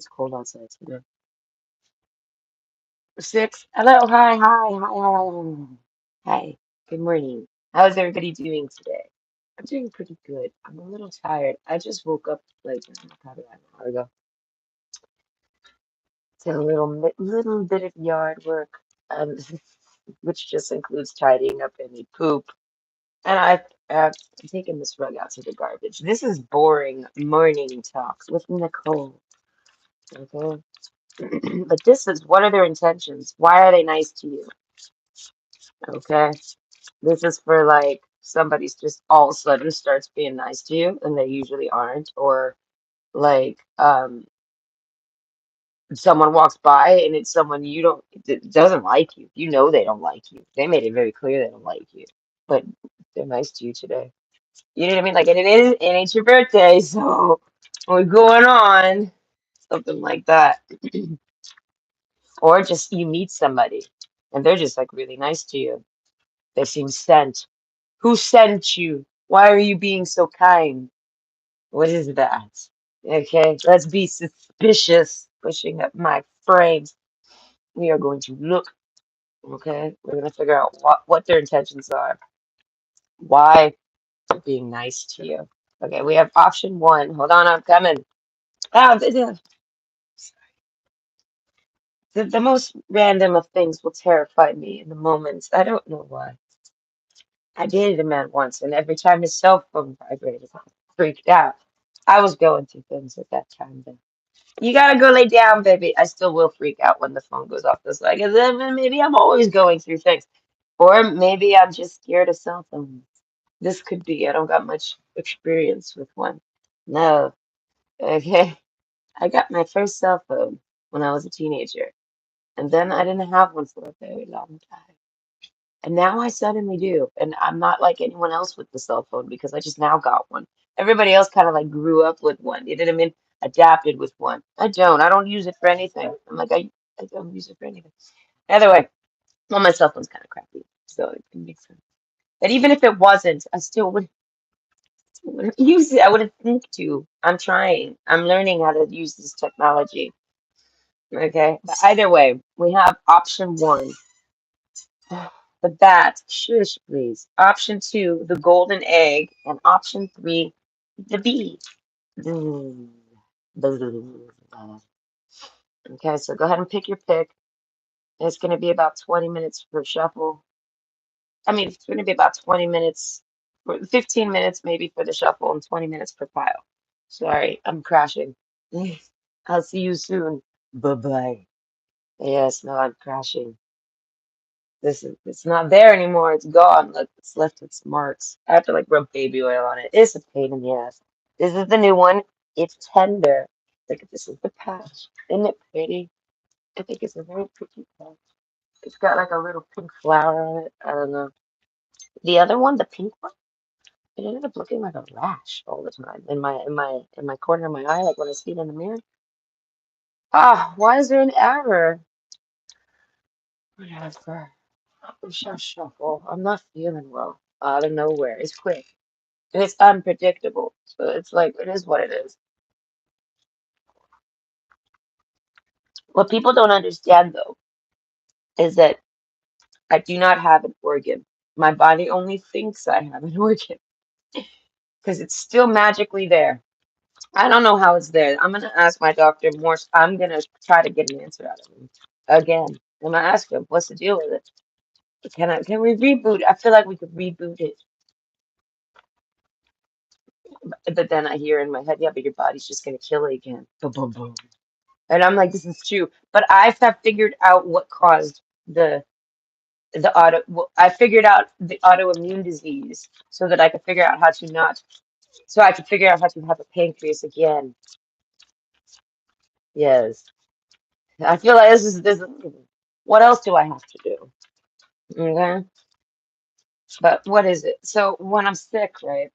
It's cold outside today. 6. Hello. Hi. Hi. Hi. Hi. Hi. Good morning. How's everybody doing today? I'm doing pretty good. I'm a little tired. I just woke up like probably an hour ago. Did a little bit of yard work, um, which just includes tidying up any poop. And I've taken this rug out to the garbage. This is boring morning talks with Nicole. Okay. But this is what are their intentions? Why are they nice to you? Okay. This is for like somebody's just all of a sudden starts being nice to you and they usually aren't, or like someone walks by and it's someone you don't that doesn't like you. You know they don't like you. They made it very clear they don't like you, but they're nice to you today. You know what I mean? Like it ain't your birthday, so what's going on? Something like that. Or just you meet somebody and they're just like really nice to you. They seem sent. Who sent you? Why are you being so kind? What is that? Okay, let's be suspicious. Pushing up my frames. We are going to look. Okay, we're going to figure out what their intentions are. Why they're being nice to you. Okay, we have option 1. Hold on, I'm coming. Ah, the most random of things will terrify me in the moments. I don't know why. I dated a man once, and every time his cell phone vibrated, I freaked out. I was going through things at that time. Then you gotta go lay down, baby. I still will freak out when the phone goes off. This like, and then maybe I'm always going through things, or maybe I'm just scared of cell phones. This could be. I don't got much experience with one. No, okay. I got my first cell phone when I was a teenager, and then I didn't have one for a very long time. And now I suddenly do. And I'm not like anyone else with the cell phone because I just now got one. Everybody else kind of like grew up with one. You know what I mean? Adapted with one. I don't. I don't use it for anything. I'm like, I don't use it for anything. Either way, well, my cell phone's kind of crappy. So it makes sense. But even if it wasn't, I still wouldn't use it. I wouldn't think to. I'm trying. I'm learning how to use this technology. Okay. But either way, we have option 1. The bat, shush, please. Option 2, the golden egg, and option 3, the bee. Mm. Okay, so go ahead and pick your pick. It's going to be about 20 minutes per shuffle. I mean, it's going to be about 20 minutes, 15 minutes maybe for the shuffle, and 20 minutes per pile. Sorry, I'm crashing. I'll see you soon. Bye bye. Yes, no, I'm crashing. It's not there anymore. It's gone. Look, it's left its marks. I have to like rub baby oil on it. It's a pain in the ass. This is the new one. It's tender. Look at this is the patch. Isn't it pretty? I think it's a very pretty patch. It's got like a little pink flower on it. I don't know. The other one, the pink one, it ended up looking like a rash all the time in my corner of my eye, like when I see it in the mirror. Ah, why is there an error? Whatever. We shall shuffle. I'm not feeling well. Out of nowhere. It's quick. And it's unpredictable. So it's like, it is what it is. What people don't understand, though, is that I do not have an organ. My body only thinks I have an organ because it's still magically there. I don't know how it's there. I'm going to ask my doctor more. I'm going to try to get an answer out of him again. I'm going to ask him, what's the deal with it? Can we reboot? I feel like we could reboot it. But then I hear in my head, yeah, but your body's just going to kill it again. Boom, boom, boom. And I'm like, this is true. But have figured out what caused I figured out the autoimmune disease so that I could figure out how to not, so I could figure out how to have a pancreas again. Yes. I feel like this is, what else do I have to do? Okay. But what is it? So when I'm sick, right?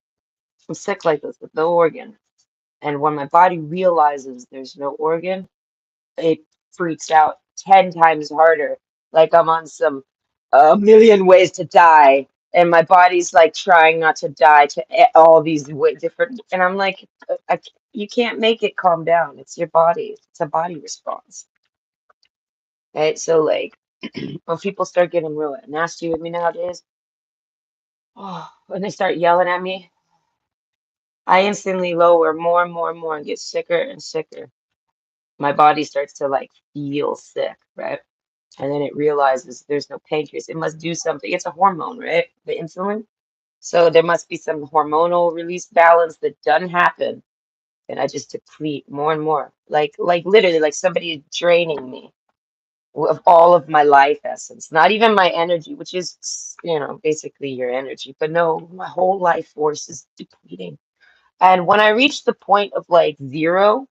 I'm sick like this with no organ. And when my body realizes there's no organ, it freaks out 10 times harder. Like I'm on some a million ways to die. And my body's like trying not to die to all these different. And I'm like, you can't make it calm down. It's your body. It's a body response. Right? So like when people start getting real nasty with me nowadays, oh, when they start yelling at me, I instantly lower more and more and more and get sicker and sicker. My body starts to like feel sick, right? And then it realizes there's no pancreas. It must do something. It's a hormone, right? The insulin. So there must be some hormonal release balance that doesn't happen. And I just deplete more and more. Like literally, like somebody is draining me of all of my life essence. Not even my energy, which is, basically your energy. But no, my whole life force is depleting. And when I reach the point of like zero,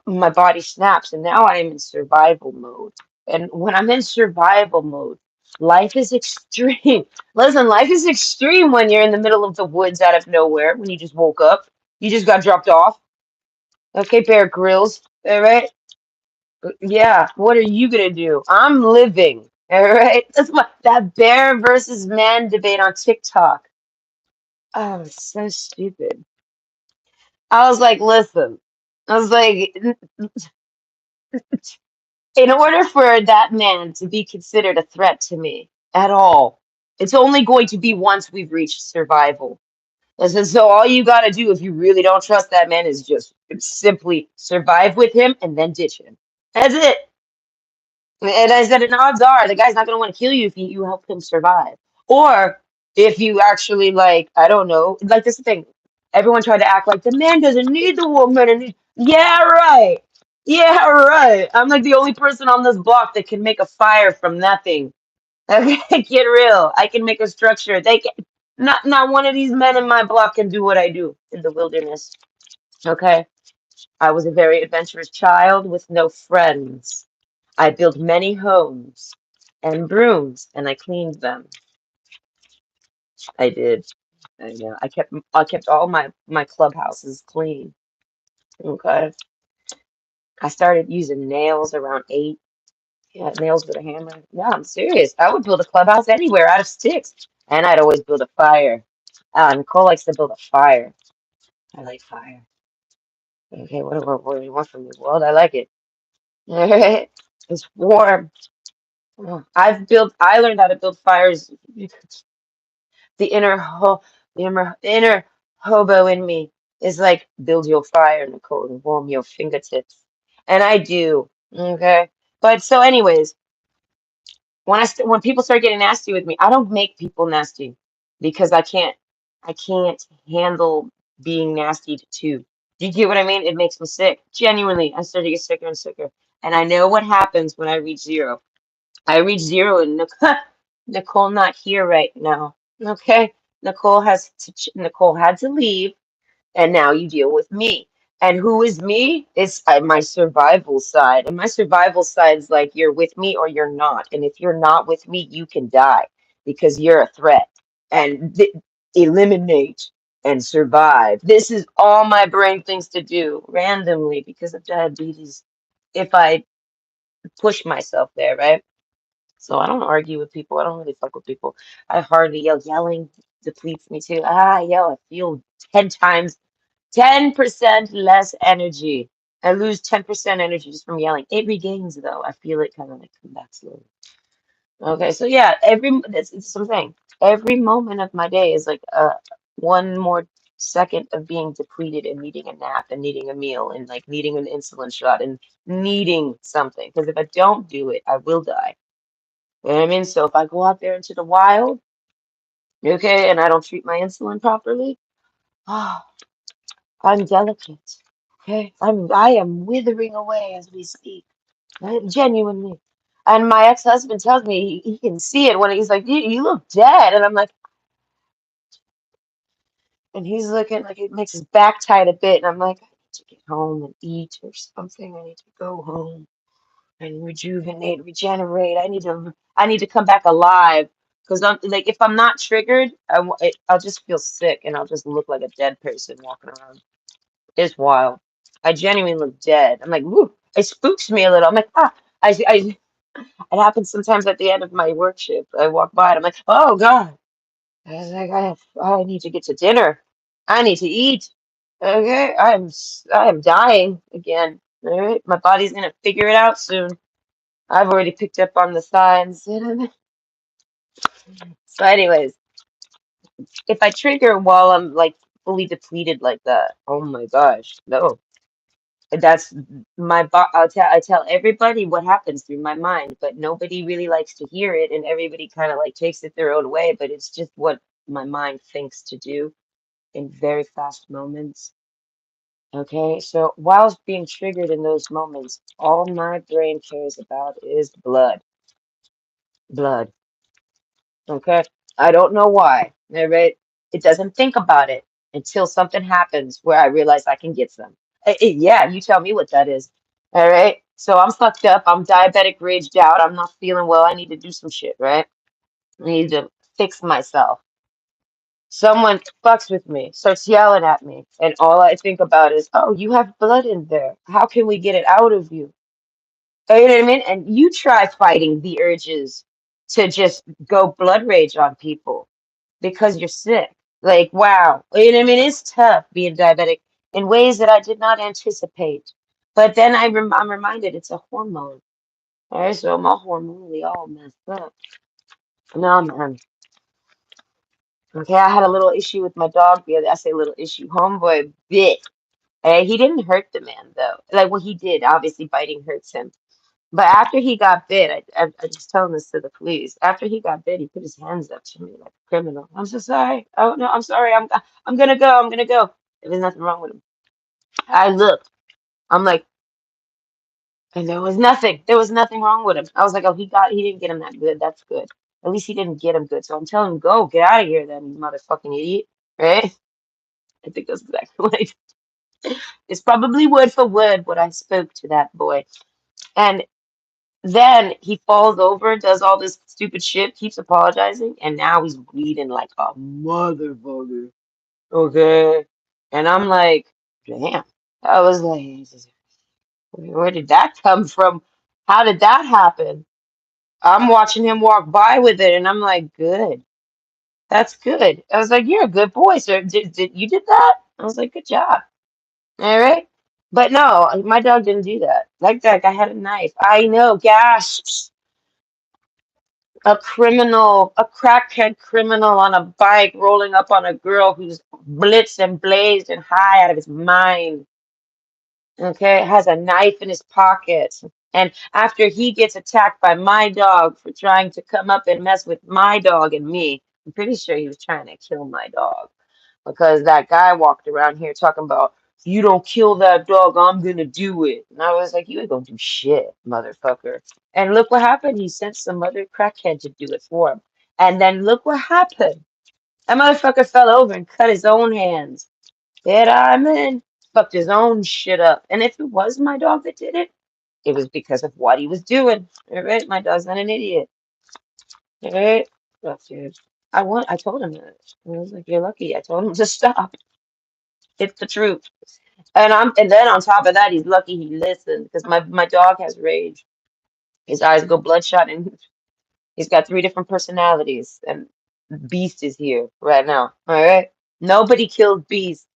my body snaps, and now I am in survival mode. And when I'm in survival mode, life is extreme. Listen, life is extreme when you're in the middle of the woods out of nowhere, when you just woke up. You just got dropped off. Okay, Bear Grylls. All right. Yeah. What are you gonna do? I'm living. All right. That's my that bear versus man debate on TikTok. Oh, it's so stupid. I was like, listen. I was like, in order for that man to be considered a threat to me at all, it's only going to be once we've reached survival. Listen, so all you got to do if you really don't trust that man is just simply survive with him and then ditch him. That's it. And I said, and odds are the guy's not going to want to kill you if you help him survive. Or if you actually, like, I don't know, like this thing. Everyone tried to act like the man doesn't need the woman. Yeah, right. Yeah, right. I'm like the only person on this block that can make a fire from nothing. Okay, get real. I can make a structure. They can not one of these men in my block can do what I do in the wilderness. Okay. I was a very adventurous child with no friends. I built many homes and brooms and I cleaned them. I did. I kept all my clubhouses clean. Okay. I started using nails around 8. Yeah, nails with a hammer. Yeah, I'm serious. I would build a clubhouse anywhere out of sticks. And I'd always build a fire. Nicole likes to build a fire. I like fire. Okay, what do you want from me, world? I like it. Alright. It's warm. Oh, I learned how to build fires. The inner hobo in me is like, build your fire, Nicole, and warm your fingertips. And I do. Okay. But so anyways, when people start getting nasty with me, I don't make people nasty because I can't handle being nasty too. Do you get what I mean? It makes me sick. Genuinely, I start to get sicker and sicker. And I know what happens when I reach zero. I reach zero and Nicole not here right now. Okay? Nicole had to leave and now you deal with me. And who is me? It's my survival side. And my survival side is like, you're with me or you're not. And if you're not with me, you can die because you're a threat. And eliminate and survive. This is all my brain thinks to do randomly because of diabetes. If I push myself there, right? So I don't argue with people. I don't really fuck with people. I hardly yell. Yelling depletes me too. I yell. I feel 10 times 10% less energy. I lose 10% energy just from yelling. It regains though. I feel it kind of like come back slowly. Okay, so yeah, it's something. Every moment of my day is like one more second of being depleted and needing a nap and needing a meal and like needing an insulin shot and needing something. Because if I don't do it, I will die. You know what I mean? So if I go out there into the wild, okay, and I don't treat my insulin properly, oh, I'm delicate. Okay, I am withering away as we speak. Genuinely. And my ex-husband tells me he can see it when he's like, you look dead. And I'm like, and he's looking like it makes his back tight a bit. And I'm like, I need to get home and eat or something. I need to go home and rejuvenate, regenerate. I need to come back alive. Because I'm like, if I'm not triggered, I'll just feel sick and I'll just look like a dead person walking around. It's wild. I genuinely look dead. I'm like, woo, it spooks me a little. I'm like, I it happens sometimes at the end of my work shift. I walk by and I'm like, oh God. I was like, I need to get to dinner. I need to eat. Okay, I am dying again. All right, my body's gonna figure it out soon. I've already picked up on the signs. So, anyways, if I trigger while I'm like fully depleted like that, oh my gosh, no. That's I tell everybody what happens through my mind, but nobody really likes to hear it, and everybody kind of like takes it their own way, but it's just what my mind thinks to do in very fast moments. Okay, so whilst being triggered in those moments, all my brain cares about is blood. Blood. Okay. I don't know why. All right. It doesn't think about it until something happens where I realize I can get some. Yeah, you tell me what that is. All right. So I'm fucked up. I'm diabetic raged out. I'm not feeling well. I need to do some shit, right? I need to fix myself. Someone fucks with me, starts yelling at me, and all I think about is, oh, you have blood in there. How can we get it out of you? You know what I mean? And you try fighting the urges to just go blood rage on people because you're sick. Like, wow. You know what I mean? It's tough being diabetic in ways that I did not anticipate. But then I'm reminded it's a hormone. All right, so I'm all hormonally all messed up. No, man. Okay, I had a little issue with my dog the other. I say little issue. Homeboy bit. He didn't hurt the man though. Like, well, he did. Obviously, biting hurts him. But after he got bit, I just telling this to the police. After he got bit, he put his hands up to me like a criminal. I'm so sorry. Oh no, I'm sorry. I'm gonna go. I'm gonna go. There was nothing wrong with him. I looked. I'm like, and there was nothing. There was nothing wrong with him. I was like, oh, he didn't get him that good. That's good. At least he didn't get him good. So I'm telling him, go, get out of here, then, you motherfucking idiot. Right? I think that's exactly what I did. It's probably word for word what I spoke to that boy. And then he falls over, does all this stupid shit, keeps apologizing, and now he's bleeding like a motherfucker. Okay. And I'm like, damn. I was like, where did that come from? How did that happen? I'm watching him walk by with it, and I'm like, good. That's good. I was like, you're a good boy, sir. Did you did that? I was like, good job. All right. But no, my dog didn't do that. Like that guy had a knife. I know, gasps. A criminal, a crackhead criminal on a bike rolling up on a girl who's blitzed and blazed and high out of his mind. Okay, has a knife in his pocket. And after he gets attacked by my dog for trying to come up and mess with my dog and me, I'm pretty sure he was trying to kill my dog because that guy walked around here talking about, you don't kill that dog, I'm gonna do it. And I was like, you ain't gonna do shit, motherfucker. And look what happened. He sent some other crackhead to do it for him. And then look what happened. That motherfucker fell over and cut his own hands. Did I, man? Fucked his own shit up. And if it was my dog that did it, it was because of what he was doing. All right, my dog's not an idiot. All right, but dude, I told him that. I was like, you're lucky. I told him to stop. It's the truth. And then on top of that, he's lucky he listened because my dog has rage. His eyes go bloodshot, and he's got three different personalities. And Beast is here right now. All right, nobody kills Beast.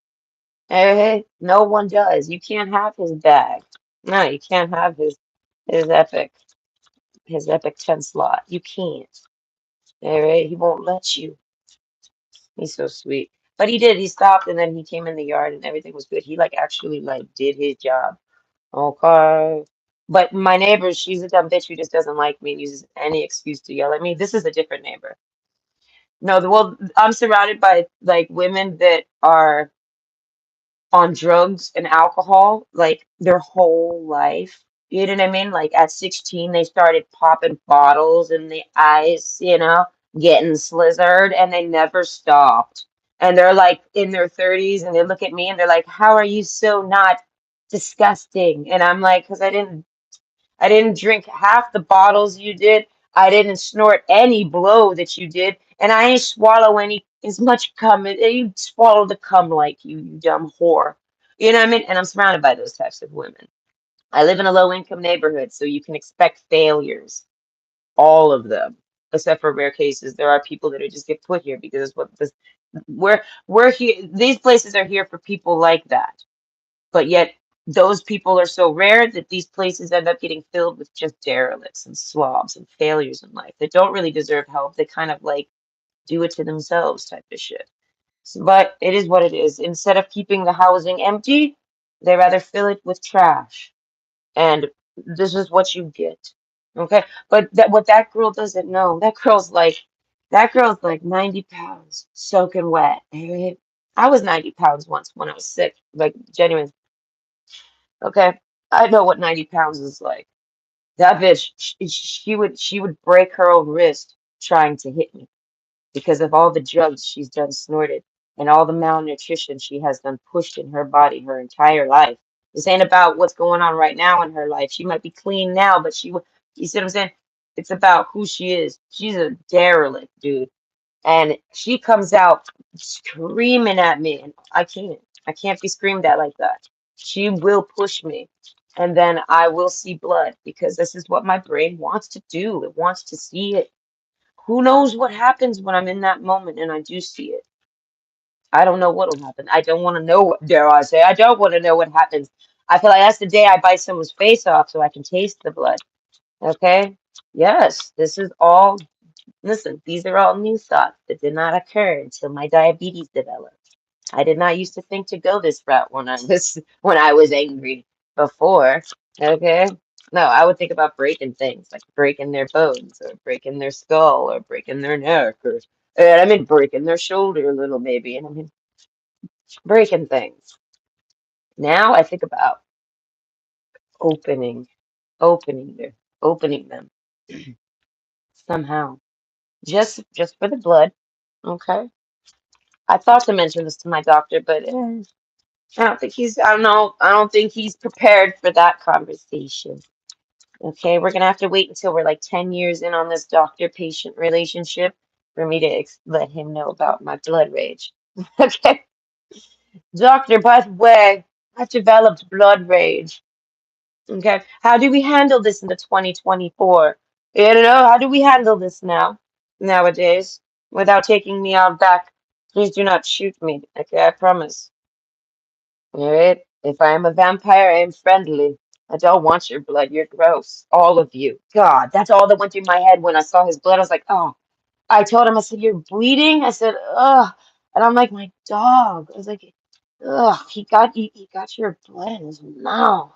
All right, no one does. You can't have his bag. No, you can't have his epic his epic 10 slot. You can't. All right, he won't let you. He's so sweet. But he did. He stopped and then he came in the yard and everything was good. He like actually like did his job. Okay. But my neighbor, she's a dumb bitch who just doesn't like me and uses any excuse to yell at me. This is a different neighbor. No, well, I'm surrounded by like women that are on drugs and alcohol like their whole life. You know what I mean? Like at 16, they started popping bottles in the ice, getting slizzard, and they never stopped. And they're like in their 30s and they look at me and they're like, how are you so not disgusting? And I'm like, because I didn't drink half the bottles you did. I didn't snort any blow that you did. And I ain't swallow any as much cum. You swallow the cum like you dumb whore. You know what I mean? And I'm surrounded by those types of women. I live in a low income neighborhood, so you can expect failures. All of them. except for rare cases. There are people that are just get put here because it's what this we're here. These places are here for people like that. But yet those people are so rare that these places end up getting filled with just derelicts and slobs and failures in life that don't really deserve help. They kind of like do it to themselves type of shit. But it is what it is. Instead of keeping the housing empty, they rather fill it with trash. And this is what you get. Okay? But that what that girl doesn't know, that girl's like 90 pounds, soaking wet. Right? I was 90 pounds once when I was sick, like genuine. Okay? I know what 90 pounds is like. That bitch, she would break her own wrist trying to hit me because of all the drugs she's done snorted and all the malnutrition she has done pushed in her body her entire life. This ain't about what's going on right now in her life. She might be clean now, but you see what I'm saying? It's about who she is. She's a derelict, dude. And she comes out screaming at me, and I can't be screamed at like that. She will push me, and then I will see blood because this is what my brain wants to do. It wants to see it. Who knows what happens when I'm in that moment and I do see it? I don't know what'll happen. I don't want to know what, dare I say, I don't want to know what happens. I feel like that's the day I bite someone's face off so I can taste the blood. Okay? Yes, this is all, listen, these are all new thoughts that did not occur until my diabetes developed. I did not used to think to go this route when I was angry before. Okay. No, I would think about breaking things, like breaking their bones or breaking their skull or breaking their neck or and I mean breaking their shoulder a little maybe. And I mean breaking things. Now I think about opening, opening their opening them somehow. Just for the blood. Okay. I thought to mention this to my doctor, but I don't know. I don't think he's prepared for that conversation. Okay, we're gonna have to wait until we're like 10 years in on this doctor-patient relationship for me to let him know about my blood rage. Okay, doctor, by the way, I've developed blood rage. Okay, how do we handle this in the 2024? You know, how do we handle this nowadays, without taking me out back? Please do not shoot me. Okay, I promise. All right. If I am a vampire, I am friendly. I don't want your blood. You're gross. All of you. God, that's all that went through my head when I saw his blood. I was like, oh. I told him, I said, you're bleeding? I said, ugh. And I'm like, my dog. I was like, ugh, he got your blood in his mouth.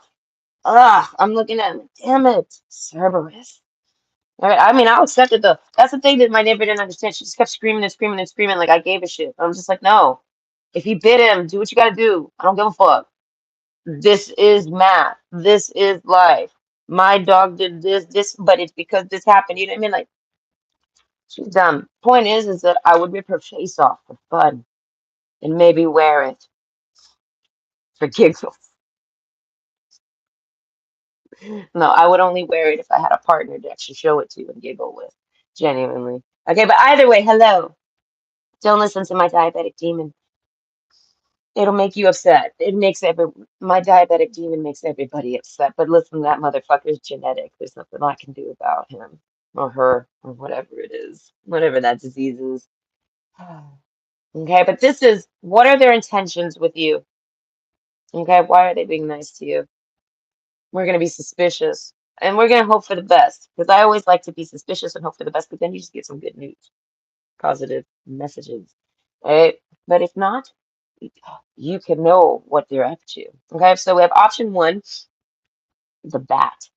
Ugh. I'm looking at him. Damn it. Cerberus. All right. I mean, I'll accept it though. That's the thing that my neighbor didn't understand. She just kept screaming and screaming and screaming like I gave a shit. I'm just like, no. If he bit him, do what you gotta do. I don't give a fuck. This is math. This is life. My dog did this, but it's because this happened. You know what I mean? Like, she's dumb. Point is that I would rip her face off for fun and maybe wear it for giggles. No, I would only wear it if I had a partner to actually show it to and giggle with, genuinely. Okay, but either way, hello. Don't listen to my diabetic demon. It'll make you upset. My diabetic demon makes everybody upset. But listen, that motherfucker's genetic. There's nothing I can do about him or her or whatever it is, whatever that disease is. Okay, but this is what are their intentions with you? Okay, why are they being nice to you? We're gonna be suspicious and we're gonna hope for the best because I always like to be suspicious and hope for the best, but then you just get some good news, positive messages. All right, but if not, you can know what they're up to. Okay, so we have option one, the bat.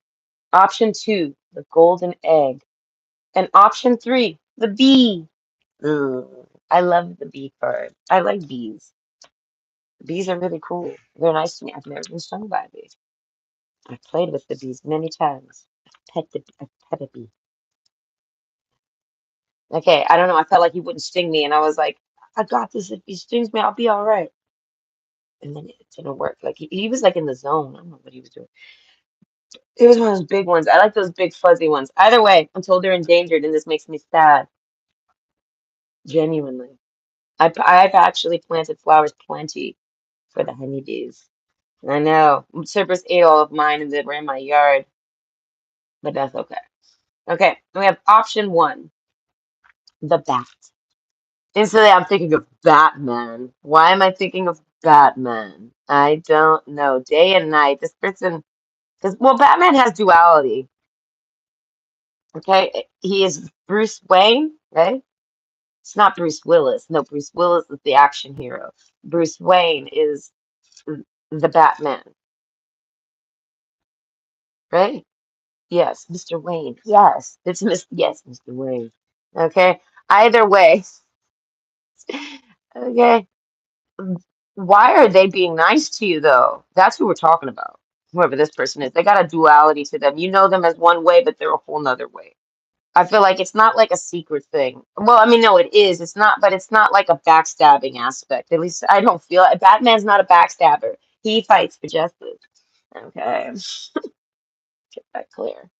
Option two, the golden egg. And option three, the bee. Ugh, I love the bee card. I like bees. Bees are really cool. They're nice to me. I've never been stung by a bee. I've played with the bees many times. I pet a bee. Okay, I don't know. I felt like he wouldn't sting me, and I was like, I got this. If he stings me, I'll be all right. And then it didn't work. Like he was like in the zone. I don't know what he was doing. It was one of those big ones. I like those big fuzzy ones. Either way, I'm told they're endangered, and this makes me sad. Genuinely. I've actually planted flowers plenty for the honeybees. I know. Cerberus ate all of mine and they were in my yard, but that's okay. Okay, we have option one. The bat. Instantly, I'm thinking of Batman. Why am I thinking of Batman? I don't know. Day and night. This person, because well, Batman has duality. Okay, he is Bruce Wayne, right? It's not Bruce Willis. No, Bruce Willis is the action hero. Bruce Wayne is the Batman, right? Yes, Mr. Wayne. Yes, it's Mr. Wayne. Okay. Either way, okay. Why are they being nice to you though? That's who we're talking about. Whoever this person is, they got a duality to them. You know them as one way, but they're a whole nother way. I feel like it's not like a secret thing. Well, I mean, no, it is. It's not, but it's not like a backstabbing aspect. At least I don't feel it. Batman's not a backstabber. He fights for justice. Okay, get that clear.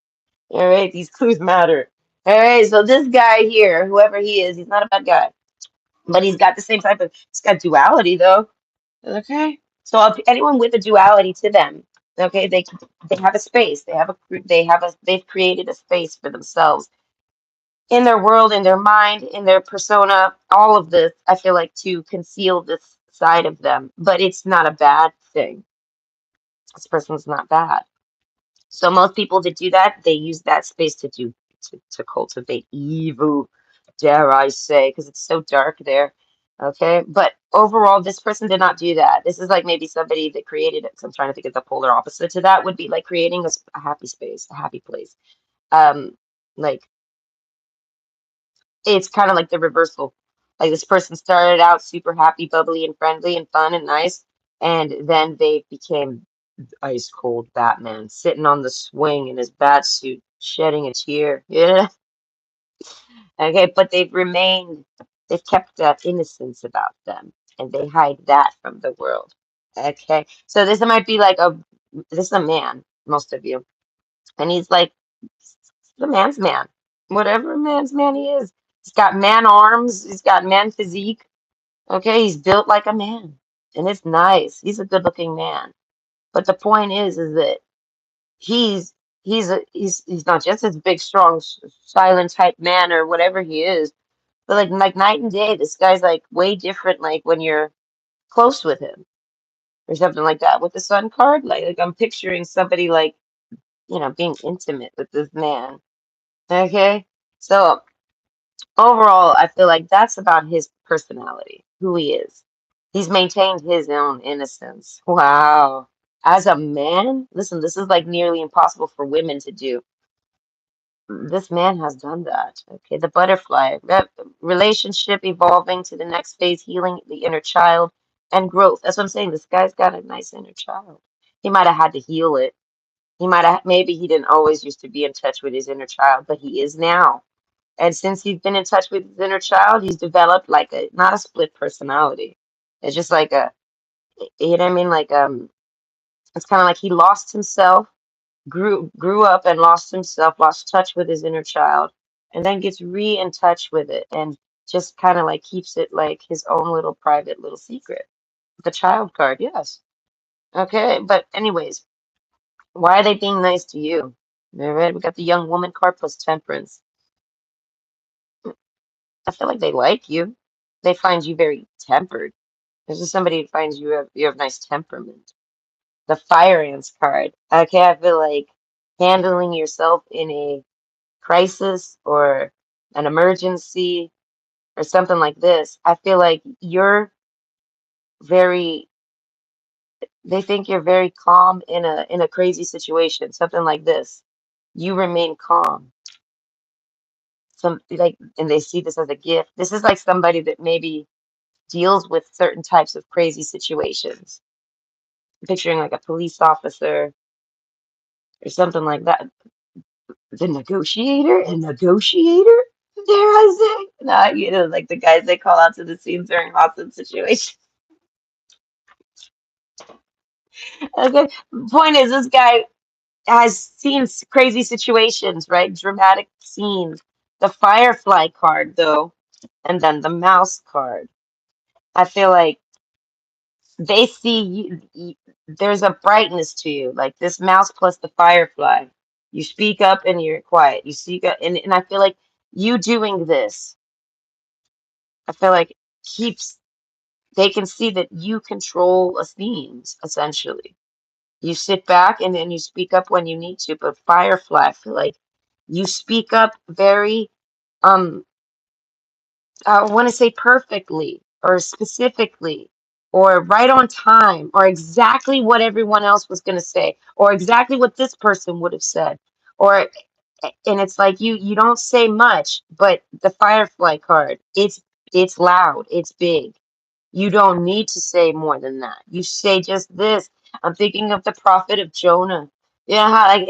All right, these clues matter. All right, so this guy here, whoever he is, he's not a bad guy, but he's got the same type of, he's got duality though. Okay, so if anyone with a duality to them, okay, they have a space, they've created a space for themselves in their world, in their mind, in their persona, all of this, I feel like to conceal this side of them, but it's not a bad thing. This person's not bad. So most people that do that, they use that space to cultivate evil, dare I say, because it's so dark there. Okay, but overall, this person did not do that. This is like maybe somebody that created it. So I'm trying to think of the polar opposite to that would be like creating a happy space, a happy place. Um, like it's kind of like the reversal. Like this person started out super happy, bubbly, and friendly, and fun and nice, and then they became ice cold Batman sitting on the swing in his bat suit, shedding a tear. Yeah. Okay, but they've kept that innocence about them, and they hide that from the world. Okay, so this might be like this is a man, most of you, and he's like the man's man, whatever man's man he is. He's got man arms, he's got man physique. Okay, he's built like a man, and it's nice. He's a good-looking man. But the point is that he's he's not just this big, strong, silent type man or whatever he is, but like night and day. This guy's like way different. Like when you're close with him or something like that. With the Sun card, like I'm picturing somebody like being intimate with this man. Okay, so overall, I feel like that's about his personality, who he is. He's maintained his own innocence. Wow. As a man, listen, this is like nearly impossible for women to do. This man has done that. Okay, the butterfly, relationship evolving to the next phase, healing the inner child and growth. That's what I'm saying. This guy's got a nice inner child. He might have had to heal it. He might have, maybe he didn't always used to be in touch with his inner child, but he is now. And since he's been in touch with his inner child, he's developed like a not a split personality. It's just like you know what I mean? Like it's kind of like he lost himself, grew up and lost himself, lost touch with his inner child, and then gets re in touch with it and just kind of like keeps it like his own little private little secret. The child card, yes. Okay, but anyways, why are they being nice to you? All right, we got the young woman card plus temperance. I feel like they like you. They find you very tempered. This is somebody who finds you have nice temperament. The fire ants card. Okay, I feel like handling yourself in a crisis or an emergency or something like this. I feel like very they think you're very calm in a crazy situation, something like this. You remain calm. Some like and they see this as a gift. This is like somebody that maybe deals with certain types of crazy situations. Picturing like a police officer or something like that. The negotiator, a negotiator, dare I say? No, like the guys they call out to the scenes during hostage situations. Okay. Point is, this guy has seen crazy situations, right? Dramatic scenes. The Firefly card, though, and then the Mouse card. I feel like they see there's a brightness to you, like this mouse plus the firefly. You speak up and you're quiet. You speak up, and I feel like you doing this. I feel like keeps they can see that you control a themes, essentially. You sit back and then you speak up when you need to. But Firefly, I feel like you speak up very um I want to say perfectly or specifically or right on time or exactly what everyone else was going to say or exactly what this person would have said or and it's like you don't say much, but the Firefly card, it's loud, it's big. You don't need to say more than that. You say just this. I'm thinking of the prophet of Jonah. You know how like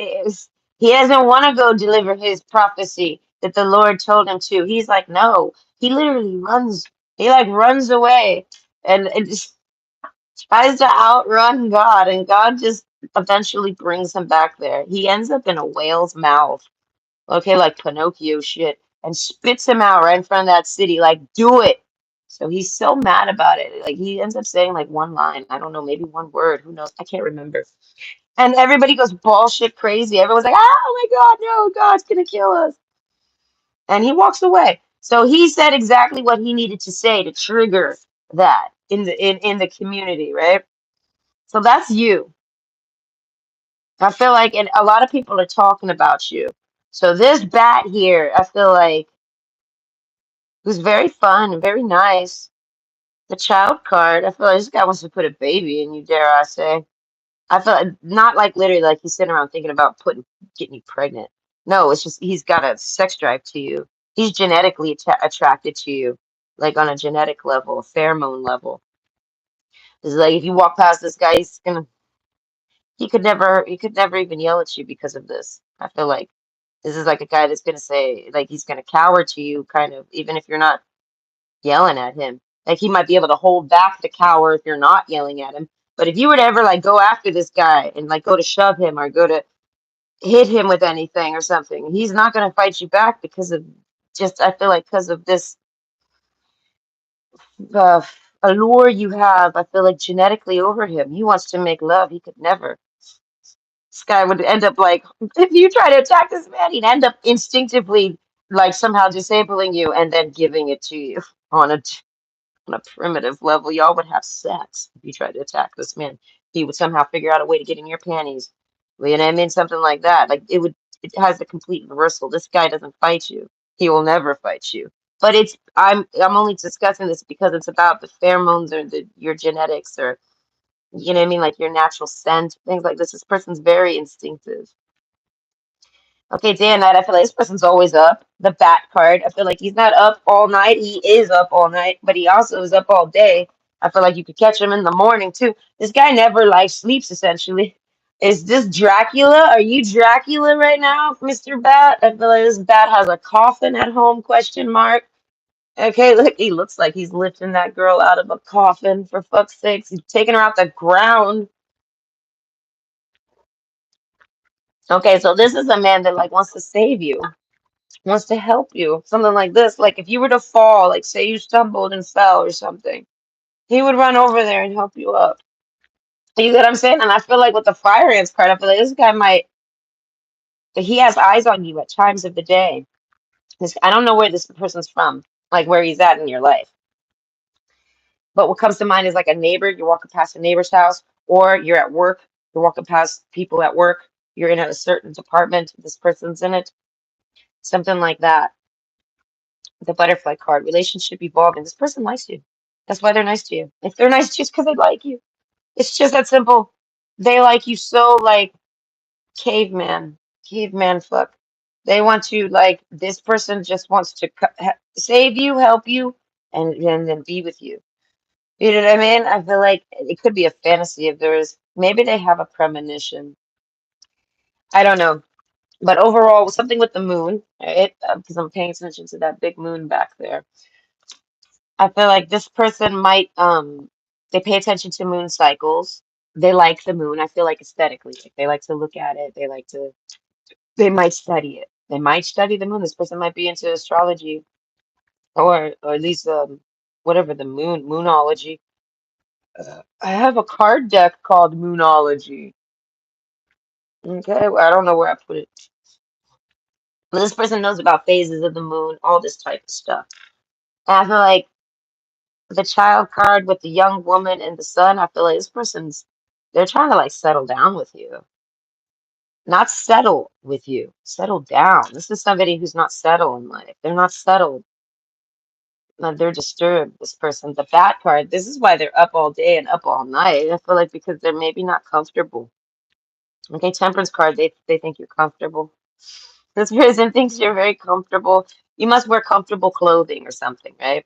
he doesn't want to go deliver his prophecy that the Lord told him to. He's like, no. He literally runs. He like runs away and just tries to outrun God, and God just eventually brings him back there. He ends up in a whale's mouth, okay, like Pinocchio shit, and spits him out right in front of that city, like, do it. So he's so mad about it. Like, he ends up saying like one line. I don't know, maybe one word. Who knows? I can't remember. And everybody goes bullshit crazy. Everyone's like, oh my God, no, God's gonna kill us. And he walks away. So he said exactly what he needed to say to trigger that in the community, right? So that's you. I feel like, and a lot of people are talking about you. So this bat here, I feel like who's very fun and very nice. The child card, I feel like this guy wants to put a baby in you, dare I say. I feel like, not like literally like he's sitting around thinking about getting you pregnant. No, it's just he's got a sex drive to you. He's genetically attracted to you, like on a genetic level, a pheromone level. It's like if you walk past this guy, he could never even yell at you because of this. I feel like this is like a guy that's gonna say like he's gonna cower to you, kind of, even if you're not yelling at him. Like he might be able to hold back the cower if you're not yelling at him. But if you were to ever like go after this guy and like go to shove him or go to hit him with anything or something, he's not going to fight you back because of just, I feel like, because of this uh, allure you have. I feel like genetically over him. He wants to make love. He could never. This guy would end up like, if you try to attack this man, he'd end up instinctively like somehow disabling you and then giving it to you on a primitive level. Y'all would have sex if you tried to attack this man. He would somehow figure out a way to get in your panties. You know what I mean? Something like that. Like it has the complete reversal. This guy doesn't fight you. He will never fight you. But I'm only discussing this because it's about the pheromones or your genetics or you know what I mean, like your natural scent, things like this. This person's very instinctive. Okay, day and night, I feel like this person's always up. The bat card, I feel like he's not up all night. He is up all night, but he also is up all day. I feel like you could catch him in the morning too. This guy never like sleeps essentially. Is this Dracula? Are you Dracula right now, Mr. Bat? I feel like this bat has a coffin at home, question mark. Okay, look, he looks like he's lifting that girl out of a coffin, for fuck's sakes. He's taking her out the ground. Okay, so this is a man that like wants to save you, wants to help you. Something like this. Like if you were to fall, like say you stumbled and fell or something, he would run over there and help you up. You get what I'm saying? And I feel like with the fire ants card, I feel like this guy might, he has eyes on you at times of the day. I don't know where this person's from, like where he's at in your life. But what comes to mind is like a neighbor, you're walking past a neighbor's house, or you're at work, you're walking past people at work, you're in a certain department, this person's in it, something like that. The butterfly card, relationship evolving. This person likes you. That's why they're nice to you. If they're nice to you, it's because they like you. It's just that simple. They like you so like caveman, caveman fuck. They want to like this person just wants to save you, help you, and then be with you. You know what I mean? I feel like it could be a fantasy if there's maybe they have a premonition. I don't know. But overall, something with the moon, right? Because I'm paying attention to that big moon back there. I feel like this person might they pay attention to moon cycles. They like the moon. I feel like aesthetically, like they like to look at it. They might study it. They might study the moon. This person might be into astrology or at least whatever the moonology. I have a card deck called Moonology. Okay, well, I don't know where I put it. But this person knows about phases of the moon, all this type of stuff. And I feel like The child card with the young woman and the son, I feel like this person's, they're trying to like settle down with you. Not settle with you, settle down. This is somebody who's not settled in life. They're not settled. No, they're disturbed, this person. The bat card, this is why they're up all day and up all night. I feel like because they're maybe not comfortable. Okay, temperance card, they think you're comfortable. This person thinks you're very comfortable. You must wear comfortable clothing or something, right?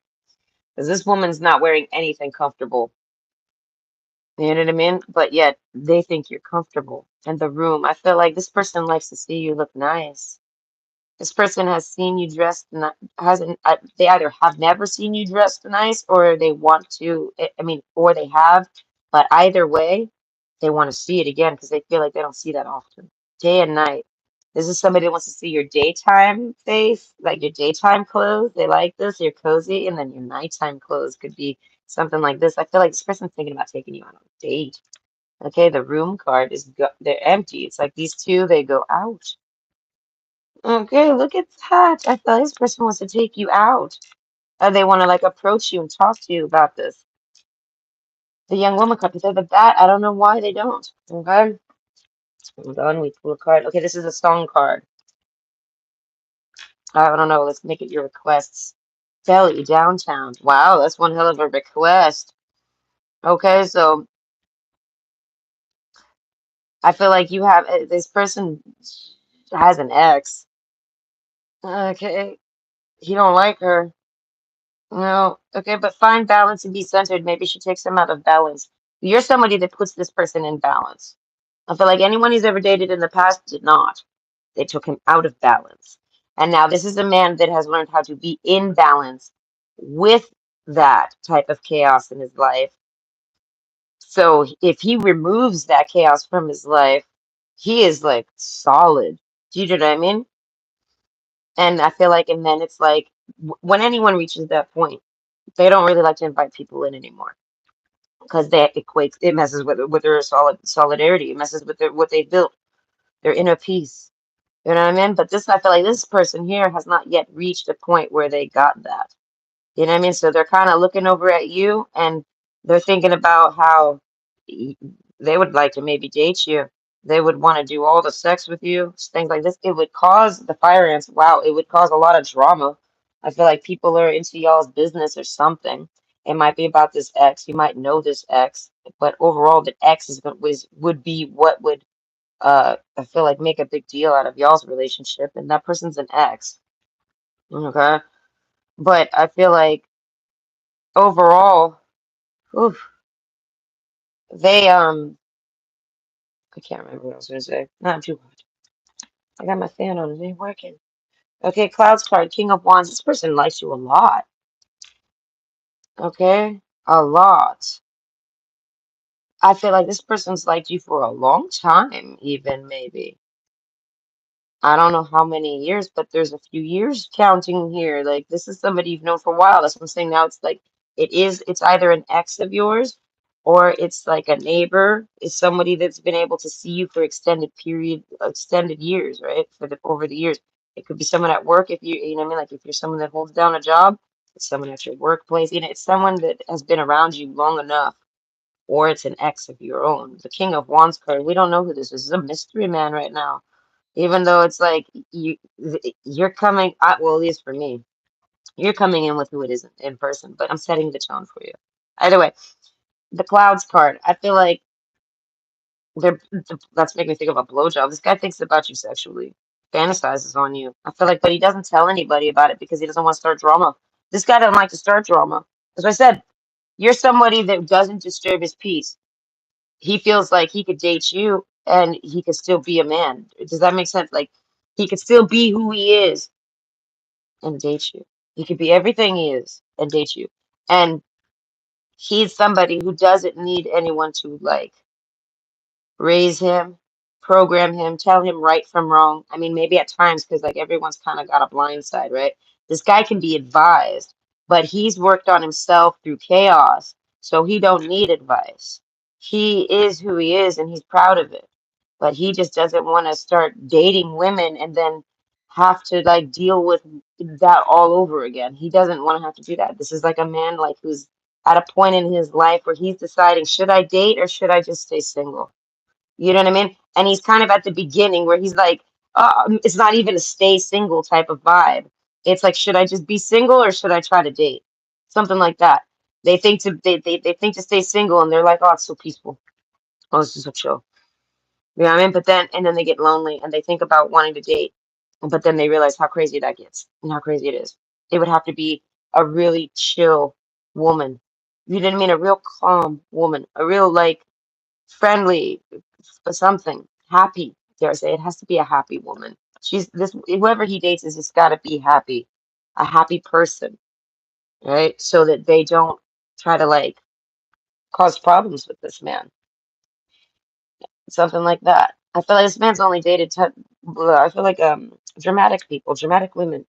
Because this woman's not wearing anything comfortable. You know what I mean? But yet they think you're comfortable in the room. I feel like this person likes to see you look nice. This person has seen you dressed, hasn't, they either have never seen you dressed nice or they want to, I mean, or they have, but either way, they want to see it again because they feel like they don't see that often. Day and night. This is somebody that wants to see your daytime face, like your daytime clothes. They like this, you're cozy, and then your nighttime clothes could be something like this. I feel like this person's thinking about taking you on a date. Okay, the room card is, they're empty. It's like these two, they go out. Okay, look at that. I feel like this person wants to take you out. They want to like approach you and talk to you about this. The young woman card, they're the bat. I don't know why they don't. Okay, hold on, we pull a card. Okay, this is a song card. I don't know. Let's make it your requests. Belly downtown. Wow, that's one hell of a request. Okay, so I feel like you have this person has an ex. Okay, he don't like her. No, okay, but find balance and be centered. Maybe she takes him out of balance. You're somebody that puts this person in balance. I feel like anyone he's ever dated in the past did not. They took him out of balance. And now this is a man that has learned how to be in balance with that type of chaos in his life. So if he removes that chaos from his life, he is like solid. Do you know what I mean? And I feel like, and then it's like when anyone reaches that point, they don't really like to invite people in anymore because that equates, it messes with their solidarity, it messes with what they built, their inner peace. You know what I mean? But this, I feel like this person here has not yet reached a point where they got that. You know what I mean? So they're kind of looking over at you and they're thinking about how they would like to maybe date you. They would want to do all the sex with you, things like this. It would cause the fire ants, wow, it would cause a lot of drama. I feel like people are into y'all's business or something. It might be about this ex. You might know this ex, but overall, the ex would be what would I feel like make a big deal out of y'all's relationship, and that person's an ex. Okay, but I feel like overall, oof, they I can't remember what I was gonna say. Not too hot. I got my fan on, it ain't working. Okay, Clouds card, King of Wands. This person likes you a lot. Okay, a lot. I feel like this person's liked you for a long time, even maybe. I don't know how many years, but there's a few years counting here. Like this is somebody you've known for a while. That's what I'm saying. Now it's like it's either an ex of yours or it's like a neighbor. It's somebody that's been able to see you for extended years, right? Over the years. It could be someone at work if you know what I mean, like if you're someone that holds down a job, it's someone at your workplace. You know, it's someone that has been around you long enough, or it's an ex of your own. The King of Wands card. We don't know who this is. This is a mystery man right now, even though it's like you're coming well, at least for me, you're coming in with who it is in person, but I'm setting the tone for you either way. The Clouds card, I feel like that's making me think of a blowjob. This guy thinks about you sexually, fantasizes on you. I feel like, but he doesn't tell anybody about it because he doesn't want to start drama. This guy doesn't like to start drama. As I said, you're somebody that doesn't disturb his peace. He feels like he could date you and he could still be a man. Does that make sense? Like he could still be who he is and date you. He could be everything he is and date you. And he's somebody who doesn't need anyone to like raise him, program him, tell him right from wrong. I mean, maybe at times because like everyone's kind of got a blind side, right? This guy can be advised, but he's worked on himself through chaos, so he don't need advice. He is who he is, and he's proud of it. But he just doesn't want to start dating women and then have to like deal with that all over again. He doesn't want to have to do that. This is like a man like who's at a point in his life where he's deciding, should I date or should I just stay single? You know what I mean? And he's kind of at the beginning where he's like, it's not even a stay single type of vibe. It's like, should I just be single or should I try to date? Something like that. They think to stay single and they're like, oh, it's so peaceful. Oh, it's just so chill. You know what I mean? But then and then they get lonely and they think about wanting to date. But then they realize how crazy that gets and how crazy it is. It would have to be a really chill woman. You know what I mean? A real calm woman, a real like friendly, something happy. Dare I say it has to be a happy woman. She's this whoever he dates is just got to be happy, a happy person, right? So that they don't try to like cause problems with this man, something like that. I feel like this man's only dated. I feel like dramatic people, dramatic women.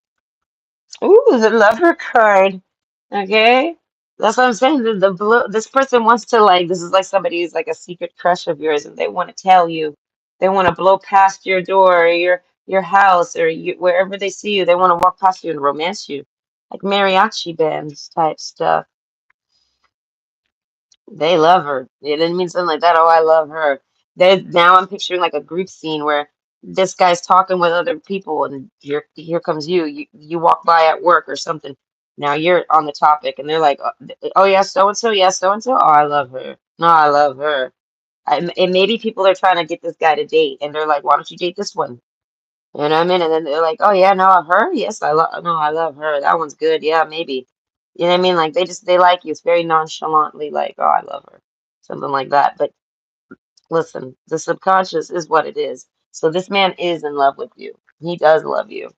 Ooh, the lover card. Okay. That's what I'm saying. The blue, this person wants to like, this is like somebody who's like a secret crush of yours and they want to tell you. They want to blow past your door or your house or wherever they see you. They want to walk past you and romance you. Like mariachi bands type stuff. They love her. It didn't mean something like that. Oh, I love her. Now I'm picturing like a group scene where this guy's talking with other people, and here comes you. You walk by at work or something. Now you're on the topic, and they're like, oh yeah, so and so, yes, so and so. Oh, I love her. No, I love her. And maybe people are trying to get this guy to date, and they're like, why don't you date this one? You know what I mean? And then they're like, oh yeah, no, her, yes, I love, no, I love her. That one's good. Yeah, maybe. You know what I mean? Like they like you. It's very nonchalantly like, oh, I love her, something like that. But listen, the subconscious is what it is. So this man is in love with you. He does love you.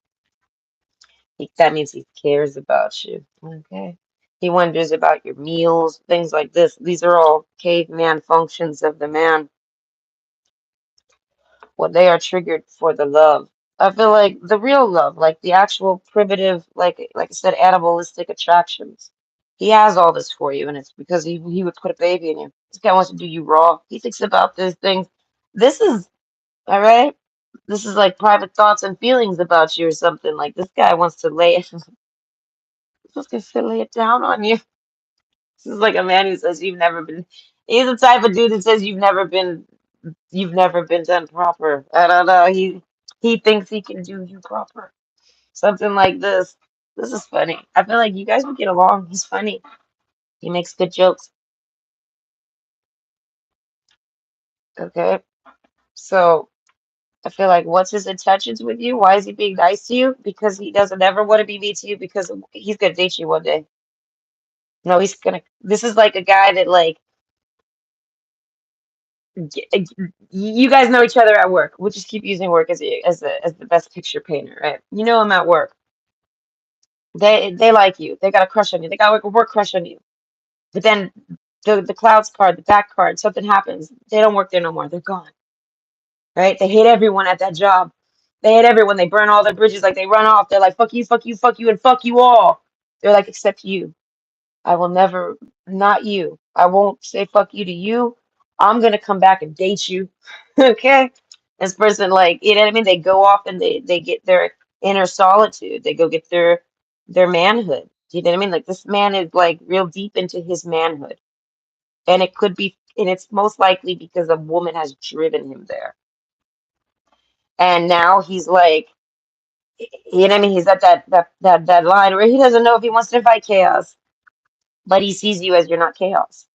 That means he cares about you. Okay. He wonders about your meals, things like this. These are all caveman functions of the man. What they are triggered for the love. I feel like the real love, like the actual primitive, like I said, animalistic attractions. He has all this for you, and it's because he would put a baby in you. This guy wants to do you raw. He thinks about these things. This is all right. This is like private thoughts and feelings about you or something. Like this guy wants to lay it, just gonna lay it down on you. This is like a man who says you've never been. He's the type of dude that says you've never been done proper. I don't know. He thinks he can do you proper. Something like this. This is funny. I feel like you guys would get along. He's funny. He makes good jokes. Okay. So I feel like what's his intentions with you? Why is he being nice to you? Because he doesn't ever want to be mean to you because he's gonna date you one day. No, he's gonna this is like a guy that like you guys know each other at work. We'll just keep using work as the best picture painter, right? You know him at work. They like you. They got a crush on you. They got like a work crush on you. But then the clouds card, the back card, something happens. They don't work there no more. They're gone. Right? They hate everyone at that job. They hate everyone. They burn all their bridges. Like they run off. They're like, fuck you, and fuck you all. They're like, except you. I will never, not you. I won't say fuck you to you. I'm gonna come back and date you. Okay? This person, like, you know what I mean? They go off and they get their inner solitude. They go get their manhood. You know what I mean? Like this man is like real deep into his manhood. And it could be, and it's most likely because a woman has driven him there. And now he's like, you know what I mean? He's at that line where he doesn't know if he wants to fight chaos, but he sees you as you're not chaos.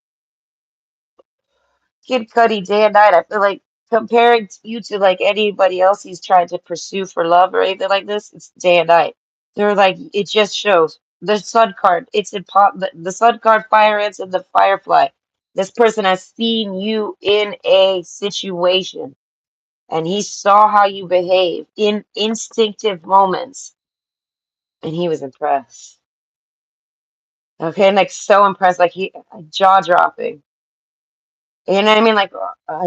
Kid Cudi, day and night. I feel like comparing you to like anybody else he's trying to pursue for love or anything like this, it's day and night. They're like, it just shows the sun card. It's in pop the sun card, fire ants, and the firefly. This person has seen you in a situation and he saw how you behave in instinctive moments and he was impressed. Okay, and like so impressed, like he jaw dropping. You know what I mean? Like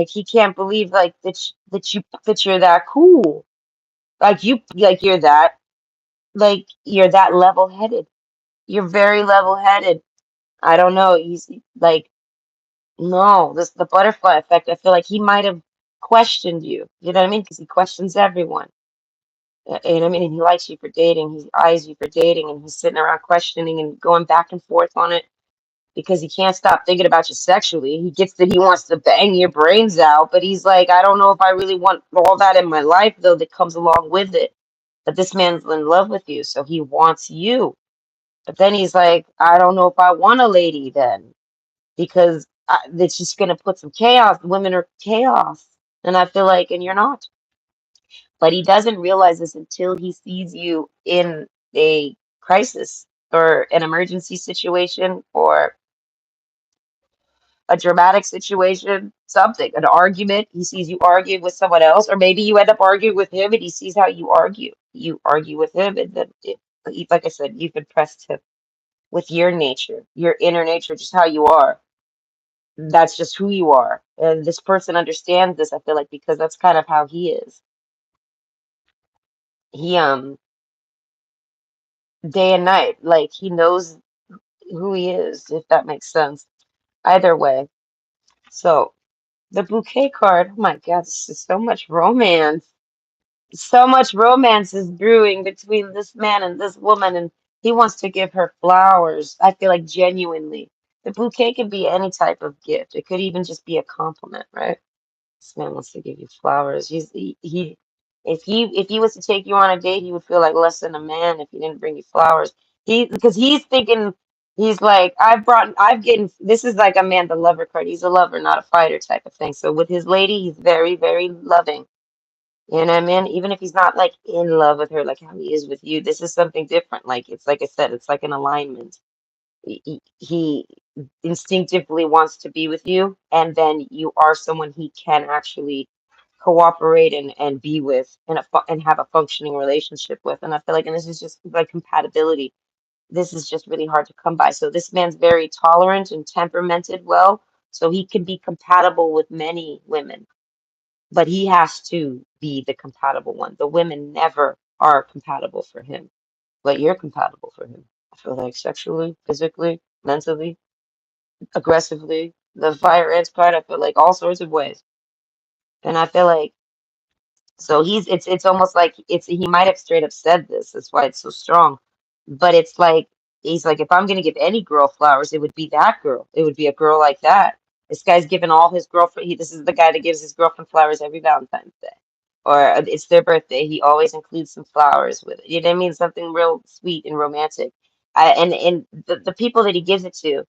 he can't believe like that you're that cool. Like you're that level headed. You're very level headed. I don't know. He's like no, this the butterfly effect. I feel like he might have questioned you. You know what I mean? Because he questions everyone. You know what I mean? And he likes you for dating. He eyes you for dating, and he's sitting around questioning and going back and forth on it. because he can't stop thinking about you sexually. He gets that he wants to bang your brains out, but he's like, I don't know if I really want all that in my life, though, that comes along with it. But this man's in love with you, so he wants you. But then he's like, I don't know if I want a lady then, because it's just going to put some chaos. Women are chaos. And I feel like, and you're not. But he doesn't realize this until he sees you in a crisis or an emergency situation or a dramatic situation, something, an argument. He sees you arguing with someone else, or maybe you end up arguing with him and he sees how you argue. You argue with him, and then, like I said, you've impressed him with your nature, your inner nature, just how you are. That's just who you are. And this person understands this, I feel like, because that's kind of how he is. He, day and night, like he knows who he is, if that makes sense. Either way. So, the bouquet card, oh my God, this is so much romance. So much romance is brewing between this man and this woman, and he wants to give her flowers. I feel like genuinely. The bouquet can be any type of gift. It could even just be a compliment, right? This man wants to give you flowers. If he was to take you on a date, he would feel like less than a man if he didn't bring you flowers. Because he's thinking, he's like, I've getting, this is like a man, the lover card. He's a lover, not a fighter type of thing. So with his lady, he's very, very loving. You know what I mean? Even if he's not like in love with her, like how he is with you, this is something different. Like it's like I said, it's like an alignment. He instinctively wants to be with you, and then you are someone he can actually cooperate and be with and have a functioning relationship with. And I feel like, and this is just like compatibility. This is just really hard to come by. So this man's very tolerant and temperamented well, so he can be compatible with many women, but he has to be the compatible one. The women never are compatible for him, but you're compatible for him. I feel like sexually, physically, mentally, aggressively. The fire ants part, I feel like all sorts of ways. And I feel like so it's almost like it's he might have straight up said this, that's why it's so strong. But it's like he's like, if I'm gonna give any girl flowers, it would be that girl. It would be a girl like that. This guy's giving all his girlfriend this is the guy that gives his girlfriend flowers every Valentine's Day. Or it's their birthday. He always includes some flowers with it. You know what I mean? Something real sweet and romantic. And the people that he gives it to,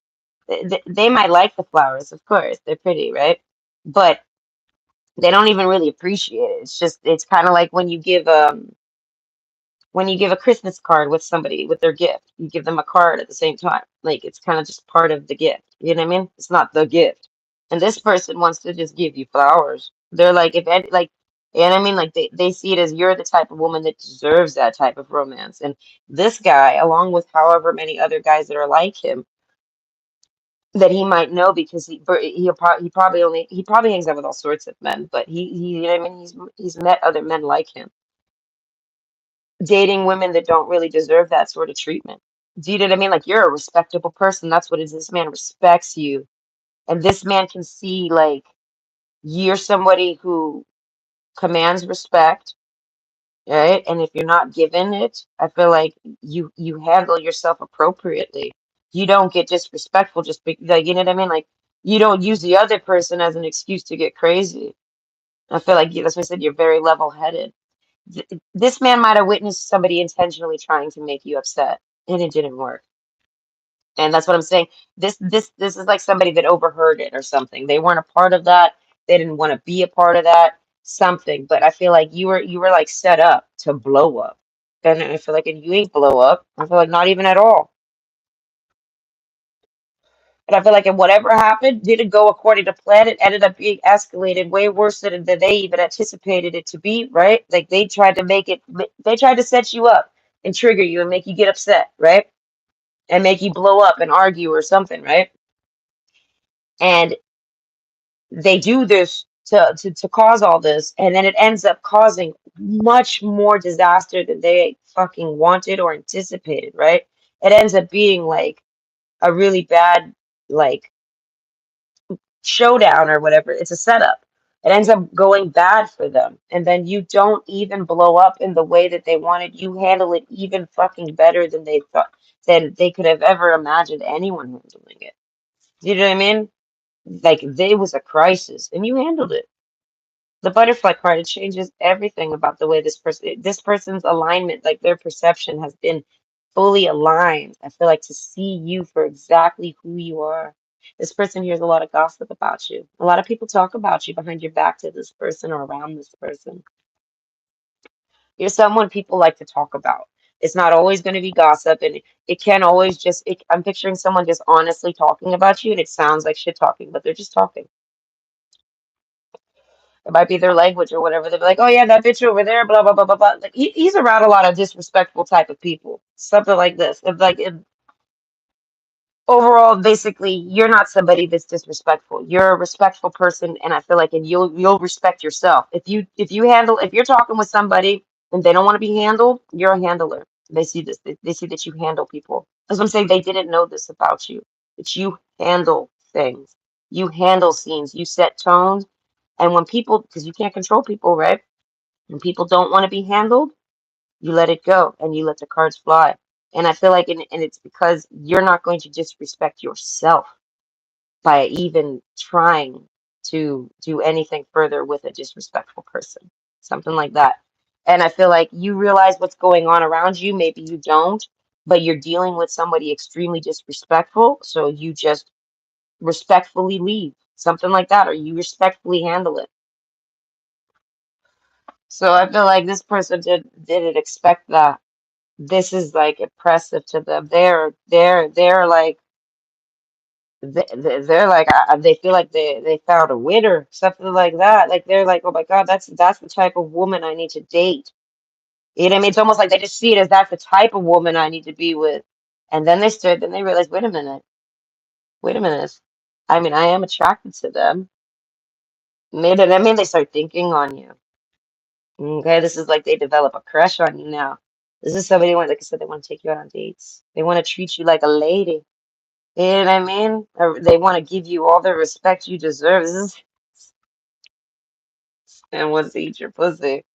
they might like the flowers, of course. They're pretty, right? But they don't even really appreciate it. It's just it's kind of like when you give a Christmas card with somebody with their gift, you give them a card at the same time. Like it's kind of just part of the gift. You know what I mean? It's not the gift. And this person wants to just give you flowers. They're like, if any, like, you know what I mean? Like they see it as you're the type of woman that deserves that type of romance. And this guy, along with however many other guys that are like him, that he might know because he probably hangs out with all sorts of men, but he you know what I mean? He's met other men like him dating women that don't really deserve that sort of treatment. Do you know what I mean? Like you're a respectable person. That's what it is. This man respects you. And this man can see like you're somebody who commands respect, right? And if you're not given it, I feel like you handle yourself appropriately. You don't get disrespectful just like you know what I mean? Like you don't use the other person as an excuse to get crazy. I feel like that's why I said you're very level-headed. This man might have witnessed somebody intentionally trying to make you upset, and it didn't work. And that's what I'm saying. This is like somebody that overheard it or something. They weren't a part of that. They didn't want to be a part of that. Something. But I feel like you were like set up to blow up. And I feel like and you ain't blow up. I feel like not even at all. And I feel like if whatever happened didn't go according to plan, it ended up being escalated way worse than they even anticipated it to be, right? Like they tried to set you up and trigger you and make you get upset, right? And make you blow up and argue or something, right? And they do this to cause all this, and then it ends up causing much more disaster than they fucking wanted or anticipated, right? It ends up being like a really bad, like, showdown or whatever. It's a setup. It ends up going bad for them. And then you don't even blow up in the way that they wanted. You handle it even fucking better than they thought, than they could have ever imagined anyone handling it. You know what I mean? Like there was a crisis and you handled it. The butterfly card, it changes everything about the way this person's alignment, like their perception has been fully aligned. I feel like to see you for exactly who you are. This person hears a lot of gossip about you. A lot of people talk about you behind your back to this person or around this person. You're someone people like to talk about. It's not always going to be gossip, and it can't always I'm picturing someone just honestly talking about you, and it sounds like shit talking, but they're just talking. It might be their language or whatever. They'll be like, "Oh yeah, that bitch over there, blah blah blah blah blah." Like he's around a lot of disrespectful type of people, something like this. Overall, basically, you're not somebody that's disrespectful. You're a respectful person, and I feel like, and you'll respect yourself. If you're talking with somebody and they don't want to be handled, you're a handler. They see this. They see that you handle people. As I'm saying, they didn't know this about you. That you handle things. You handle scenes. You set tones. And when people, because you can't control people, right? When people don't want to be handled, you let it go and you let the cards fly. And I feel like, and it's because you're not going to disrespect yourself by even trying to do anything further with a disrespectful person, something like that. And I feel like you realize what's going on around you. Maybe you don't, but you're dealing with somebody extremely disrespectful. So you just respectfully leave, something like that, or you respectfully handle it. So I feel like this person didn't expect that. This is like impressive to them. They're like they're like they feel like they found a winner, something like that. Like they're like, oh my God, that's the type of woman I need to date. You know what I mean? It's almost like they just see it as that's the type of woman I need to be with. And then then they realize, wait a minute. I mean, I am attracted to them. Maybe that mean they start thinking on you. Okay, this is like they develop a crush on you now. This is somebody like I said, they want to take you out on dates. They want to treat you like a lady. You know what I mean? Or they want to give you all the respect you deserve. This is and wants to eat your pussy.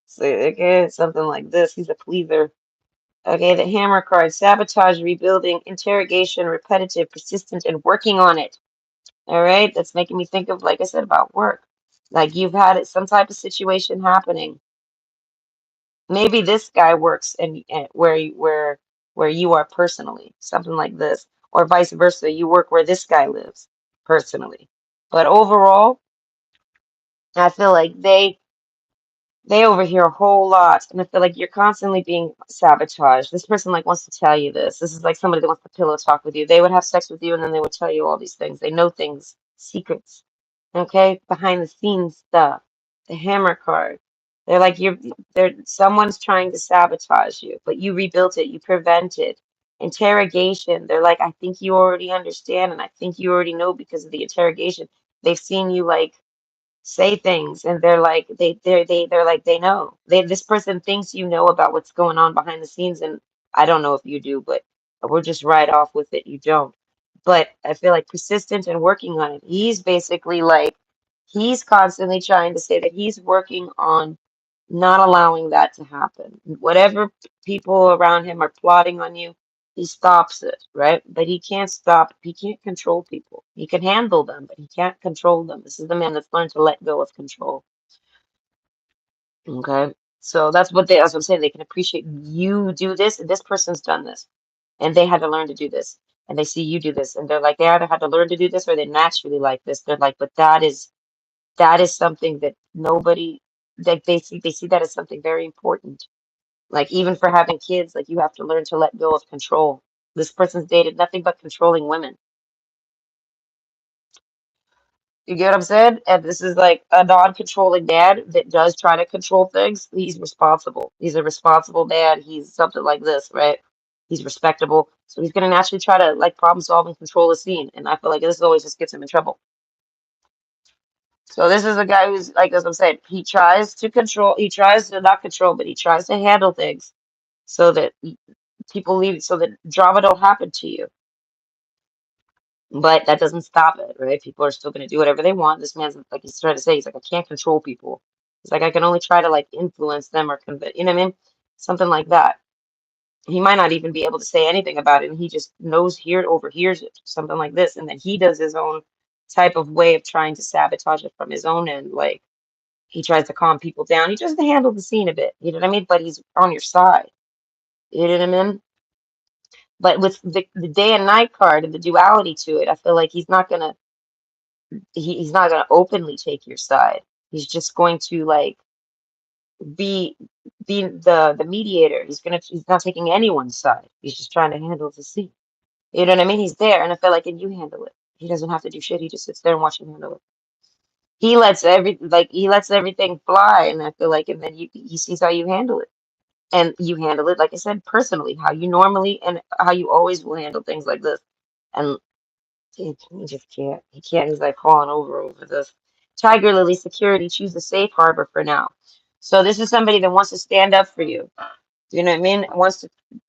So, okay, something like this. He's a pleaser. Okay, the hammer card, sabotage, rebuilding, interrogation, repetitive, persistent, and working on it. All right, that's making me think of, like I said, about work. Like you've had some type of situation happening. Maybe this guy works and where you are personally, something like this, or vice versa. You work where this guy lives personally. But overall, I feel like they overhear a whole lot, and I feel like you're constantly being sabotaged. This person like wants to tell you this. This is like somebody that wants to pillow talk with you. They would have sex with you, and then they would tell you all these things. They know things, secrets, okay, behind the scenes stuff. The hammer card. They're like they're someone's trying to sabotage you, but you rebuilt it, you prevented. Interrogation. They're like, I think you already understand, and I think you already know because of the interrogation. They've seen you like say things and they're like they're like they know this person thinks you know about what's going on behind the scenes, and I don't know if you do, but we're just right off with it you don't. But I feel like persistent and working on it, he's basically like he's constantly trying to say that he's working on not allowing that to happen. Whatever people around him are plotting on you, he stops it, right? But he can't control people. He can handle them, but he can't control them. This is the man that's learned to let go of control. Okay. So that's what I'm saying. They can appreciate you do this, and this person's done this, and they had to learn to do this, and they see you do this, and they're like, they either had to learn to do this or they naturally like this. They're like, but that is something that nobody that they see that as something very important. Like even for having kids, like you have to learn to let go of control. This person's dated nothing but controlling women. You get what I'm saying? And this is like a non-controlling dad that does try to control things. He's responsible. He's a responsible dad. He's something like this, right? He's respectable. So he's gonna naturally try to like problem solve and control the scene. And I feel like this always just gets him in trouble. So this is a guy who's like, as I'm saying, he tries to not control, but he tries to handle things so that people leave, so that drama don't happen to you. But that doesn't stop it, right? People are still going to do whatever they want. This man's like he's trying to say, he's like, I can't control people. He's like, I can only try to like influence them or convince, you know what I mean? Something like that. He might not even be able to say anything about it, and he just overhears it, something like this, and then he does his own type of way of trying to sabotage it from his own end. Like he tries to calm people down. He tries to handle the scene a bit. You know what I mean? But he's on your side. You know what I mean? But with the day and night card and the duality to it, I feel like he's not gonna openly take your side. He's just going to like be the mediator. He's not taking anyone's side. He's just trying to handle the scene. You know what I mean? He's there, and I feel like, and you handle it. He doesn't have to do shit. He just sits there and watch you handle it. He lets everything fly, and I feel like, and then he sees how you handle it, and you handle it, like I said, personally, how you normally and how you always will handle things like this. And he just can't. He can't. He's like falling over this. Tiger Lily Security, choose a safe harbor for now. So this is somebody that wants to stand up for you. You know what I mean?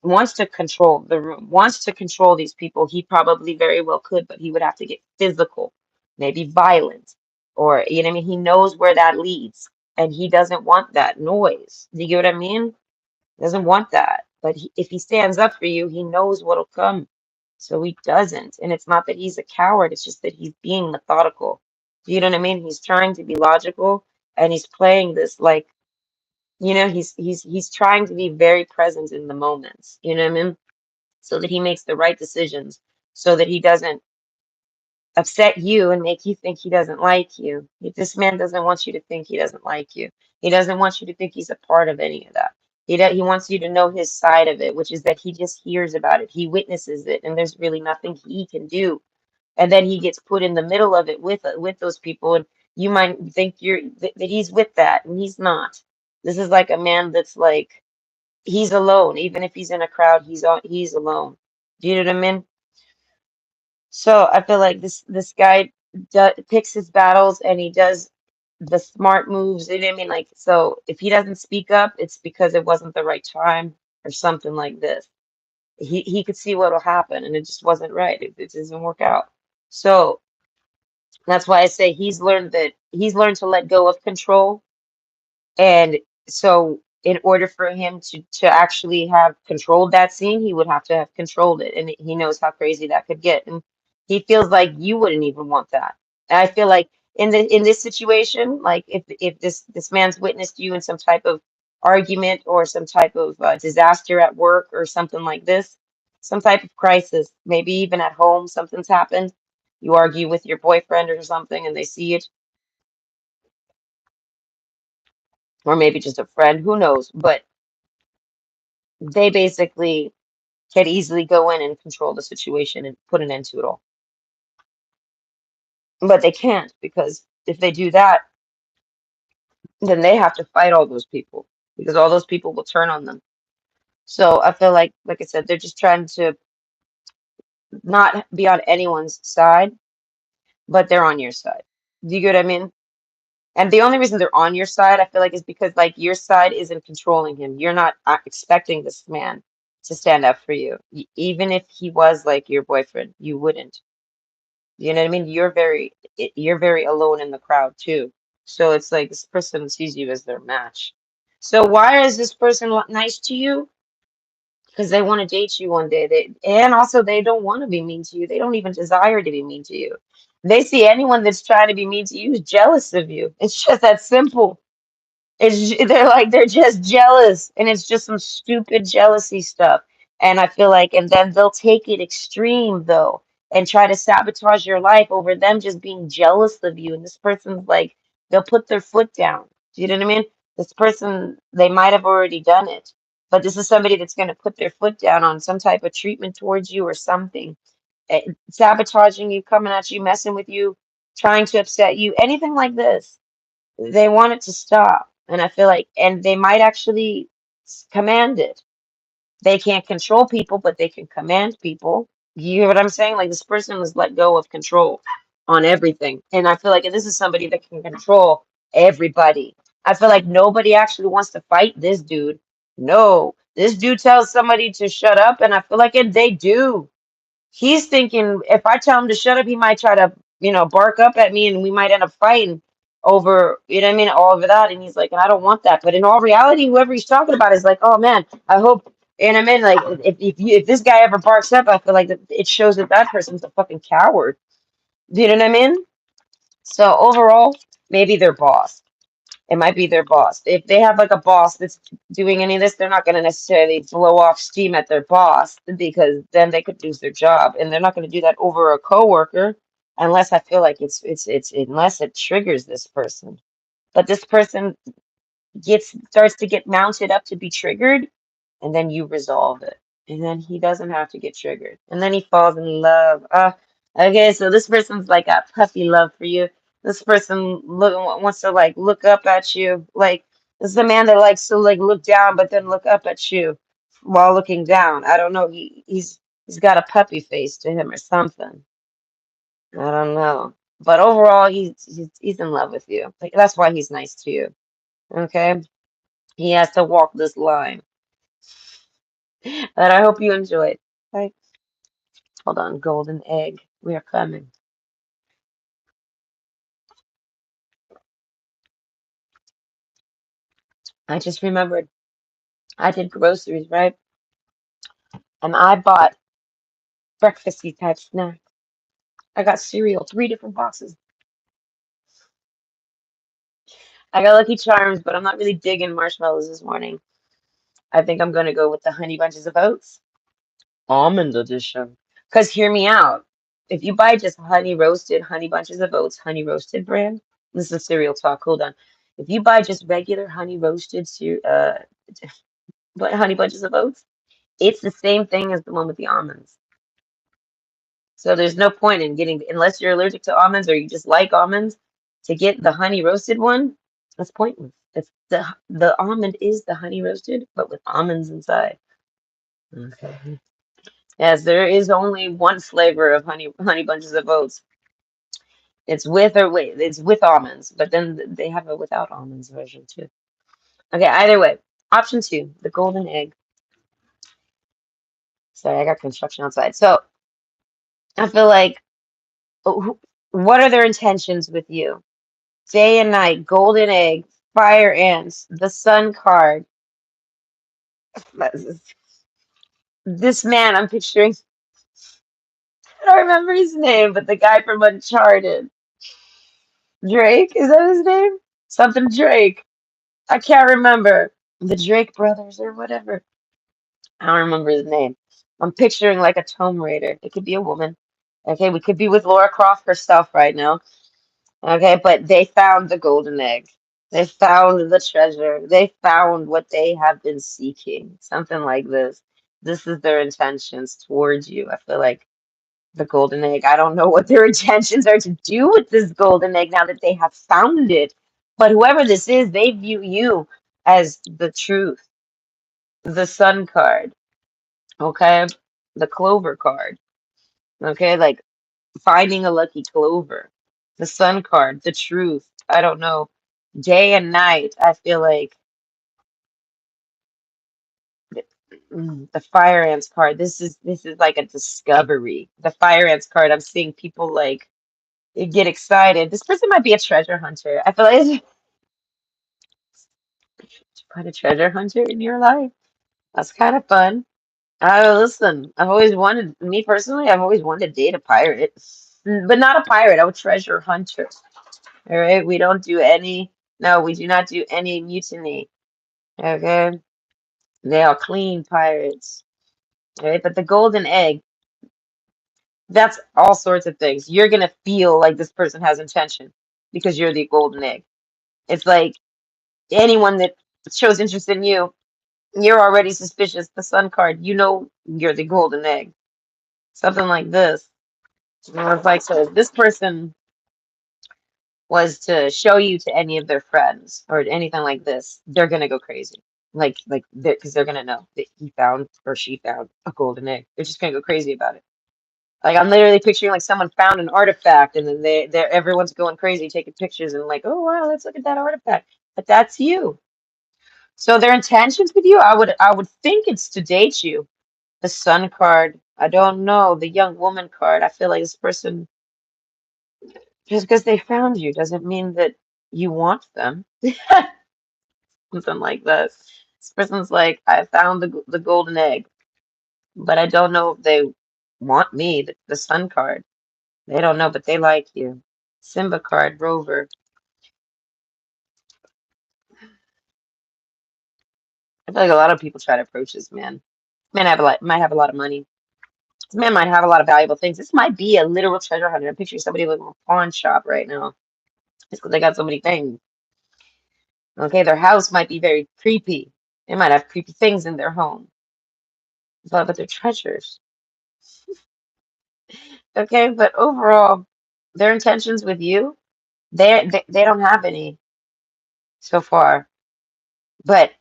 Wants to control the room, wants to control these people. He probably very well could, but he would have to get physical, maybe violent, or you know what I mean? He knows where that leads, and he doesn't want that noise. Do you get what I mean? Doesn't want that. But if he stands up for you, he knows what'll come. So he doesn't. And it's not that he's a coward, it's just that he's being methodical. Do you know what I mean? He's trying to be logical, and he's playing this like, he's trying to be very present in the moments, you know what I mean? So that he makes the right decisions, so that he doesn't upset you and make you think he doesn't like you. This man doesn't want you to think he doesn't like you. He doesn't want you to think he's a part of any of that. He wants you to know his side of it, which is that he just hears about it. He witnesses it, and there's really nothing he can do. And then he gets put in the middle of it with those people, and you might think that he's with that, and he's not. This is like a man that's like he's alone. Even if he's in a crowd, he's alone. Do you know what I mean? So I feel like this guy picks his battles, and he does the smart moves. You know what I mean? Like, so if he doesn't speak up, it's because it wasn't the right time or something like this. He could see what'll happen, and it just wasn't right. It doesn't work out. So that's why I say he's learned to let go of control. And so, in order for him to actually have controlled that scene, he would have to have controlled it, and he knows how crazy that could get. And he feels like you wouldn't even want that. And I feel like in this situation, like if this man's witnessed you in some type of argument or some type of disaster at work or something like this, some type of crisis, maybe even at home, something's happened. You argue with your boyfriend or something, and they see it, or maybe just a friend, who knows? But they basically can easily go in and control the situation and put an end to it all. But they can't, because if they do that, then they have to fight all those people, because all those people will turn on them. So I feel like I said, they're just trying to not be on anyone's side, but they're on your side. Do you get what I mean? And the only reason they're on your side, I feel like, is because like your side isn't controlling him. You're not expecting this man to stand up for you. Even if he was like your boyfriend, you wouldn't. You know what I mean? You're very alone in the crowd too. So it's like this person sees you as their match. So why is this person nice to you? Because they want to date you one day. And also they don't want to be mean to you. They don't even desire to be mean to you. They see anyone that's trying to be mean to you is jealous of you. It's just that simple. They're just jealous, and it's just some stupid jealousy stuff. And I feel like, and then they'll take it extreme though, and try to sabotage your life over them just being jealous of you. And this person's like, they'll put their foot down. Do you know what I mean? This person, they might have already done it, but this is somebody that's going to put their foot down on some type of treatment towards you or something, sabotaging you, coming at you, messing with you, trying to upset you, anything like this. They want it to stop. And I feel like, and they might actually command it. They can't control people, but they can command people. You hear what I'm saying? Like this person was let go of control on everything. And I feel like this is somebody that can control everybody. I feel like nobody actually wants to fight this dude. No, this dude tells somebody to shut up, and I feel like they do. He's thinking if I tell him to shut up, he might try to, bark up at me, and we might end up fighting over, you know what I mean, all of that. And he's like, and I don't want that. But in all reality, whoever he's talking about is like, oh man, I hope And I mean, like, if this guy ever barks up, I feel like it shows that that person's a fucking coward. Do you know what I mean? So overall, maybe their boss. It might be their boss. If they have like a boss that's doing any of this, they're not going to necessarily blow off steam at their boss because then they could lose their job, and they're not going to do that over a coworker unless I feel like it's unless it triggers this person. But this person starts to get mounted up to be triggered, and then you resolve it, and then he doesn't have to get triggered, and then he falls in love. Okay, so this person's like a puppy love for you. This person wants to like look up at you, like this is a man that likes to like look down but then look up at you while looking down. I don't know, he's got a puppy face to him or something. I don't know, but overall he's in love with you. Like, that's why he's nice to you. Okay, he has to walk this line. But I hope you enjoyed. Right? Hold on, golden egg. We are coming. I just remembered I did groceries, right? And I bought breakfasty type snack. I got cereal, 3 different boxes. I got Lucky Charms, but I'm not really digging marshmallows this morning. I think I'm gonna go with the honey bunches of oats, almond edition. Cause hear me out. If you buy just honey roasted honey bunches of oats, honey roasted brand, this is cereal talk. Hold on. If you buy just regular honey roasted but honey bunches of oats, it's the same thing as the one with the almonds. So there's no point in getting, unless you're allergic to almonds or you just like almonds, to get the honey roasted one. That's pointless. It's the almond is the honey roasted, but with almonds inside. Okay. Yes, there is only one flavor of honey bunches of oats. It's with almonds, but then they have a without almonds version too. Okay, either way. Option two, the golden egg. Sorry, I got construction outside. So I feel like, what are their intentions with you? Day and night, golden egg, fire ants, the sun card. This man, I'm picturing, I don't remember his name, but the guy from Uncharted. Drake, is that his name? Something Drake. I can't remember. The Drake brothers or whatever. I don't remember his name. I'm picturing like a Tomb Raider. It could be a woman. Okay, we could be with Laura Croft herself right now. Okay, but they found the golden egg. They found the treasure. They found what they have been seeking. Something like this. This is their intentions towards you. I feel like the golden egg. I don't know what their intentions are to do with this golden egg now that they have found it. But whoever this is, they view you as the truth. The sun card. Okay. The clover card. Okay. Like finding a lucky clover. The sun card. The truth. I don't know. Day and night, I feel like the fire ants card. This is like a discovery. The fire ants card. I'm seeing people like get excited. This person might be a treasure hunter. I feel like to put a treasure hunter in your life. That's kind of fun. Listen, me personally, I've always wanted to date a pirate, but not a pirate, a treasure hunter. All right, we don't do any. No, we do not do any mutiny. Okay, they are clean pirates. All right, but the golden egg, that's all sorts of things. You're gonna feel like this person has intention because you're the golden egg. It's like anyone that shows interest in you, you're already suspicious. The sun card, you know you're the golden egg. Something like this. It's like, so if this person was to show you to any of their friends or anything like this, they're gonna go crazy. Like, because they're gonna know that he found or she found a golden egg. They're just gonna go crazy about it. Like, I'm literally picturing like someone found an artifact and then everyone's going crazy taking pictures and like, oh wow, let's look at that artifact. But that's you. So their intentions with you, I would think it's to date you. The sun card, I don't know. The young woman card, I feel like this person, just because they found you doesn't mean that you want them. Something like that. This person's like, I found the golden egg, but I don't know if they want me, the sun card. They don't know, but they like you. Simba card, Rover. I feel like a lot of people try to approach this man. Man might have a lot of money. This man might have a lot of valuable things. This might be a literal treasure hunter. I'm picturing somebody with a pawn shop right now. It's because they got so many things. Okay, their house might be very creepy. They might have creepy things in their home, but they're treasures. Okay, but overall, their intentions with you, they don't have any so far. But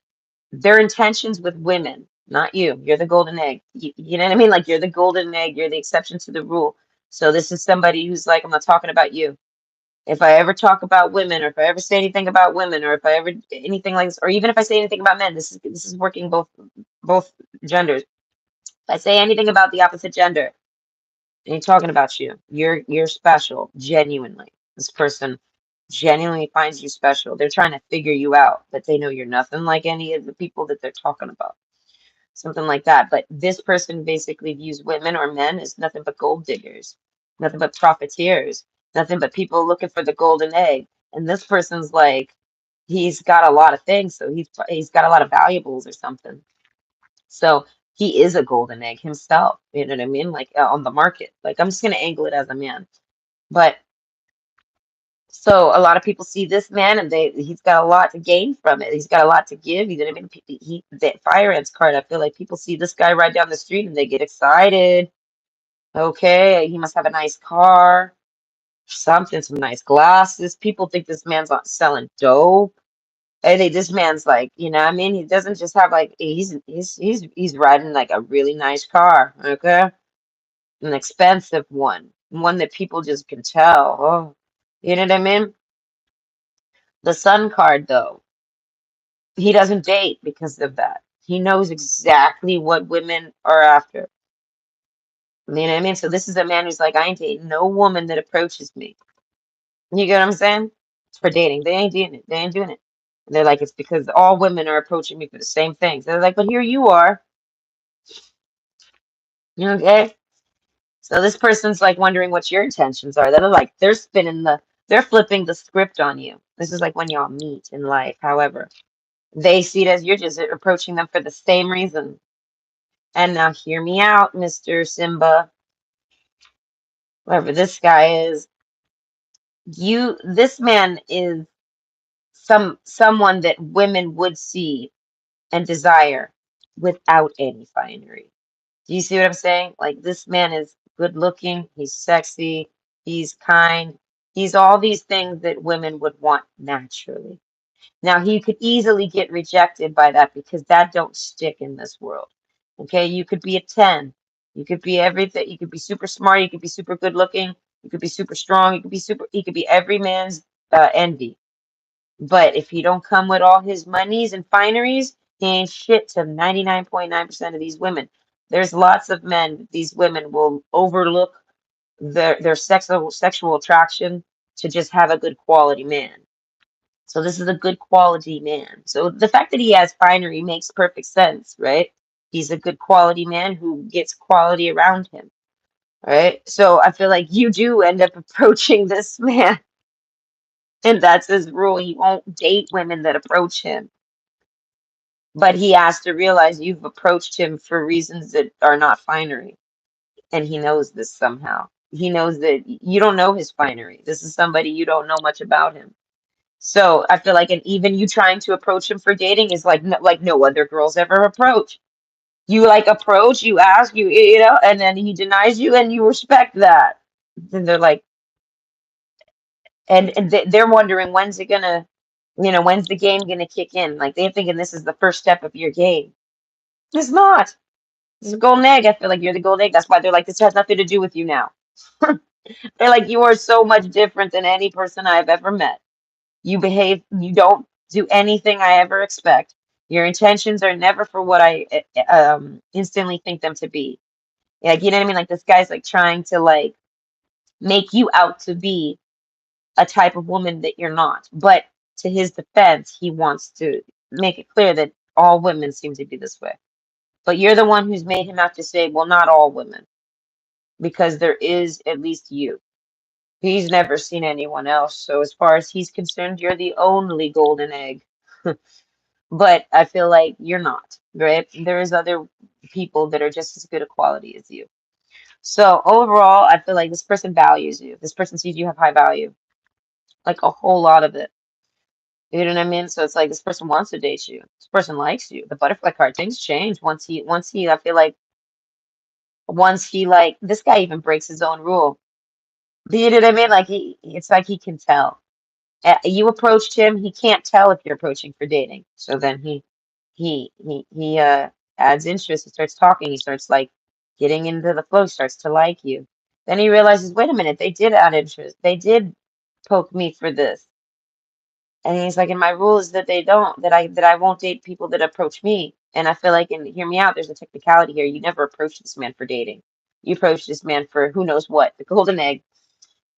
their intentions with women, not you. You're the golden egg. You know what I mean? Like you're the golden egg. You're the exception to the rule. So this is somebody who's like, I'm not talking about you. If I ever talk about women, or if I ever say anything about women, or if I ever anything like this, or even if I say anything about men, this is working both genders. If I say anything about the opposite gender, ain't talking about you. You're special, genuinely. This person genuinely finds you special. They're trying to figure you out, but they know you're nothing like any of the people that they're talking about. Something like that. But this person basically views women or men as nothing but gold diggers, nothing but profiteers, nothing but people looking for the golden egg. And this person's like, he's got a lot of things, so he's got a lot of valuables or something. So he is a golden egg himself. You know what I mean? Like on the market. Like I'm just gonna angle it as a man. But so a lot of people see this man and he's got a lot to gain from it. He's got a lot to give. You know what I mean? That fire ants card, I feel like people see this guy ride down the street and they get excited. Okay, he must have a nice car, something, some nice glasses. People think this man's not selling dope. I think this man's like, you know what I mean? He doesn't just have like he's riding like a really nice car, okay? An expensive one that people just can tell. Oh, you know what I mean? The sun card though. He doesn't date because of that. He knows exactly what women are after. You know what I mean? So this is a man who's like, I ain't dating no woman that approaches me. You get what I'm saying? It's for dating. They ain't doing it. They ain't doing it. And they're like, it's because all women are approaching me for the same things. They're like, but here you are. Okay? So this person's like wondering what your intentions are. They're flipping the script on you. This is like when y'all meet in life. However, they see it as you're just approaching them for the same reason. And now hear me out, Mr. Simba, whoever this guy is. This man is someone that women would see and desire without any finery. Do you see what I'm saying? Like this man is good looking, he's sexy, he's kind, he's all these things that women would want naturally. Now he could easily get rejected by that because that don't stick in this world. Okay, you could be a 10. You could be everything. You could be super smart, you could be super good looking, you could be super strong, he could be every man's envy. But if he don't come with all his monies and fineries, he ain't shit to 99.9% of these women. There's lots of men, these women will overlook their sexual attraction to just have a good quality man. So this is a good quality man. So the fact that he has finery makes perfect sense, right? He's a good quality man who gets quality around him, right? So I feel like you do end up approaching this man, and that's his rule. He won't date women that approach him. But he has to realize you've approached him for reasons that are not finery. And he knows this somehow. He knows that you don't know his finery. This is somebody you don't know much about him. So I feel like, and even you trying to approach him for dating is like no other girls ever approach. You like approach, you ask, you know, and then he denies you, and you respect that. Then they're like, they're wondering when's it gonna, when's the game gonna kick in? Like they're thinking this is the first step of your game. It's not. It's a golden egg. I feel like you're the golden egg. That's why they're like, this has nothing to do with you now. They're like, you are so much different than any person I've ever met. You don't do anything I ever expect. Your intentions are never for what I instantly think them to be. Like, you know what I mean? Like this guy's like trying to like make you out to be a type of woman that you're not. But to his defense, he wants to make it clear that All women seem to be this way. But you're the one who's made him have to say, well, not all women, because there is at least you. He's never seen anyone else. So as far as he's concerned, you're the only golden egg. But I feel like you're not, right? There is other people that are just as good a quality as you. So overall, I feel like this person values you. This person sees you have high value, like a whole lot of it. You know what I mean? So it's like this person wants to date you. This person likes you. The butterfly card, things change I feel like once he like this guy even breaks his own rule. You know what I mean? Like it's like he can tell. You approached him, he can't tell if you're approaching for dating. So then he adds interest, he starts talking, he starts like getting into the flow, starts to like you. Then he realizes, wait a minute, they did add interest. They did poke me for this. And he's like, and my rule is that they don't, that I won't date people that approach me. And I feel like, and hear me out, there's a technicality here. You never approached this man for dating. You approached this man for who knows what, the golden egg.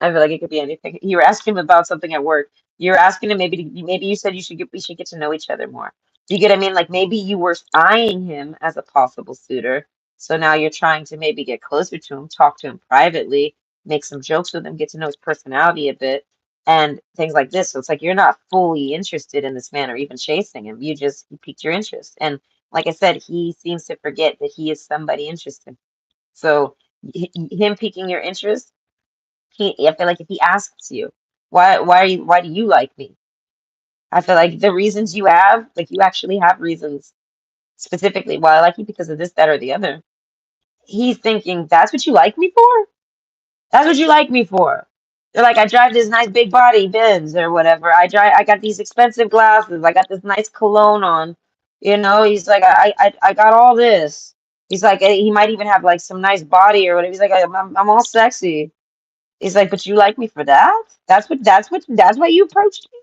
I feel like it could be anything. You were asking him about something at work. You were asking him maybe you said we should get to know each other more. Do you get what I mean? Like maybe you were eyeing him as a possible suitor. So now you're trying to maybe get closer to him, talk to him privately, make some jokes with him, get to know his personality a bit, and things like this. So it's like you're not fully interested in this man or even chasing him. You piqued your interest. And like I said, he seems to forget that he is somebody interesting. So him piquing your interest, I feel like if he asks you, why do you like me? I feel like the reasons you have, like you actually have reasons specifically why I like you because of this, that, or the other. He's thinking, that's what you like me for? That's what you like me for. They're like, I drive this nice big body Benz or whatever. I got these expensive glasses. I got this nice cologne on. He's like, I got all this. He's like, he might even have like some nice body or whatever. He's like, I'm all sexy. He's like, but you like me for that? That's why you approached me?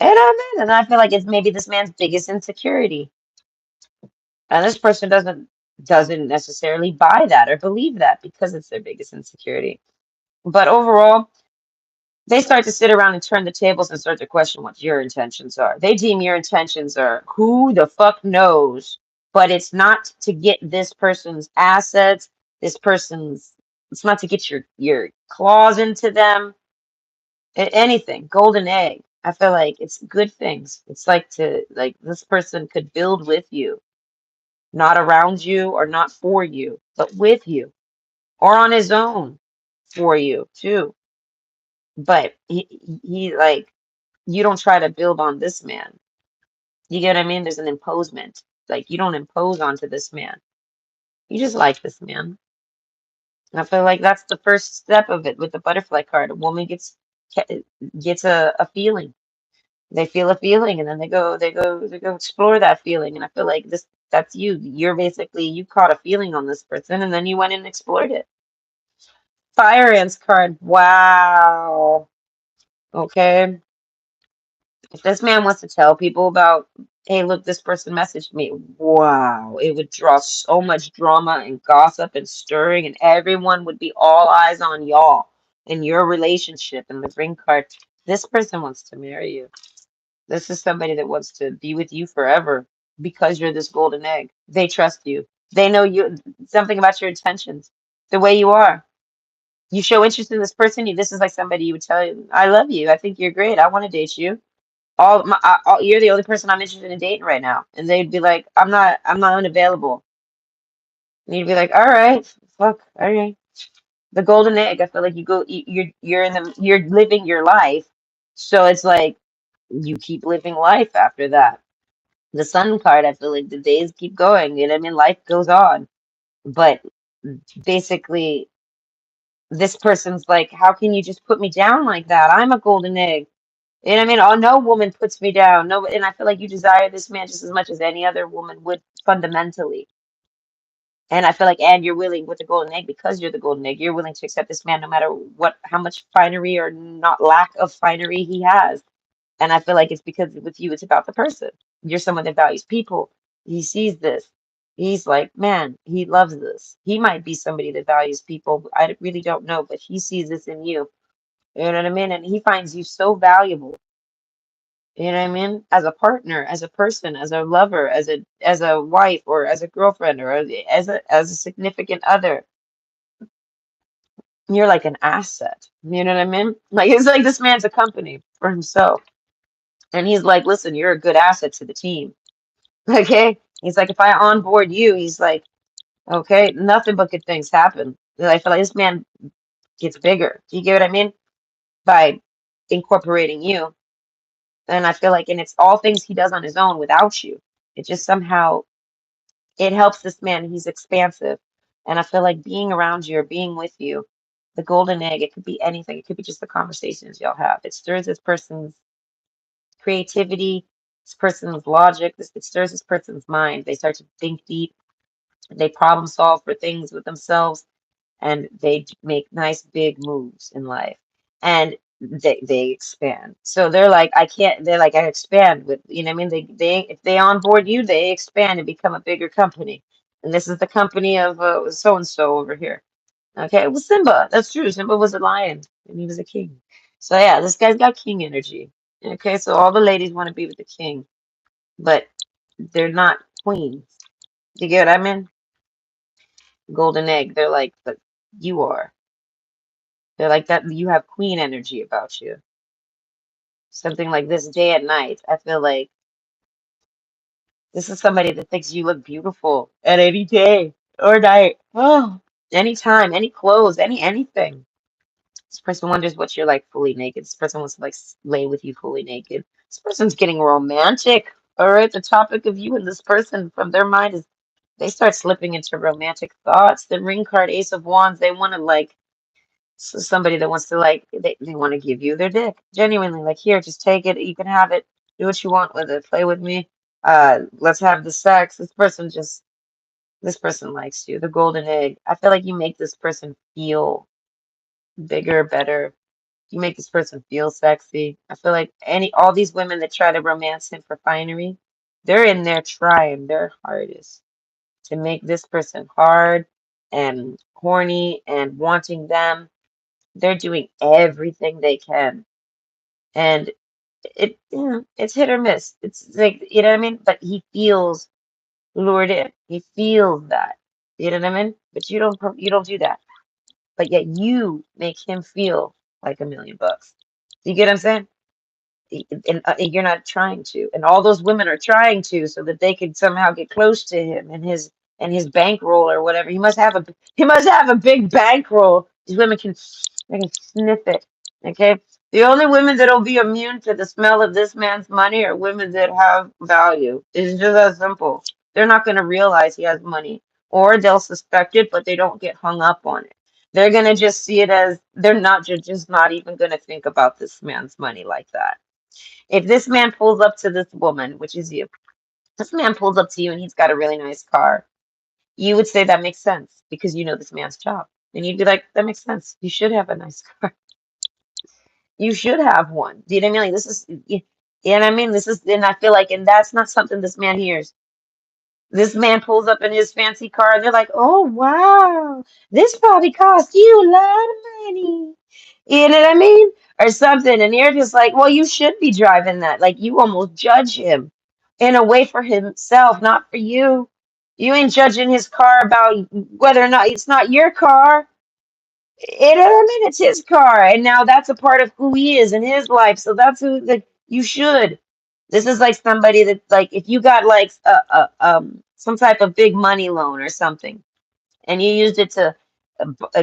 And I'm in. And I feel like it's maybe this man's biggest insecurity. And this person doesn't necessarily buy that or believe that because it's their biggest insecurity. But overall, they start to sit around and turn the tables and start to question what your intentions are. They deem your intentions are who the fuck knows, but it's not to get this person's assets, it's not to get your claws into them. Anything, golden egg. I feel like it's good things. It's like this person could build with you, not around you or not for you, but with you or on his own for you too. But he like you don't try to build on this man. You get what I mean? There's an imposement. Like you don't impose onto this man. You just like this man. And I feel like that's the first step of it with the butterfly card. A woman gets a feeling. They feel a feeling and then they go explore that feeling. And I feel like that's you. You caught a feeling on this person and then you went and explored it. Fire ants card. Wow. Okay. If this man wants to tell people about, hey, look, this person messaged me. Wow. It would draw so much drama and gossip and stirring, and everyone would be all eyes on y'all and your relationship and the ring card. This person wants to marry you. This is somebody that wants to be with you forever because you're this golden egg. They trust you. They know you something about your intentions, the way you are. You show interest in this person. This is like somebody you would tell you, I love you. I think you're great. I want to date you. You're the only person I'm interested in dating right now. And they'd be like, I'm not unavailable. And you'd be like, all right, fuck, all right. The golden egg. I feel like you're living your life. So it's like you keep living life after that. The sun card, I feel like the days keep going. You know what I mean? Life goes on. But basically, this person's like, how can you just put me down like that? I'm a golden egg. You know what I mean? Oh, no woman puts me down. No, and I feel like you desire this man just as much as any other woman would fundamentally. And I feel like, and you're willing with the golden egg because you're the golden egg. You're willing to accept this man no matter how much finery or not lack of finery he has. And I feel like it's because with you, it's about the person. You're someone that values people. He sees this. He's like, man, he loves this. He might be somebody that values people. I really don't know, but he sees this in you. You know what I mean? And he finds you so valuable. You know what I mean? As a partner, as a person, as a lover, as a wife, or as a girlfriend, or as a significant other. You're like an asset. You know what I mean? Like it's like this man's a company for himself. And he's like, listen, you're a good asset to the team. Okay? He's like, if I onboard you, he's like, okay, nothing but good things happen. And I feel like this man gets bigger. Do you get what I mean? By incorporating you. And I feel like, and it's all things he does on his own without you. It just somehow, it helps this man. He's expansive. And I feel like being around you or being with you, the golden egg, it could be anything. It could be just the conversations y'all have. It stirs this person's creativity, this person's logic. It stirs this person's mind. They start to think deep. They problem solve for things with themselves, and they make nice big moves in life, and they expand. So they're like, I can't. They're like, I expand with, you know what I mean. They if they onboard you, they expand and become a bigger company. And this is the company of so and so over here. Okay, it was Simba. That's true. Simba was a lion and he was a king. So yeah, this guy's got king energy. Okay, so all the ladies want to be with the king, but they're not queens. You get what I mean? Golden egg. They're like, but you are. They're like that. You have queen energy about you. Something like this day and night. I feel like this is somebody that thinks you look beautiful at any day or night. Oh, anytime, any clothes, anything. This person wonders what you're like fully naked. This person wants to like lay with you fully naked. This person's getting romantic. All right, the topic of you and this person from their mind is they start slipping into romantic thoughts. The ring card, Ace of Wands, they want to like somebody that wants to like they want to give you their dick. Genuinely, like here, just take it. You can have it. Do what you want with it. Play with me. Let's have the sex. This person likes you. The golden egg. I feel like you make this person feel bigger, better. You make this person feel sexy. I feel like all these women that try to romance him for finery, they're in there trying their hardest to make this person hard and horny and wanting them. They're doing everything they can. And it's hit or miss. It's like, you know what I mean? But he feels lured in. He feels that. You know what I mean? But you don't do that. But yet you make him feel like $1 million. You get what I'm saying? And you're not trying to, and all those women are trying to, so that they could somehow get close to him and his bankroll or whatever. He must have a big bankroll. These women they can sniff it. Okay, the only women that'll be immune to the smell of this man's money are women that have value. It's just that simple. They're not going to realize he has money, or they'll suspect it, but they don't get hung up on it. They're gonna just see it as they're not just not even gonna think about this man's money like that. If this man pulls up to this woman, which is you, this man pulls up to you and he's got a really nice car, you would say that makes sense because you know this man's job. And you'd be like, that makes sense. You should have a nice car. You should have one. Do you know what I mean? Like, this is, you know what I mean? This is, and I feel like, and that's not something this man hears. This man pulls up in his fancy car and they're like, oh, wow, this probably cost you a lot of money. You know what I mean? Or something. And you're just like, well, you should be driving that. Like you almost judge him in a way for himself, not for you. You ain't judging his car about whether or not it's not your car. You know what I mean? It's his car. And now that's a part of who he is in his life. So that's who like you should. This is like somebody that like if you got like some type of big money loan or something and you used it to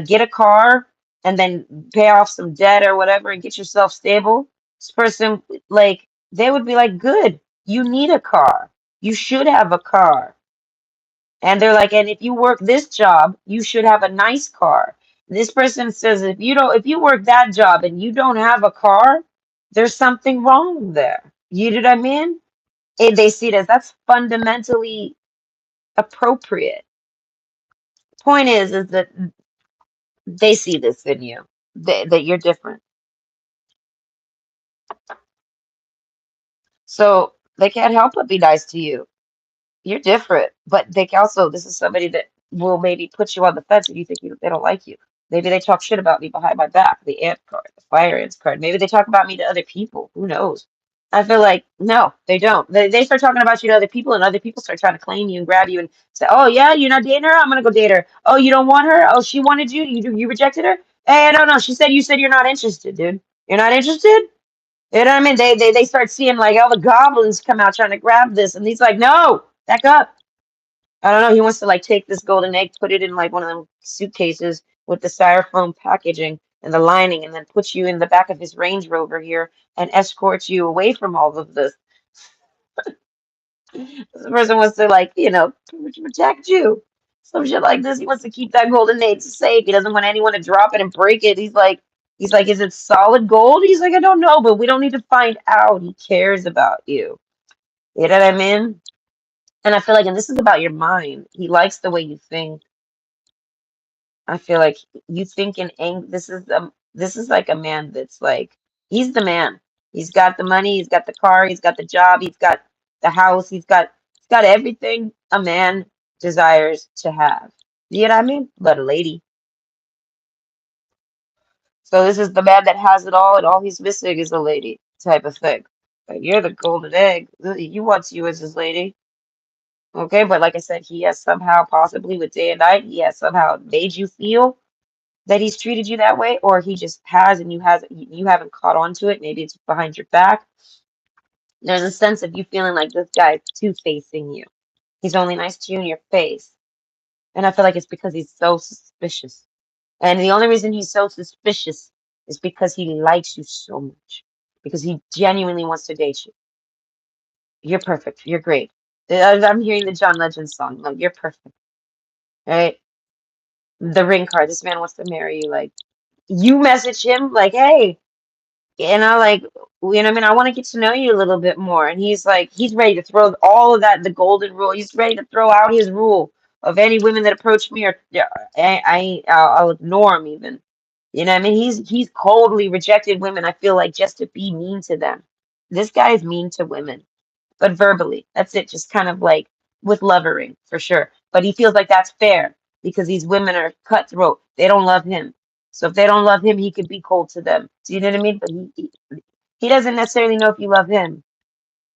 get a car and then pay off some debt or whatever and get yourself stable, this person, like, they would be like, good, you need a car. You should have a car. And they're like, and if you work this job, you should have a nice car. This person says, if you work that job and you don't have a car, there's something wrong there. You know what I mean? And they see it as that's fundamentally appropriate. Point is that they see this in you, that you're different. So they can't help but be nice to you. You're different, but they can also, this is somebody that will maybe put you on the fence if you think they don't like you. Maybe they talk shit about me behind my back, the ant card, the fire ants card. Maybe they talk about me to other people. Who knows? I feel like no, they don't. They start talking about you to other people, and other people start trying to claim you and grab you and say, "Oh yeah, you're not dating her. I'm gonna go date her. Oh, you don't want her. Oh, she wanted you. You rejected her. Hey, I don't know. She said you said you're not interested, dude. You're not interested. You know what I mean? They start seeing like all the goblins come out trying to grab this, and he's like, no, back up. I don't know. He wants to like take this golden egg, put it in like one of them suitcases with the styrofoam packaging and the lining, and then put you in the back of his Range Rover here and escort you away from all of this. This person wants to like, protect you. Some shit like this. He wants to keep that golden egg safe. He doesn't want anyone to drop it and break it. He's like, is it solid gold? He's like, I don't know, but we don't need to find out. He cares about you. You know what I mean? And I feel like, and this is about your mind. He likes the way you think. I feel like you think in ang. This is like a man that's like he's the man. He's got the money. He's got the car. He's got the job. He's got the house. He's got everything a man desires to have. You know what I mean? But a lady. So this is the man that has it all, and all he's missing is a lady type of thing. But you're the golden egg. He wants you as his lady. Okay, but like I said, he has somehow, possibly with day and night, he has somehow made you feel that he's treated you that way, or he just has and you haven't caught on to it. Maybe it's behind your back. There's a sense of you feeling like this guy's two-facing you. He's only nice to you in your face. And I feel like it's because he's so suspicious. And the only reason he's so suspicious is because he likes you so much. Because he genuinely wants to date you. You're perfect. You're great. I'm hearing the John Legend song. Like, you're perfect. Right? The ring card. This man wants to marry you. Like, you message him, like, hey, and I like, I mean, I want to get to know you a little bit more. And he's like, he's ready to throw all of that, the golden rule. He's ready to throw out his rule of any women that approach me, or yeah, I'll ignore him even. You know what I mean? He's coldly rejected women, I feel like, just to be mean to them. This guy is mean to women, but verbally. That's it, just kind of like with lovering for sure. But he feels like that's fair because these women are cutthroat. They don't love him. So if they don't love him, he could be cold to them. Do you know what I mean? But he doesn't necessarily know if you love him.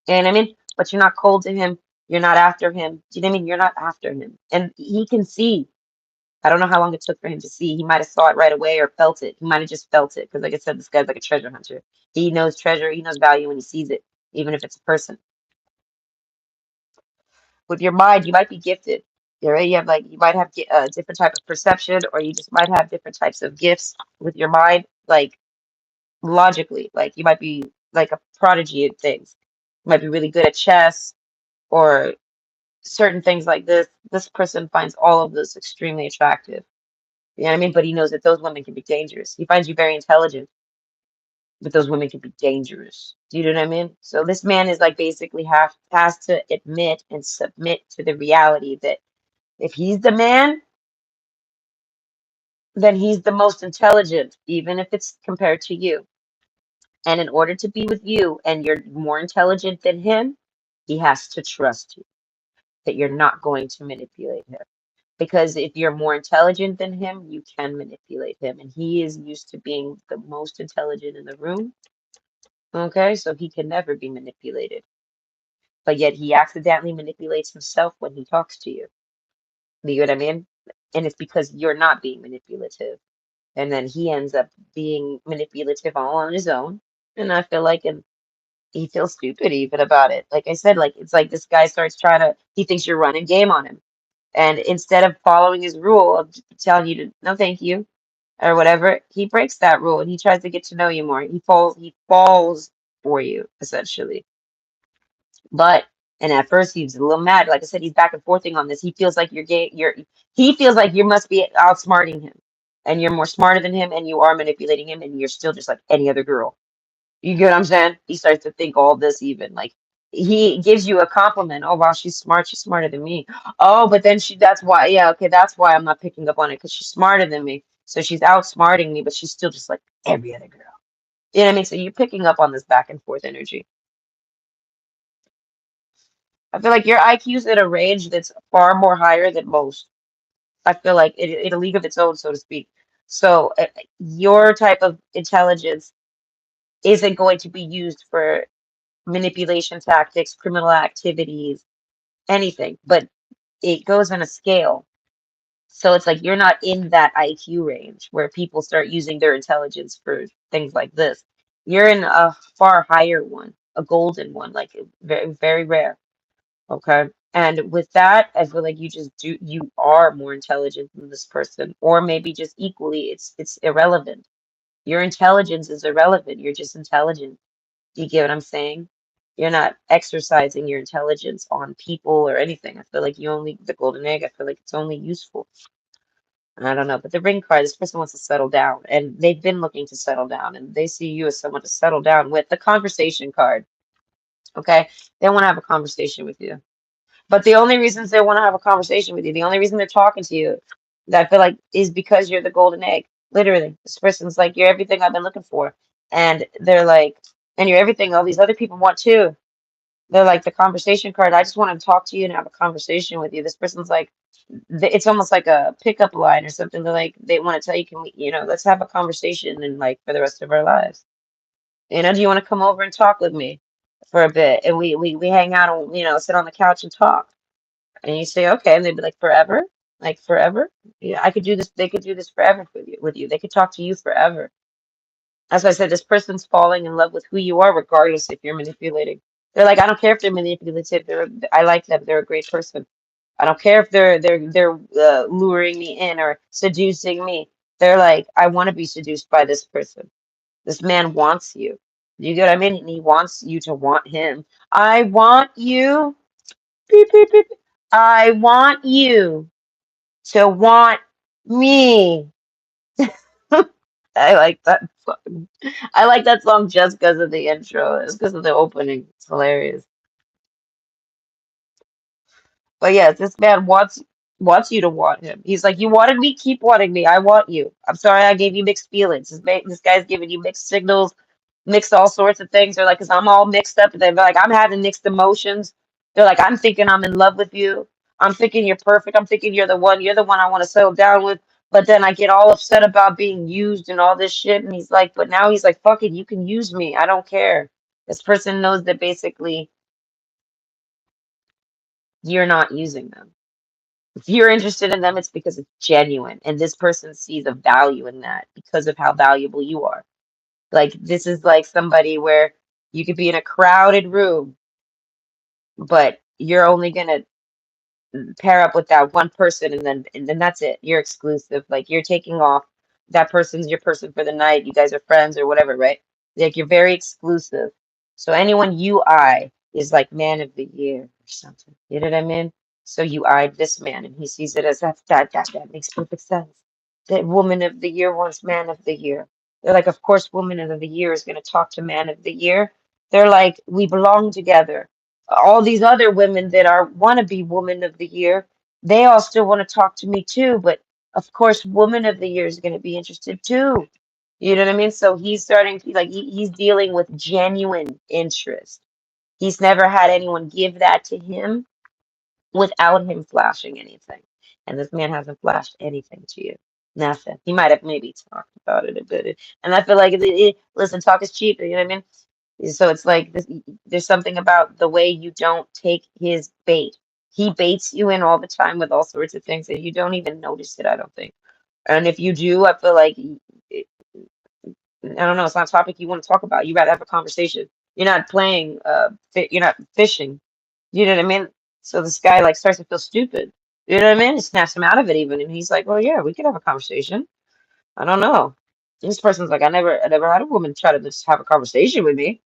You know what I mean? But you're not cold to him. You're not after him. Do you know what I mean? You're not after him. And he can see. I don't know how long it took for him to see. He might have saw it right away or felt it. He might have just felt it. Because like I said, this guy's like a treasure hunter. He knows treasure. He knows value when he sees it, even if it's a person. With your mind, you might be gifted. You right? You have like you might have a different type of perception, or you just might have different types of gifts with your mind, like logically. Like you might be like a prodigy at things. You might be really good at chess or certain things like this. This person finds all of this extremely attractive. You know what I mean? But he knows that those women can be dangerous. He finds you very intelligent, but those women can be dangerous. Do you know what I mean? So this man is like basically has to admit and submit to the reality that if he's the man, then he's the most intelligent, even if it's compared to you. And in order to be with you and you're more intelligent than him, he has to trust you that you're not going to manipulate him. Because if you're more intelligent than him, you can manipulate him. And he is used to being the most intelligent in the room. Okay, so he can never be manipulated. But yet he accidentally manipulates himself when he talks to you. Do you know what I mean? And it's because you're not being manipulative. And then he ends up being manipulative all on his own. And I feel like and he feels stupid even about it. Like I said, like it's like this guy starts trying to he thinks you're running game on him. And instead of following his rule of telling you to no thank you or whatever, he breaks that rule and he tries to get to know you more. He falls for you, essentially. But and at first he was a little mad. Like I said, he's back and forthing on this. He feels like you're gay. He feels like you must be outsmarting him, and you're more smarter than him, and you are manipulating him, and you're still just like any other girl. You get what I'm saying? He starts to think all this even like he gives you a compliment. Oh wow, she's smart. She's smarter than me. Oh, but then that's why. Yeah, okay, that's why I'm not picking up on it because she's smarter than me. So she's outsmarting me, but she's still just like every other girl. You know what I mean? So you're picking up on this back and forth energy. I feel like your IQ is at a range that's far more higher than most. I feel like in a league of its own, so to speak. So your type of intelligence isn't going to be used for manipulation tactics, criminal activities, anything, but it goes on a scale. So it's like you're not in that IQ range where people start using their intelligence for things like this. You're in a far higher one, a golden one, like very, very rare. Okay. And with that, I feel like you are more intelligent than this person, or maybe just equally, it's irrelevant. Your intelligence is irrelevant. You're just intelligent. Do you get what I'm saying? You're not exercising your intelligence on people or anything. I feel like the golden egg, I feel like it's only useful. I don't know, but the ring card, this person wants to settle down, and they've been looking to settle down, and they see you as someone to settle down with. The conversation card, okay? They want to have a conversation with you. But the only reasons they want to have a conversation with you, the only reason they're talking to you, that I feel like is because you're the golden egg. Literally, this person's like, you're everything I've been looking for. And they're like, and you're everything all these other people want too. They're like the conversation card. I just want to talk to you and have a conversation with you. This person's like, it's almost like a pickup line or something. They're like, they want to tell you, can we, let's have a conversation and like for the rest of our lives. Do you want to come over and talk with me for a bit? And we hang out and, sit on the couch and talk. And you say, okay, and they'd be like, forever? Like forever? Yeah, I could do this, they could do this forever with you. They could talk to you forever. As I said, this person's falling in love with who you are, regardless if you're manipulating. They're like, I don't care if they're manipulative. I like them. They're a great person. I don't care if they're luring me in or seducing me. They're like, I want to be seduced by this person. This man wants you. You get what I mean? And he wants you to want him. I want you. Beep, beep, beep. I want you to want me. I like that song. I like that song just because of the intro. It's because of the opening. It's hilarious. But yeah, this man wants you to want him. He's like, you wanted me, keep wanting me. I want you. I'm sorry I gave you mixed feelings. This guy's giving you mixed signals, mixed all sorts of things. They're like, because I'm all mixed up. They're like, I'm having mixed emotions. They're like, I'm thinking I'm in love with you. I'm thinking you're perfect. I'm thinking you're the one. You're the one I want to settle down with. But then I get all upset about being used and all this shit. And he's like, but now he's like, fuck it, you can use me. I don't care. This person knows that basically you're not using them. If you're interested in them, it's because it's genuine. And this person sees a value in that because of how valuable you are. Like, this is like somebody where you could be in a crowded room, but you're only going to pair up with that one person and then that's it. You're exclusive. Like you're taking off. That person's your person for the night. You guys are friends or whatever, right? Like you're very exclusive. So anyone you eye is like man of the year or something. You know what I mean? So you eyed this man and he sees it as that makes perfect sense. That woman of the year wants man of the year. They're like, of course, woman of the year is going to talk to man of the year. They're like, we belong together. All these other women that are wannabe woman of the year, they all still want to talk to me too. But of course, woman of the year is going to be interested too. You know what I mean? So he's starting to like he's dealing with genuine interest. He's never had anyone give that to him without him flashing anything. And this man hasn't flashed anything to you. Nothing. He might have maybe talked about it a bit. And I feel like, listen, talk is cheap. You know what I mean? So it's like there's something about the way you don't take his bait. He baits you in all the time with all sorts of things that you don't even notice it, I don't think. And if you do, I feel like, I don't know, it's not a topic you want to talk about. You rather have a conversation. You're not playing, you're not fishing. You know what I mean? So this guy like starts to feel stupid. You know what I mean? It snaps him out of it even, and he's like, "Well, yeah, we could have a conversation." I don't know. This person's like, I never had a woman try to just have a conversation with me.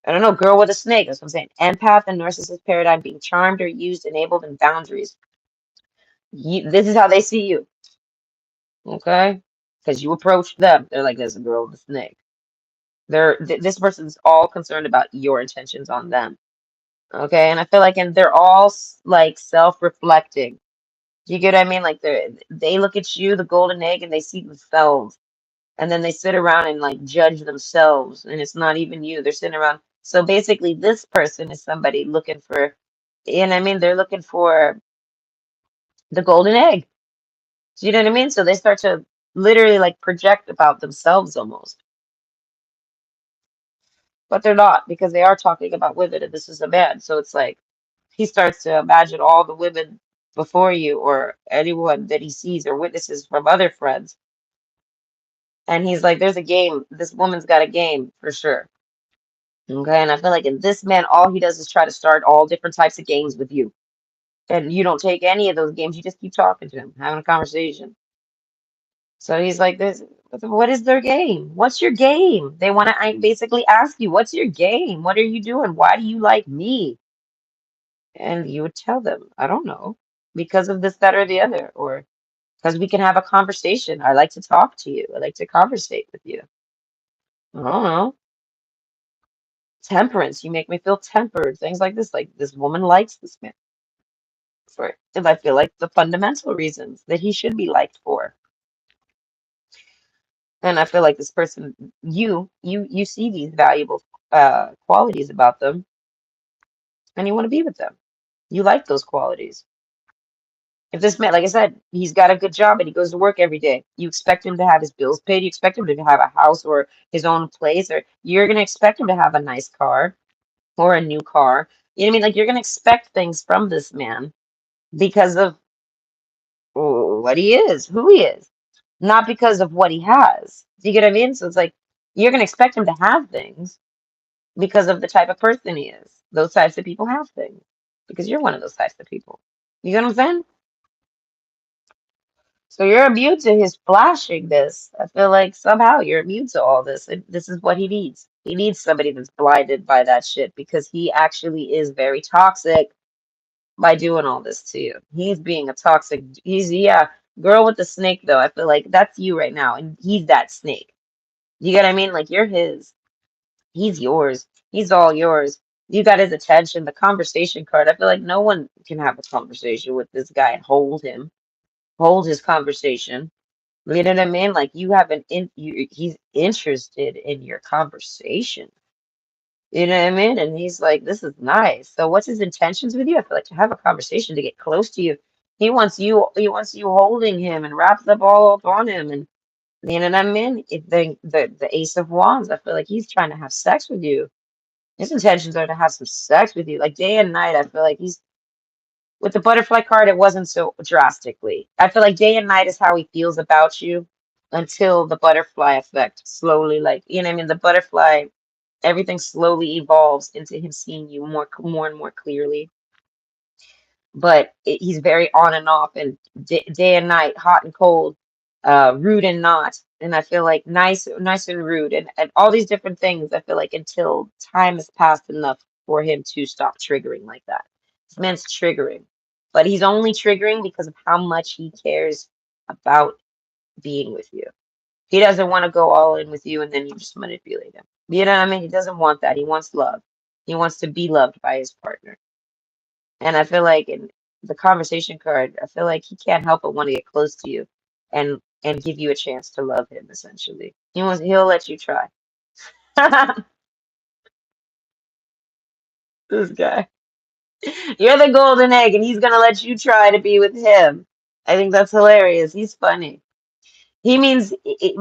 I don't know, girl with a snake. That's what I'm saying. Empath and narcissist paradigm being charmed or used, enabled, and boundaries. This is how they see you, okay? Because you approach them, they're like, "There's a girl with a snake." This person's all concerned about your intentions on them, okay? And I feel like, and they're all like self-reflecting. Do you get what I mean? Like they look at you, the golden egg, and they see themselves, and then they sit around and like judge themselves, and it's not even you. They're sitting around. So basically, this person is somebody looking for, and I mean, they're looking for the golden egg. Do you know what I mean? So they start to literally like project about themselves almost. but they're not because they are talking about women and this is a man. So it's like he starts to imagine all the women before you or anyone that he sees or witnesses from other friends. And he's like, there's a game. This woman's got a game for sure. Okay. And I feel like in this man, all he does is try to start all different types of games with you. And you don't take any of those games. You just keep talking to him, having a conversation. So he's like, this, what is their game? What's your game? They want to basically ask you, what's your game? What are you doing? Why do you like me? And you would tell them, I don't know, because of this, that, or the other, or because we can have a conversation. I like to talk to you. I like to conversate with you. I don't know. Temperance. You make me feel tempered. Things like this. Like this woman likes this man for, and I feel like the fundamental reasons that he should be liked for. And I feel like this person, you see these valuable qualities about them, and you want to be with them. You like those qualities. If this man, like I said, he's got a good job and he goes to work every day, you expect him to have his bills paid. You expect him to have a house or his own place, or you're going to expect him to have a nice car or a new car. You know what I mean? Like you're going to expect things from this man because of what he is, who he is, not because of what he has. Do you get what I mean? So it's like you're going to expect him to have things because of the type of person he is. Those types of people have things because you're one of those types of people. You get what I'm saying? So you're immune to his flashing this. I feel like somehow you're immune to all this. And this is what he needs. He needs somebody that's blinded by that shit because he actually is very toxic by doing all this to you. He's being a toxic, yeah, girl with the snake though. I feel like that's you right now. And he's that snake. You get what I mean? Like you're his. He's yours. He's all yours. You got his attention, the conversation card. I feel like no one can have a conversation with this guy and hold him, hold his conversation. You know what I mean? Like you have he's interested in your conversation. You know what I mean? And he's like, this is nice. So what's his intentions with you? I feel like to have a conversation, to get close to you. He wants you holding him and wraps up all up on him. And you know what I mean? The Ace of Wands, I feel like he's trying to have sex with you. His intentions are to have some sex with you, like day and night. I feel like he's with the butterfly card, it wasn't so drastically. I feel like day and night is how he feels about you until the butterfly effect slowly, like, you know what I mean? The butterfly, everything slowly evolves into him seeing you more and more clearly. But he's very on and off and day and night, hot and cold, rude and not. And I feel like nice and rude and all these different things. I feel like until time has passed enough for him to stop triggering like that. This man's triggering, but he's only triggering because of how much he cares about being with you. He doesn't want to go all in with you and then you just manipulate him. You know what I mean? He doesn't want that. He wants love. He wants to be loved by his partner. And I feel like in the conversation card, I feel like he can't help but want to get close to you and give you a chance to love him essentially. He'll let you try. This guy. You're the golden egg and he's gonna let you try to be with him. I think that's hilarious. He's funny. He means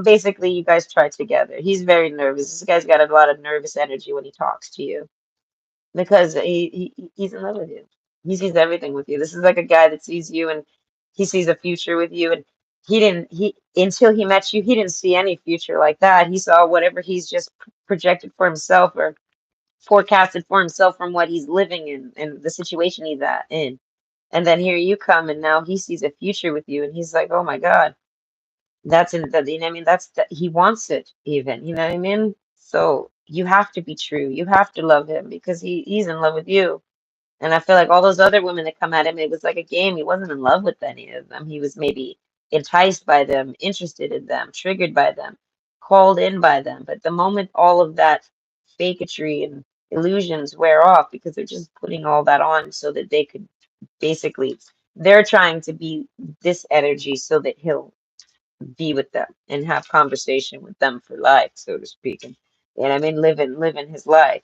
basically you guys try together. He's very nervous. This guy's got a lot of nervous energy when he talks to you because he's in love with you. He sees everything with you. This is like a guy that sees you and he sees a future with you. And he until he met you, he didn't see any future like that. He saw whatever he's just projected for himself or forecasted for himself from what he's living in and the situation he's in. And then here you come and now he sees a future with you and he's like, oh my God, that's in the, you know what I mean? He wants it even, you know what I mean? So you have to be true. You have to love him because he's in love with you. And I feel like all those other women that come at him, it was like a game. He wasn't in love with any of them. He was maybe enticed by them, interested in them, triggered by them, called in by them. But the moment all of that faketry and illusions wear off, because they're just putting all that on so that they could basically, they're trying to be this energy so that he'll be with them and have conversation with them for life, so to speak. And I mean, living his life.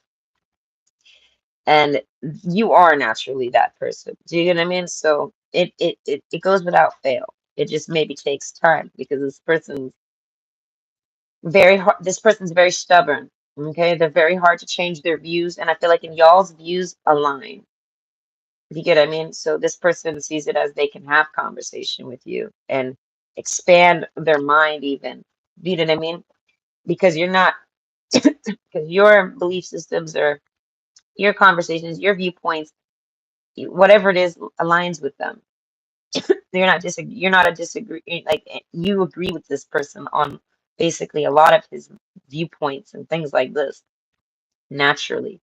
And you are naturally that person. Do you get what I mean? So it goes without fail. It just maybe takes time because this person's very hard, this person's very stubborn. Okay, they're very hard to change their views, and I feel like in y'all's views align. You get what I mean? So this person sees it as they can have conversation with you and expand their mind even. You know what I mean? Because you're not, because your belief systems or your conversations, your viewpoints, whatever it is, aligns with them. You're not a disagree, like you agree with this person on basically a lot of his viewpoints and things like this naturally.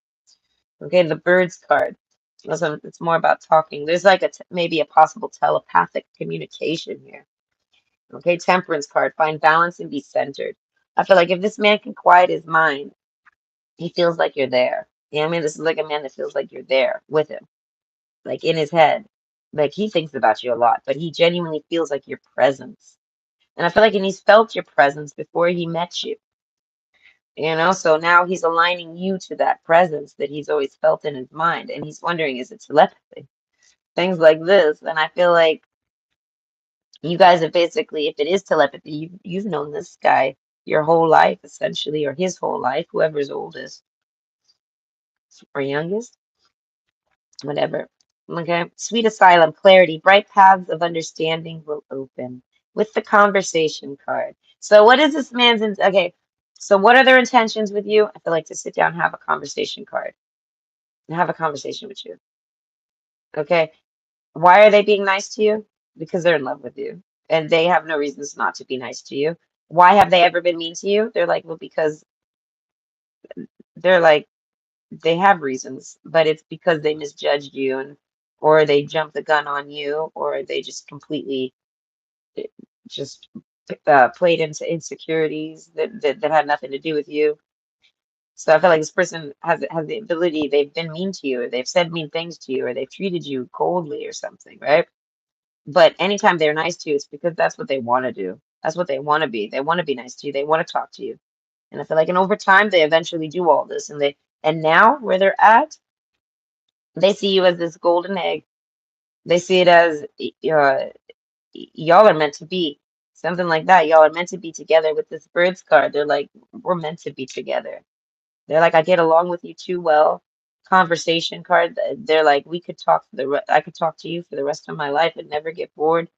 Okay, the birds card. Listen, it's more about talking. There's like maybe a possible telepathic communication here. Okay, temperance card. Find balance and be centered. I feel like if this man can quiet his mind, he feels like you're there. You know what I mean? This is like a man that feels like you're there with him, like in his head. Like he thinks about you a lot, but he genuinely feels like your presence. And I feel like and he's felt your presence before he met you. You know, so now he's aligning you to that presence that he's always felt in his mind. And he's wondering, is it telepathy? Things like this. And I feel like you guys have basically, if it is telepathy, you've known this guy your whole life, essentially, or his whole life, whoever's oldest or youngest, whatever. Okay. Sweet asylum, clarity, bright paths of understanding will open with the conversation card. So, what is this man's? Okay. So, what are their intentions with you? I feel like to sit down and have a conversation card and have a conversation with you. Okay. Why are they being nice to you? Because they're in love with you and they have no reasons not to be nice to you. Why have they ever been mean to you? They're like, well, because they're like, they have reasons, but it's because they misjudged you and or they jumped the gun on you or they just completely eh, just played into insecurities that had nothing to do with you. So I feel like this person has the ability, they've been mean to you or they've said mean things to you or they've treated you coldly or something, right? But anytime they're nice to you, it's because that's what they want to do. That's what they want to be. They want to be nice to you. They want to talk to you. And I feel like, and over time, they eventually do all this. And now where they're at, they see you as this golden egg. They see it as y'all are meant to be something like that. Y'all are meant to be together with this birds card. They're like, we're meant to be together. They're like, I get along with you too well. Conversation card. They're like, we could talk for I could talk to you for the rest of my life and never get bored.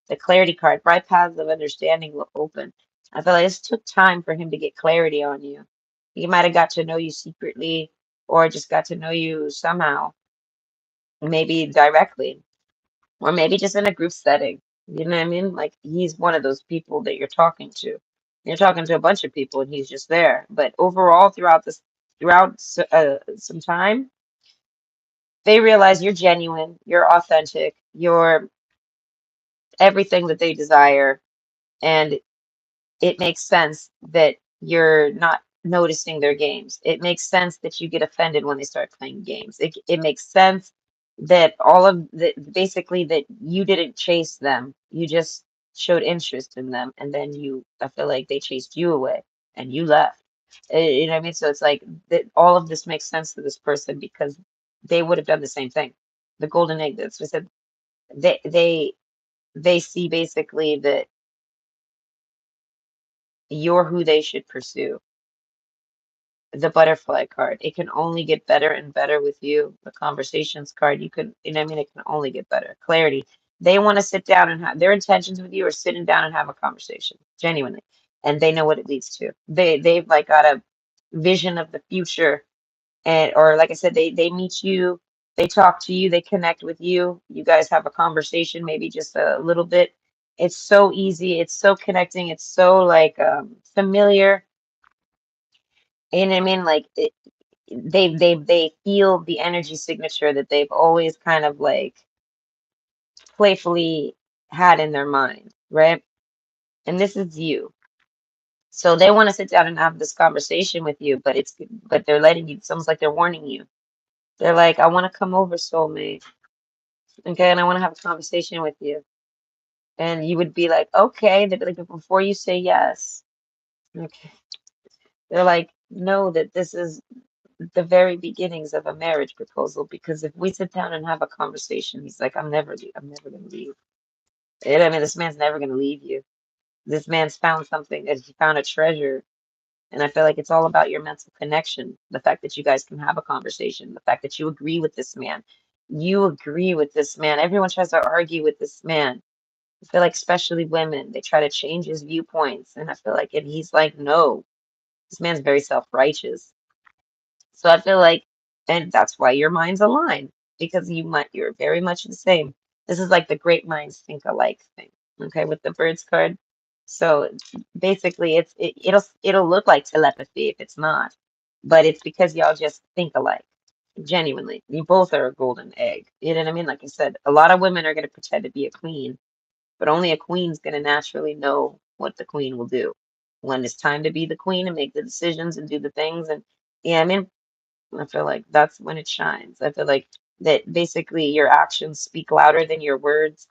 The clarity card. Bright paths of understanding will open. I feel like this took time for him to get clarity on you. He might have got to know you secretly or just got to know you somehow, maybe directly, or maybe just in a group setting. You know what I mean? Like he's one of those people that you're talking to. You're talking to a bunch of people and he's just there. But overall, some time, they realize you're genuine, you're authentic, you're everything that they desire. And it makes sense that you're not noticing their games. It makes sense that you get offended when they start playing games. It makes sense that all of the basically that you didn't chase them. You just showed interest in them and then I feel like they chased you away and you left. You know what I mean? So it's like that all of this makes sense to this person because they would have done the same thing. The golden egg, that's what I said. They they they see basically that you're who they should pursue. The butterfly card. It can only get better and better with you. The conversations card, you know what I mean? It can only get better. Clarity. They want to sit down and have their intentions with you are sitting down and have a conversation, genuinely. And they know what it leads to. They've like got a vision of the future and or like I said, they meet you, they talk to you, they connect with you. You guys have a conversation, maybe just a little bit. It's so easy, it's so connecting, it's so like familiar. You know what I mean? Like they feel the energy signature that they've always kind of like playfully had in their mind, right? And this is you. So they want to sit down and have this conversation with you, but they're letting you, it's almost like they're warning you. They're like, I want to come over, soulmate. Okay, and I want to have a conversation with you. And you would be like, okay. They'd be like, but before you say yes, okay. They're like, know that this is the very beginnings of a marriage proposal because if we sit down and have a conversation, he's like, I'm never gonna leave. And I mean, this man's never gonna leave you. This man's found something that he found a treasure And I feel like it's all about your mental connection, the fact that you guys can have a conversation, the fact that you agree with this man. You agree with this man. Everyone tries to argue with this man. I feel like especially women, they try to change his viewpoints. And I feel like and he's like, no, this man's very self-righteous. So I feel like, and that's why your minds align because you're very much the same. This is like the great minds think alike thing, okay, with the birds card. So basically, it'll look like telepathy if it's not, but it's because y'all just think alike. Genuinely, you both are a golden egg. You know what I mean? Like I said, a lot of women are going to pretend to be a queen, but only a queen's going to naturally know what the queen will do when it's time to be the queen and make the decisions and do the things. And yeah, I mean, I feel like that's when it shines. I feel like that basically your actions speak louder than your words.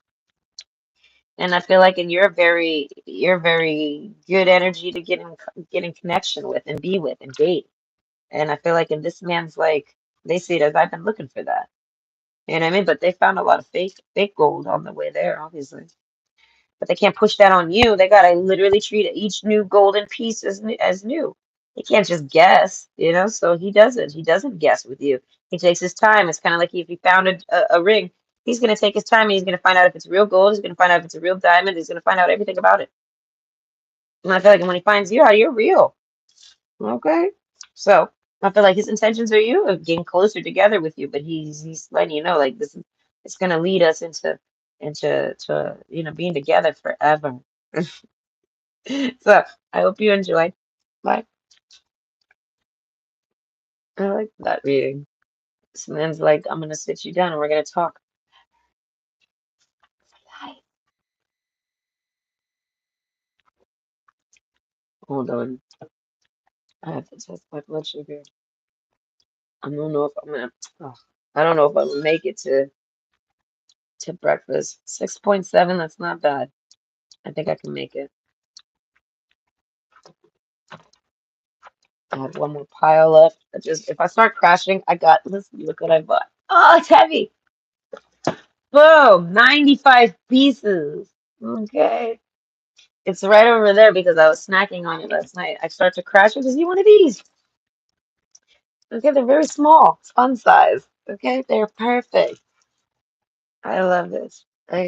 And I feel like and you're very good energy to get in connection with and be with and date. And I feel like in this man's like they see it as I've been looking for that. You know what I mean? But they found a lot of fake gold on the way there, obviously. But they can't push that on you. They gotta literally treat each new golden piece as new. He can't just guess, So he doesn't. He doesn't guess with you. He takes his time. It's kind of like if he found a ring, he's gonna take his time and he's gonna find out if it's real gold. He's gonna find out if it's a real diamond. He's gonna find out everything about it. And I feel like when he finds you out, you're real. Okay. So I feel like his intentions are you of getting closer together with you, but he's letting you know like this is it's gonna lead us into being together forever. So I hope you enjoyed. Bye. I like that reading. This man's like, I'm gonna sit you down and we're gonna talk. Hi. Hold on. I have to test my blood sugar. I don't know if I'm gonna oh, I don't know if I'm gonna make it to breakfast. 6.7, that's not bad. I think I can make it. I have one more pile left. If I start crashing, listen, look what I bought. Oh, it's heavy. Boom, 95 pieces. Okay. It's right over there because I was snacking on it last night. I start to crash because you one of these. Okay, they're very small, fun size. Okay, they're perfect. I love this. I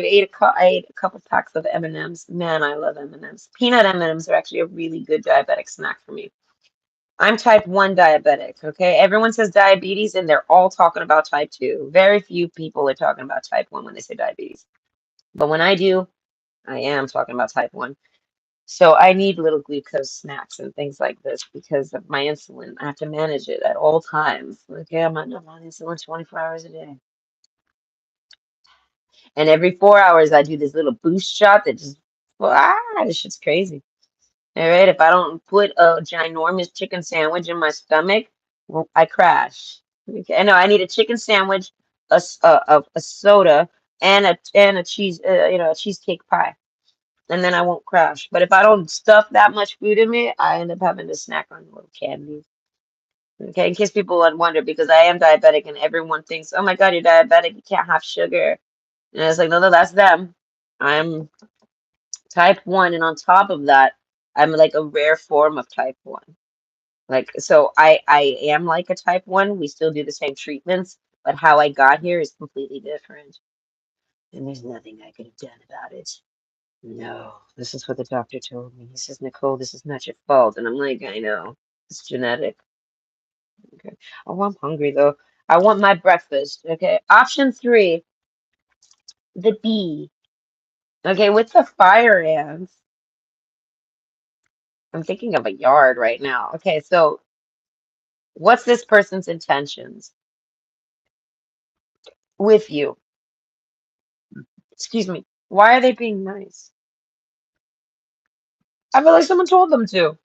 ate a couple packs of M&Ms. Man, I love M&Ms. Peanut M&Ms are actually a really good diabetic snack for me. I'm type 1 diabetic, okay? Everyone says diabetes and they're all talking about type 2. Very few people are talking about type 1 when they say diabetes. But when I do, I am talking about type 1. So I need little glucose snacks and things like this because of my insulin. I have to manage it at all times. Okay, I'm on insulin 24 hours a day. And every 4 hours I do this little boost shot that just this shit's crazy. All right, if I don't put a ginormous chicken sandwich in my stomach, well, I crash. Okay, no, I need a chicken sandwich, a soda, and a cheese, a cheesecake pie, and then I won't crash. But if I don't stuff that much food in me, I end up having to snack on little candies. Okay, in case people would wonder, because I am diabetic, and everyone thinks, "Oh my God, you're diabetic, you can't have sugar." And it's like, no, no, that's them. I'm type 1, and on top of that, I'm like a rare form of type 1. Like, so I am like a type 1. We still do the same treatments, but how I got here is completely different. And there's nothing I could have done about it. No, this is what the doctor told me. He says, Nicole, this is not your fault. And I'm like, I know. It's genetic. Okay. Oh, I'm hungry though. I want my breakfast. Okay. Option 3, the bee. Okay, with the fire ants. I'm thinking of a yard right now. Okay, so what's this person's intentions with you? Excuse me. Why are they being nice? I feel like someone told them to.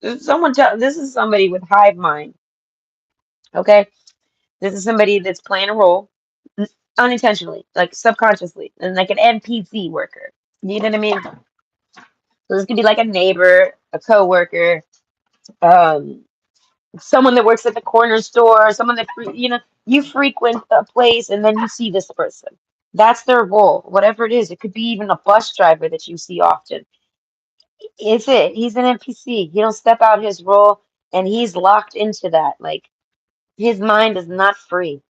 This is somebody with hive mind. Okay, this is somebody that's playing a role unintentionally, like subconsciously, and like an NPC worker. You know what I mean? So this could be like a neighbor, a coworker, um, someone that works at the corner store, someone that you frequent a place and then you see this person. That's their role, whatever it is. It could be even a bus driver that you see often. It's it. He's an NPC. He don't step out his role, and he's locked into that. Like his mind is not free.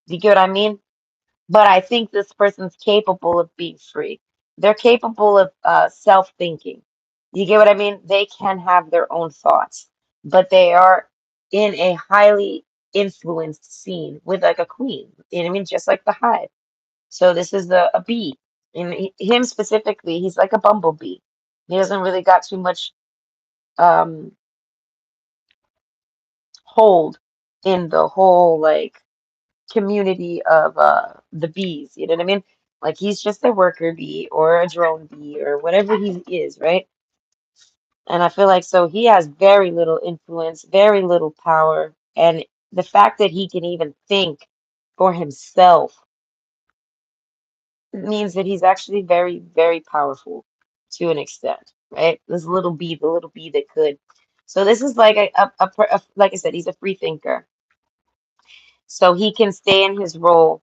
Do you get what I mean? But I think this person's capable of being free. They're capable of self-thinking. You get what I mean? They can have their own thoughts, but they are in a highly influenced scene with like a queen. You know what I mean? Just like the hive. So this is a bee. And him specifically, he's like a bumblebee. He doesn't really got too much um, hold in the whole like community of the bees. You know what I mean? Like he's just a worker bee or a drone bee or whatever he is, right? And I feel like so he has very little influence, very little power, and the fact that he can even think for himself means that he's actually very, very powerful to an extent, right? This little bee, the little bee that could. So this is like like I said, he's a free thinker. So he can stay in his role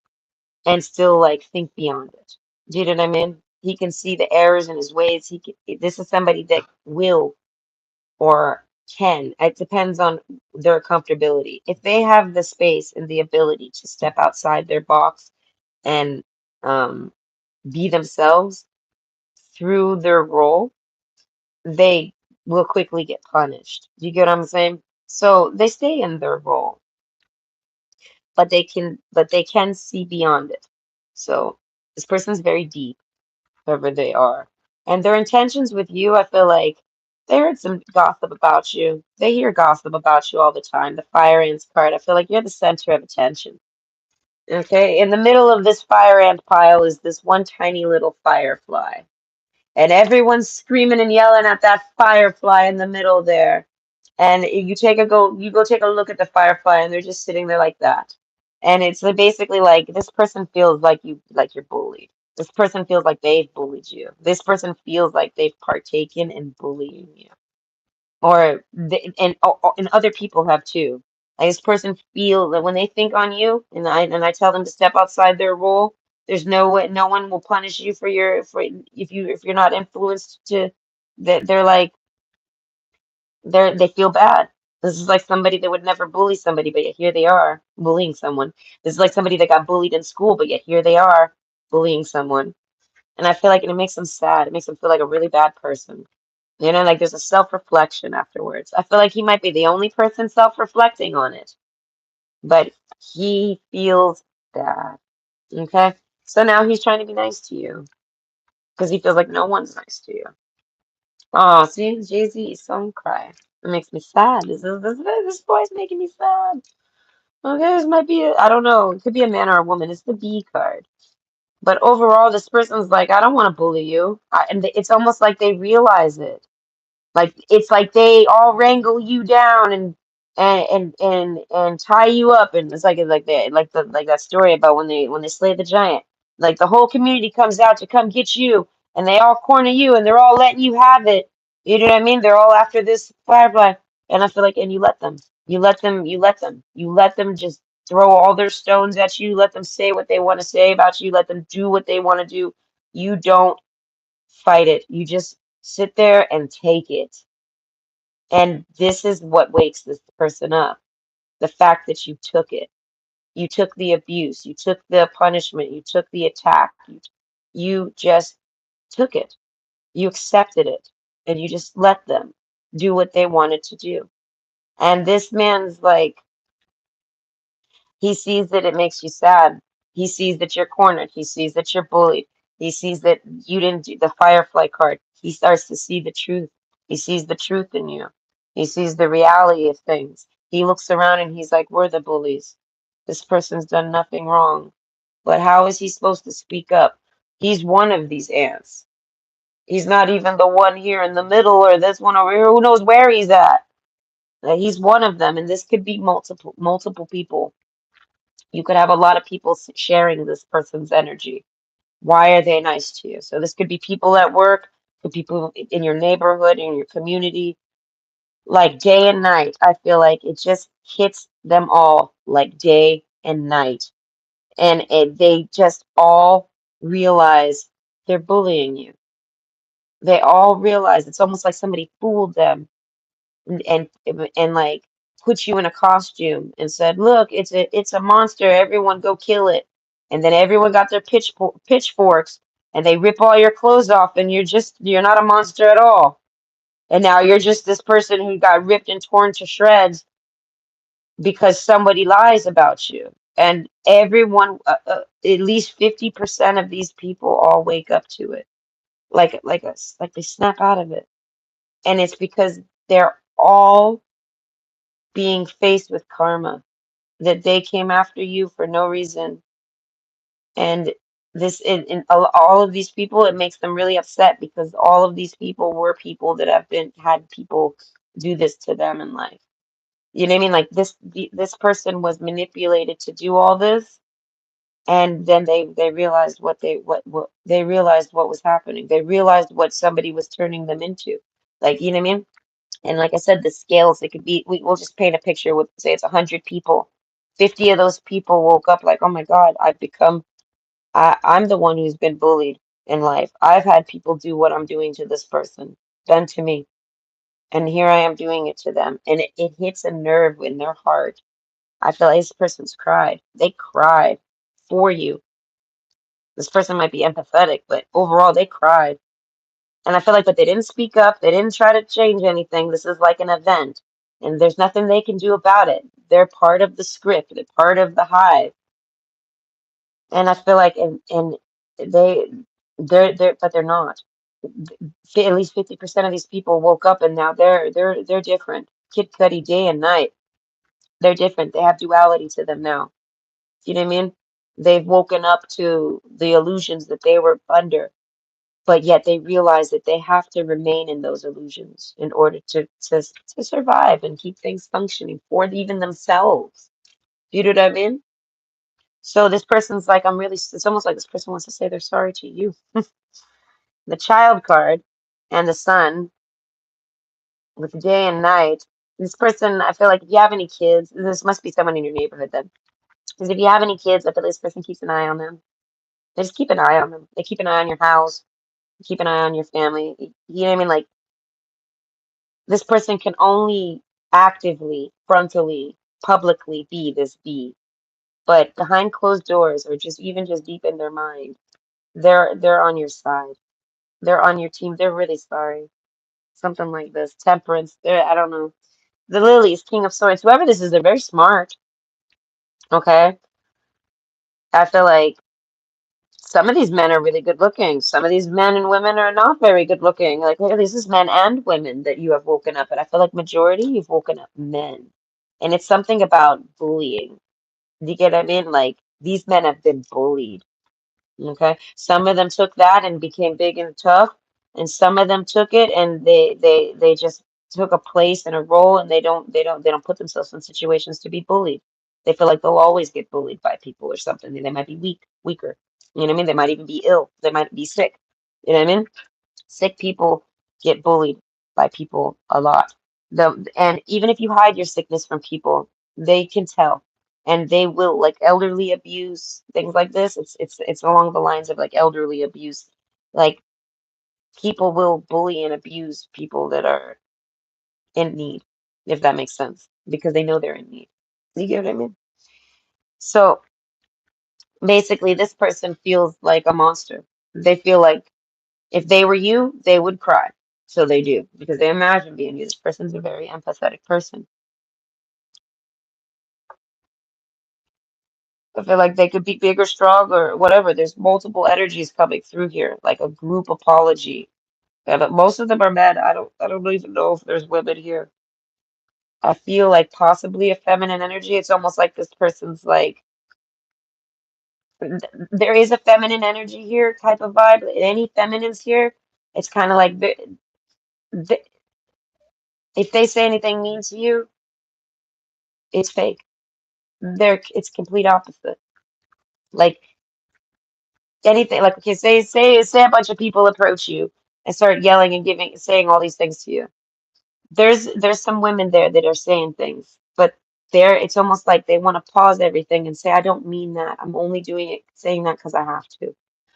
and still like think beyond it. Do you know what I mean? He can see the errors in his ways. He can, this is somebody that will or can. It depends on their comfortability. If they have the space and the ability to step outside their box and um, be themselves through their role, they will quickly get punished. Do you get what I'm saying? So they stay in their role, but they can see beyond it. So this person's very deep, whoever they are. And their intentions with you, I feel like they heard some gossip about you. They hear gossip about you all the time. The fire ants card, I feel like you're the center of attention. Okay, in the middle of this fire ant pile is this one tiny little firefly. And everyone's screaming and yelling at that firefly in the middle there. And you go take a look at the firefly, and they're just sitting there like that. And it's like basically like this person feels like you're bullied. This person feels like they've bullied you. This person feels like they've partaken in bullying you, and other people have too. Like this person feels that when they think on you, and I tell them to step outside their role. There's no way, no one will punish you for if you're not influenced to that. They're like they feel bad. This is like somebody that would never bully somebody, but yet here they are bullying someone. This is like somebody that got bullied in school, but yet here they are bullying someone. And I feel like it makes them sad. It makes them feel like a really bad person. You know, like there's a self-reflection afterwards. I feel like he might be the only person self-reflecting on it, but he feels bad. Okay? So now he's trying to be nice to you because he feels like no one's nice to you. Oh, see, Jay-Z is so cry. It makes me sad. This boy's making me sad. Okay, this might be, I don't know, it could be a man or a woman. It's the B card. But overall, this person's like, I don't want to bully you. It's almost like they realize it. Like it's like they all wrangle you down and tie you up, and it's like that like that story about when they slay the giant. Like the whole community comes out to come get you, and they all corner you, and they're all letting you have it. You know what I mean? They're all after this firefly, and I feel like, and you let them, you let them just throw all their stones at you. Let them say what they want to say about you. Let them do what they want to do. You don't fight it. You just sit there and take it. And this is what wakes this person up. The fact that you took it. You took the abuse. You took the punishment. You took the attack. You just took it. You accepted it. And you just let them do what they wanted to do. And this man's like, he sees that it makes you sad. He sees that you're cornered. He sees that you're bullied. He sees that you didn't do the firefly card. He starts to see the truth. He sees the truth in you. He sees the reality of things. He looks around and he's like, we're the bullies. This person's done nothing wrong. But how is he supposed to speak up? He's one of these ants. He's not even the one here in the middle or this one over here. Who knows where he's at? He's one of them, and this could be multiple people. You could have a lot of people sharing this person's energy. Why are they nice to you? So this could be people at work, could be people in your neighborhood, in your community, like day and night. I feel like it just hits them all like day and night. They just all realize they're bullying you. They all realize it's almost like somebody fooled them and like put you in a costume and said, "Look, it's a monster. Everyone go kill it." And then everyone got their pitchforks and they rip all your clothes off and you're not a monster at all. And now you're just this person who got ripped and torn to shreds because somebody lies about you. And everyone, at least 50% of these people all wake up to it, like they snap out of it. And it's because they're all being faced with karma, that they came after you for no reason. And this in all of these people, it makes them really upset because all of these people were people that have been had people do this to them in life. You know what I mean? Like this person was manipulated to do all this, and then they realized what they realized what was happening. They realized what somebody was turning them into. Like, you know what I mean? And like I said, the scales, it could be, we'll just paint a picture with, say it's 100 people. 50 of those people woke up like, oh my God, I'm the one who's been bullied in life. I've had people do what I'm doing to this person, done to me. And here I am doing it to them. And it hits a nerve in their heart. I feel like this person's cried. They cried for you. This person might be empathetic, but overall they cried. And I feel like, but they didn't speak up. They didn't try to change anything. This is like an event, and there's nothing they can do about it. They're part of the script. They're part of the hive. And I feel like, and they, but they're not. At least 50% of these people woke up, and now they're different. Kid Cudi, day and night. They're different. They have duality to them now. You know what I mean? They've woken up to the illusions that they were under, but yet they realize that they have to remain in those illusions in order to survive and keep things functioning for even themselves. You know what I mean? So this person's like, it's almost like this person wants to say they're sorry to you. The child card and the sun with the day and night. This person, I feel like if you have any kids, this must be someone in your neighborhood then. Because if you have any kids, I feel like this person keeps an eye on them. They just keep an eye on them. They keep an eye on your house, keep an eye on your family. You know what I mean? Like, this person can only actively, frontally, publicly be this be, but behind closed doors or just even just deep in their mind, they're on your side. They're on your team. They're really sorry. Something like this. Temperance. I don't know. The lilies, King of Swords. Whoever this is, they're very smart. Okay. I feel like some of these men are really good looking. Some of these men and women are not very good looking. Like, hey, this is men and women that you have woken up. And I feel like majority you've woken up men. And it's something about bullying. Do you get what I mean? Like, these men have been bullied. Okay. Some of them took that and became big and tough. And some of them took it and they just took a place and a role, and they don't put themselves in situations to be bullied. They feel like they'll always get bullied by people or something. They might be weaker. You know what I mean? They might even be ill. They might be sick. You know what I mean? Sick people get bullied by people a lot. And even if you hide your sickness from people, they can tell. And they will, like elderly abuse, things like this. It's along the lines of like elderly abuse. Like, people will bully and abuse people that are in need, if that makes sense, because they know they're in need. You get what I mean? So basically, this person feels like a monster. They feel like if they were you, they would cry. So they do, because they imagine being you. This person's a very empathetic person. I feel like they could be big or strong or whatever. There's multiple energies coming through here, like a group apology. Yeah, but most of them are men. I don't even know if there's women here. I feel like possibly a feminine energy. It's almost like this person's like there is a feminine energy here type of vibe. Any feminines here, it's kind of like the, if they say anything mean to you, it's fake. It's complete opposite. Like anything, like okay, say a bunch of people approach you and start yelling and saying all these things to you. There's some women there that are saying things, but it's almost like they want to pause everything and say, I don't mean that. I'm only saying that because I have to.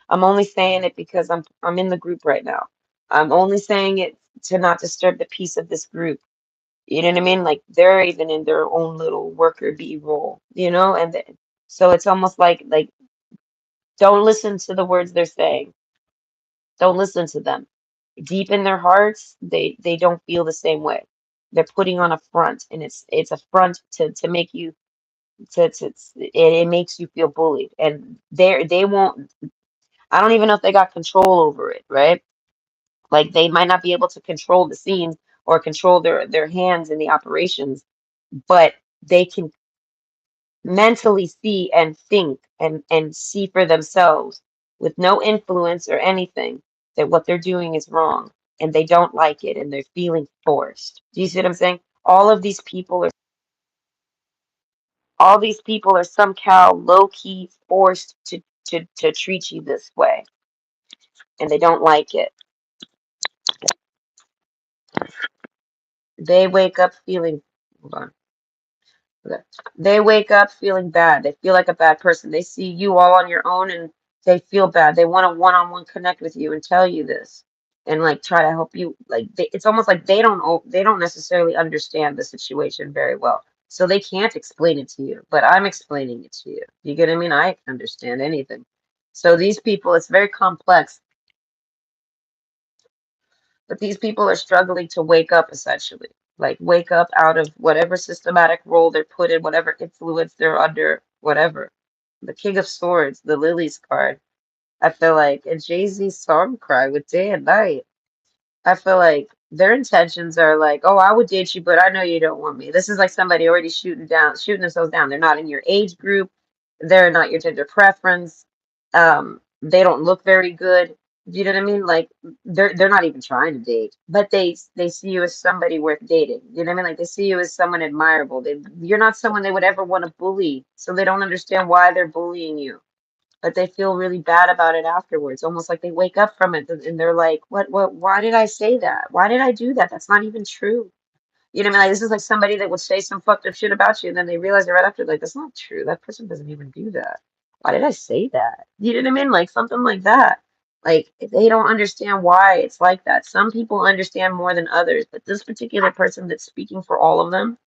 I'm only saying it because I'm in the group right now. I'm only saying it to not disturb the peace of this group. You know what I mean? Like they're even in their own little worker bee role, you know? And so it's almost like don't listen to the words they're saying. Don't listen to them. Deep in their hearts, they don't feel the same way. They're putting on a front, and it's a front to make you it makes you feel bullied, and they won't. I don't even know if they got control over it, right? Like they might not be able to control the scenes or control their hands in the operations, but they can mentally see and think and see for themselves with no influence or anything that what they're doing is wrong and they don't like it and they're feeling forced. Do you see what I'm saying? All these people are somehow low key forced to treat you this way and they don't like it. They wake up feeling hold on. Okay. They wake up feeling bad. They feel like a bad person. They see you all on your own and they feel bad. They want to one-on-one connect with you and tell you this and like try to help you. Like it's almost like they don't necessarily understand the situation very well. So they can't explain it to you, but I'm explaining it to you. You get what I mean? I understand anything. So these people, it's very complex, but these people are struggling to wake up essentially. Like wake up out of whatever systematic role they're put in, whatever influence they're under, whatever. The King of Swords, the Lilies card. I feel like a Jay-Z song cry with Day and Night. I feel like their intentions are like, oh, I would date you, but I know you don't want me. This is like somebody already shooting themselves down. They're not in your age group. They're not your gender preference. They don't look very good. Do you know what I mean? Like they're not even trying to date, but they see you as somebody worth dating. You know what I mean? Like they see you as someone admirable. You're not someone they would ever want to bully, so they don't understand why they're bullying you, but they feel really bad about it afterwards, almost like they wake up from it and they're like, what, why did I say that? Why did I do that? That's not even true. You know what I mean? Like, this is like somebody that would say some fucked up shit about you, and then they realize it right after, like, that's not true. That person doesn't even do that. Why did I say that? You know what I mean? Like, something like that. Like, they don't understand why it's like that. Some people understand more than others, but this particular person that's speaking for all of them,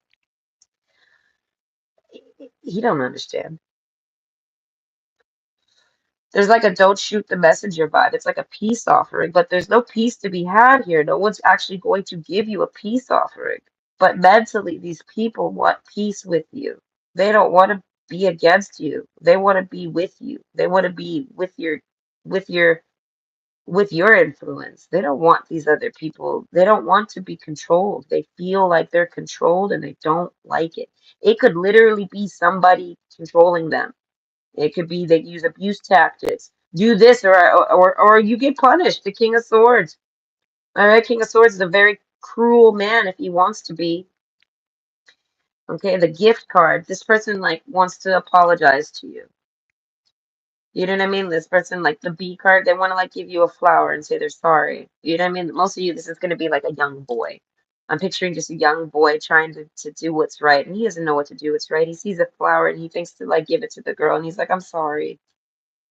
he don't understand. There's like a don't shoot the messenger vibe. It's like a peace offering, but there's no peace to be had here. No one's actually going to give you a peace offering. But mentally, these people want peace with you. They don't want to be against you. They want to be with you. They want to be with your with your influence. They don't want these other people. They don't want to be controlled. They feel like they're controlled and they don't like it. It could literally be somebody controlling them. It could be they use abuse tactics. Do this or you get punished. The King of Swords. All right, King of Swords is a very cruel man if he wants to be. Okay, the gift card. This person like wants to apologize to you. You know what I mean? This person like the B card, they want to like give you a flower and say they're sorry. You know what I mean? Most of you, this is gonna be like a young boy. I'm picturing just a young boy trying to do what's right, and he doesn't know what to do what's right. He sees a flower and he thinks to like give it to the girl, and he's like, I'm sorry.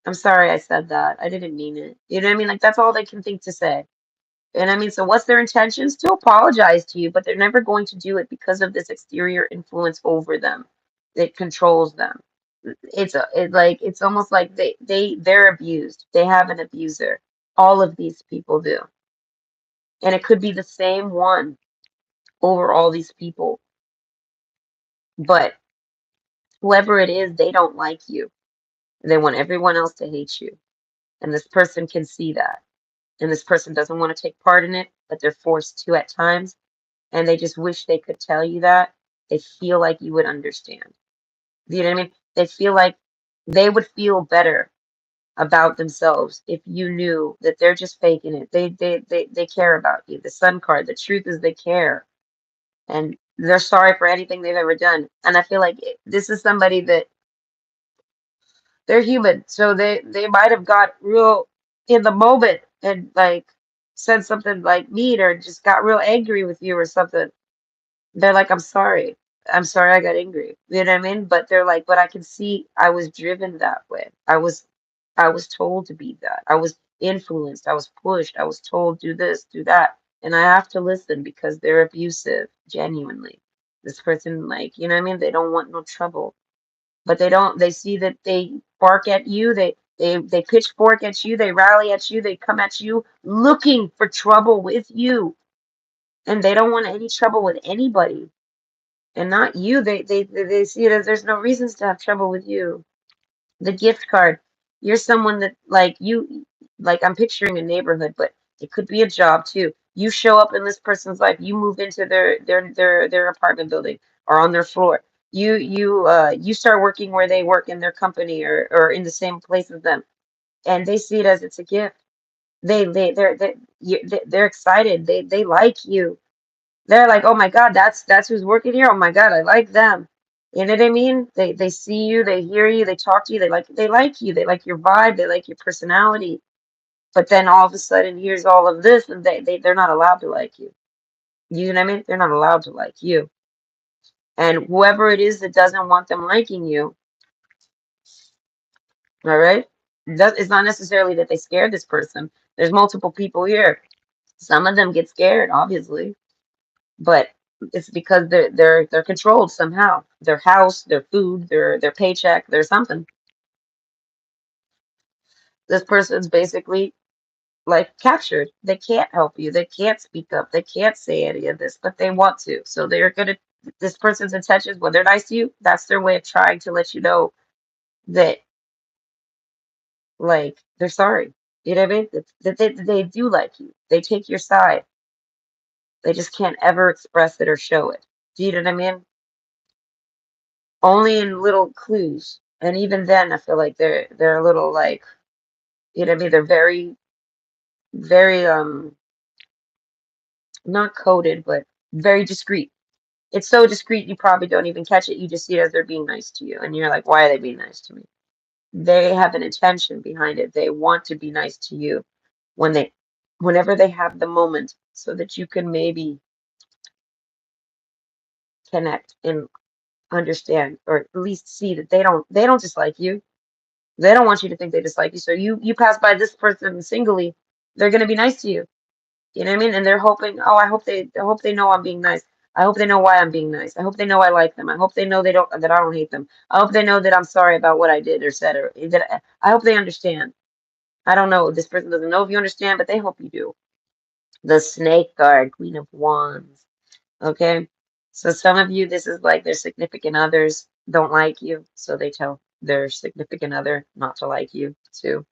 I'm sorry I said that. I didn't mean it. You know what I mean? Like that's all they can think to say. And I mean, so what's their intentions? To apologize to you, but they're never going to do it because of this exterior influence over them. It controls them. It's almost like they're abused. They have an abuser. All of these people do. And it could be the same one over all these people. But whoever it is, they don't like you. They want everyone else to hate you. And this person can see that. And this person doesn't want to take part in it, but they're forced to at times, and they just wish they could tell you that. They feel like you would understand. You know what I mean? They feel like they would feel better about themselves if you knew that they're just faking it. They care about you. The Sun card, the truth is they care, and they're sorry for anything they've ever done. And I feel like this is somebody that they're human, so they might have got real in the moment and like said something like mean or just got real angry with you or something. They're like, I'm sorry. I'm sorry I got angry. You know what I mean? But they're like, but I can see I was driven that way. I was told to be that. influenced, I was pushed, I was told do this, do that, and I have to listen because they're abusive, genuinely. This person, like, you know what I mean? They don't want no trouble, but they see that they bark at you, they pitchfork at you, they rally at you, they come at you looking for trouble with you, and they don't want any trouble with anybody, and not you. They see it as there's no reasons to have trouble with you. The gift card, you're someone that, like, you, like, I'm picturing a neighborhood, but it could be a job too. You show up in this person's life, you move into their apartment building or on their floor. You start working where they work in their company, or in the same place as them, and they see it as it's a gift. They're excited. They like you. They're like, oh my God, that's who's working here. Oh my God, I like them. You know what I mean? They see you, they hear you, they talk to you, they like you, they like your vibe, they like your personality. But then all of a sudden, here's all of this, and they're not allowed to like you. You know what I mean? They're not allowed to like you. And whoever it is that doesn't want them liking you, all right? It's not necessarily that they scared this person. There's multiple people here. Some of them get scared, obviously, but it's because they're controlled somehow. Their house, their food, their paycheck, their something. This person's basically like captured. They can't help you. They can't speak up. They can't say any of this, but they want to. So they're gonna. This person's intentions, when they're nice to you, that's their way of trying to let you know that, like, they're sorry. You know what I mean? That they do like you. They take your side. They just can't ever express it or show it. Do you know what I mean? Only in little clues. And even then, I feel like they're a little, like, you know what I mean? They're very, very not coded, but very discreet. It's so discreet you probably don't even catch it. You just see it as they're being nice to you, and you're like, why are they being nice to me? They have an intention behind it. They want to be nice to you when they whenever they have the moment, so that you can maybe connect and understand, or at least see that they don't dislike you. They don't want you to think they dislike you. So you pass by this person singly, they're gonna be nice to you. You know what I mean? And they're hoping, oh, I hope they know I'm being nice. I hope they know why I'm being nice. I hope they know I like them. I hope they know that I don't hate them. I hope they know that I'm sorry about what I did or said, or that I hope they understand. I don't know. This person doesn't know if you understand, but they hope you do. The snake guard, Queen of Wands. Okay. So some of you, this is like their significant others don't like you, so they tell their significant other not to like you too.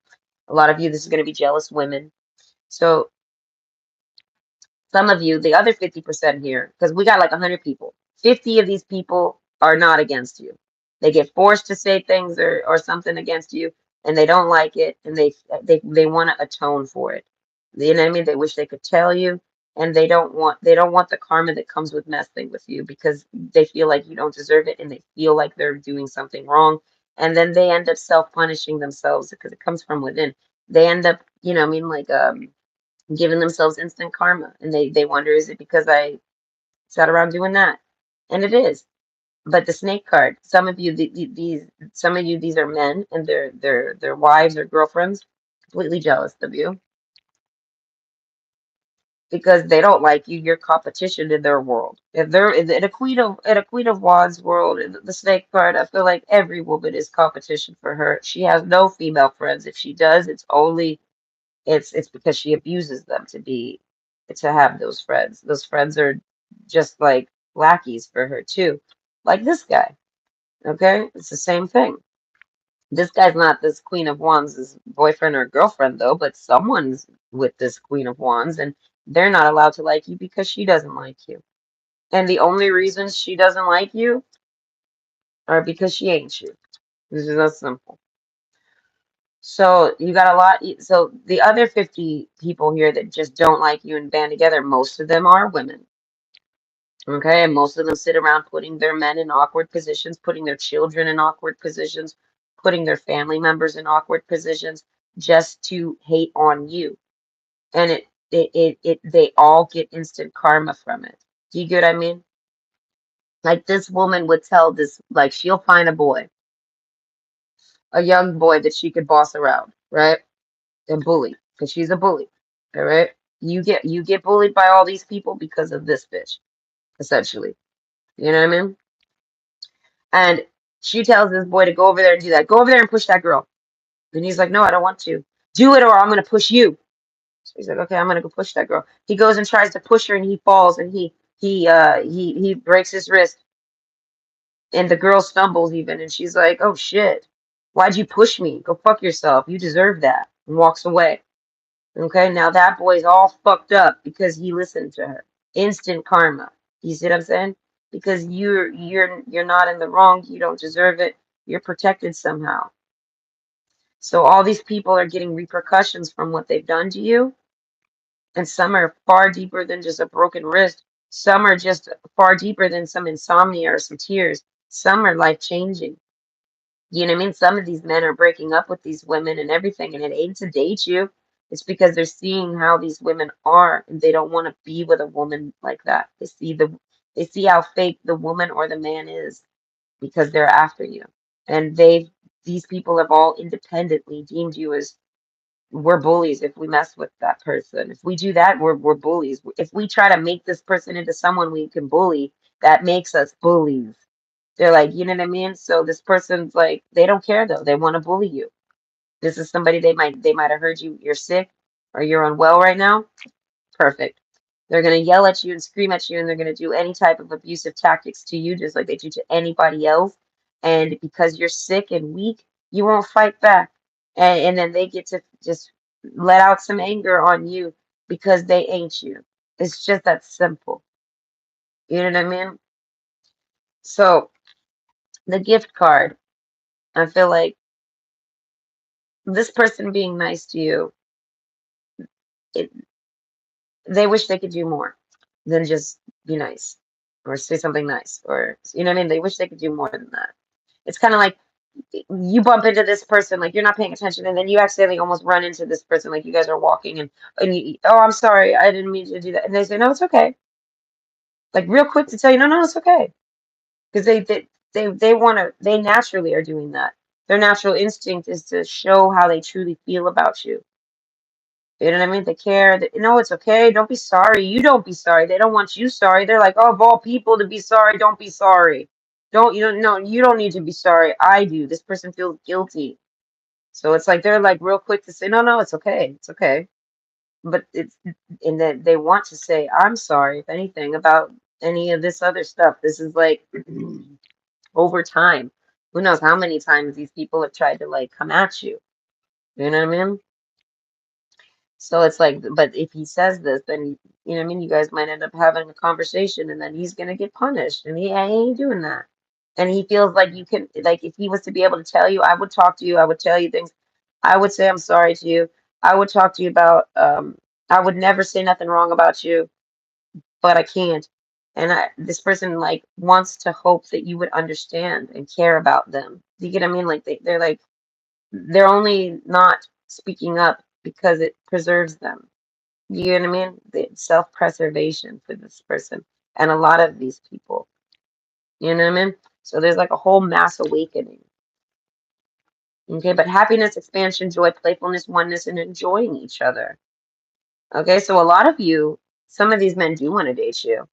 A lot of you, this is going to be jealous women. So some of you, the other 50% here, because we got like 100 people, 50 of these people are not against you. They get forced to say things or something against you, and they don't like it, and they want to atone for it. You know what I mean? They wish they could tell you, and they don't want the karma that comes with messing with you, because they feel like you don't deserve it, and they feel like they're doing something wrong, and then they end up self-punishing themselves because it comes from within. They end up, you know what I mean, like giving themselves instant karma, and they wonder, is it because I sat around doing that? And it is. But the snake card, some of you, these are men, and their wives or girlfriends completely jealous of you because they don't like you. You're competition in their world. If they're in a Queen of Wands world, in the snake card, I feel like every woman is competition for her. She has no female friends. If she does, it's because she abuses them to have those friends. Those friends are just like lackeys for her too. Like this guy. Okay? It's the same thing. This guy's not this Queen of Wands' boyfriend or girlfriend though, but someone's with this Queen of Wands, and they're not allowed to like you because she doesn't like you. And the only reasons she doesn't like you are because she ain't you. This is that simple. So you got a lot. So the other 50 people here that just don't like you and band together, most of them are women. Okay. And most of them sit around putting their men in awkward positions, putting their children in awkward positions, putting their family members in awkward positions just to hate on you. And they all get instant karma from it. Do you get what I mean? Like this woman would tell this, like she'll find a boy, a young boy that she could boss around, right? And bully. because she's a bully. All right. You get bullied by all these people because of this bitch, essentially. You know what I mean? And she tells this boy to go over there and do that. Go over there and push that girl. And he's like, no, I don't want to. Do it or I'm gonna push you. So he's like, okay, I'm gonna go push that girl. He goes and tries to push her and he falls and he breaks his wrist and the girl stumbles even and she's like, oh shit, why'd you push me? Go fuck yourself. You deserve that. And walks away. Okay, now that boy's all fucked up because he listened to her. Instant karma. You see what I'm saying? Because you're not in the wrong. You don't deserve it. You're protected somehow. So all these people are getting repercussions from what they've done to you, and some are far deeper than just a broken wrist. Some are just far deeper than some insomnia or some tears. Some are life changing. You know what I mean? Some of these men are breaking up with these women and everything, and it ain't to date you. It's because they're seeing how these women are, and they don't want to be with a woman like that. They see how fake the woman or the man is because they're after you. And these people have all independently deemed you as we're bullies if we mess with that person. If we do that, we're bullies. If we try to make this person into someone we can bully, that makes us bullies. They're like, you know what I mean? So this person's like, they don't care though. They want to bully you. This is somebody they might have heard you're sick or you're unwell right now. Perfect. They're gonna yell at you and scream at you, and they're gonna do any type of abusive tactics to you, just like they do to anybody else. And because you're sick and weak, you won't fight back. And then they get to just let out some anger on you because they ain't you. It's just that simple. You know what I mean? So the gift card, I feel like this person being nice to you, it, they wish they could do more than just be nice or say something nice or you know what I mean? They wish they could do more than that. It's kind of like you bump into this person, like you're not paying attention, and then you accidentally almost run into this person, like you guys are walking and oh, I'm sorry, I didn't mean to do that, and they say no, it's okay, like real quick to tell you no, no, it's okay, because they want to, they naturally are doing that. Their natural instinct is to show how they truly feel about you. You know what I mean? They care. That, no, it's okay. Don't be sorry. You don't be sorry. They don't want you sorry. They're like, oh, of all people to be sorry, don't be sorry. You don't need to be sorry. I do. This person feels guilty. So it's like they're like real quick to say, no, no, it's okay. It's okay. But it's in that they want to say, I'm sorry, if anything, about any of this other stuff. This is like over time. Who knows how many times these people have tried to like come at you. You know what I mean? So it's like, but if he says this, then you know what I mean, you guys might end up having a conversation and then he's gonna get punished. And he ain't doing that. And he feels like you can like if he was to be able to tell you, I would talk to you, I would tell you things, I would say I'm sorry to you. I would talk to you about I would never say nothing wrong about you, but I can't. And this person like wants to hope that you would understand and care about them. Do you get what I mean? Like they're like they're only not speaking up because it preserves them. You know what I mean? The self-preservation for this person and a lot of these people. You know what I mean? So there's like a whole mass awakening. Okay, but happiness, expansion, joy, playfulness, oneness, and enjoying each other. Okay, so a lot of you, some of these men do want to date you.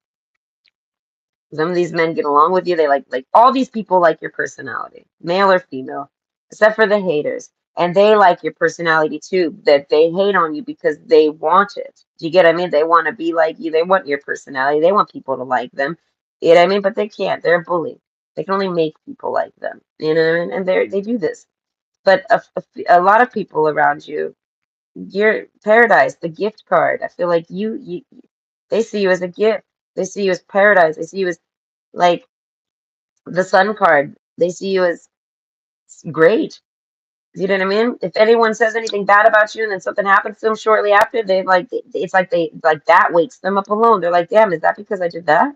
Some of these men get along with you. They like all these people like your personality, male or female, except for the haters. And they like your personality too, that they hate on you because they want it. Do you get what I mean? They want to be like you. They want your personality. They want people to like them. You know what I mean? But they can't. They're a bully. They can only make people like them. You know what I mean? And they do this. But a lot of people around you, you're paradise, the gift card. I feel like they see you as a gift. They see you as paradise. They see you as like the sun card. They see you as great. You know what I mean? If anyone says anything bad about you and then something happens to them shortly after, they like it's like they like that wakes them up alone. They're like, damn, is that because I did that?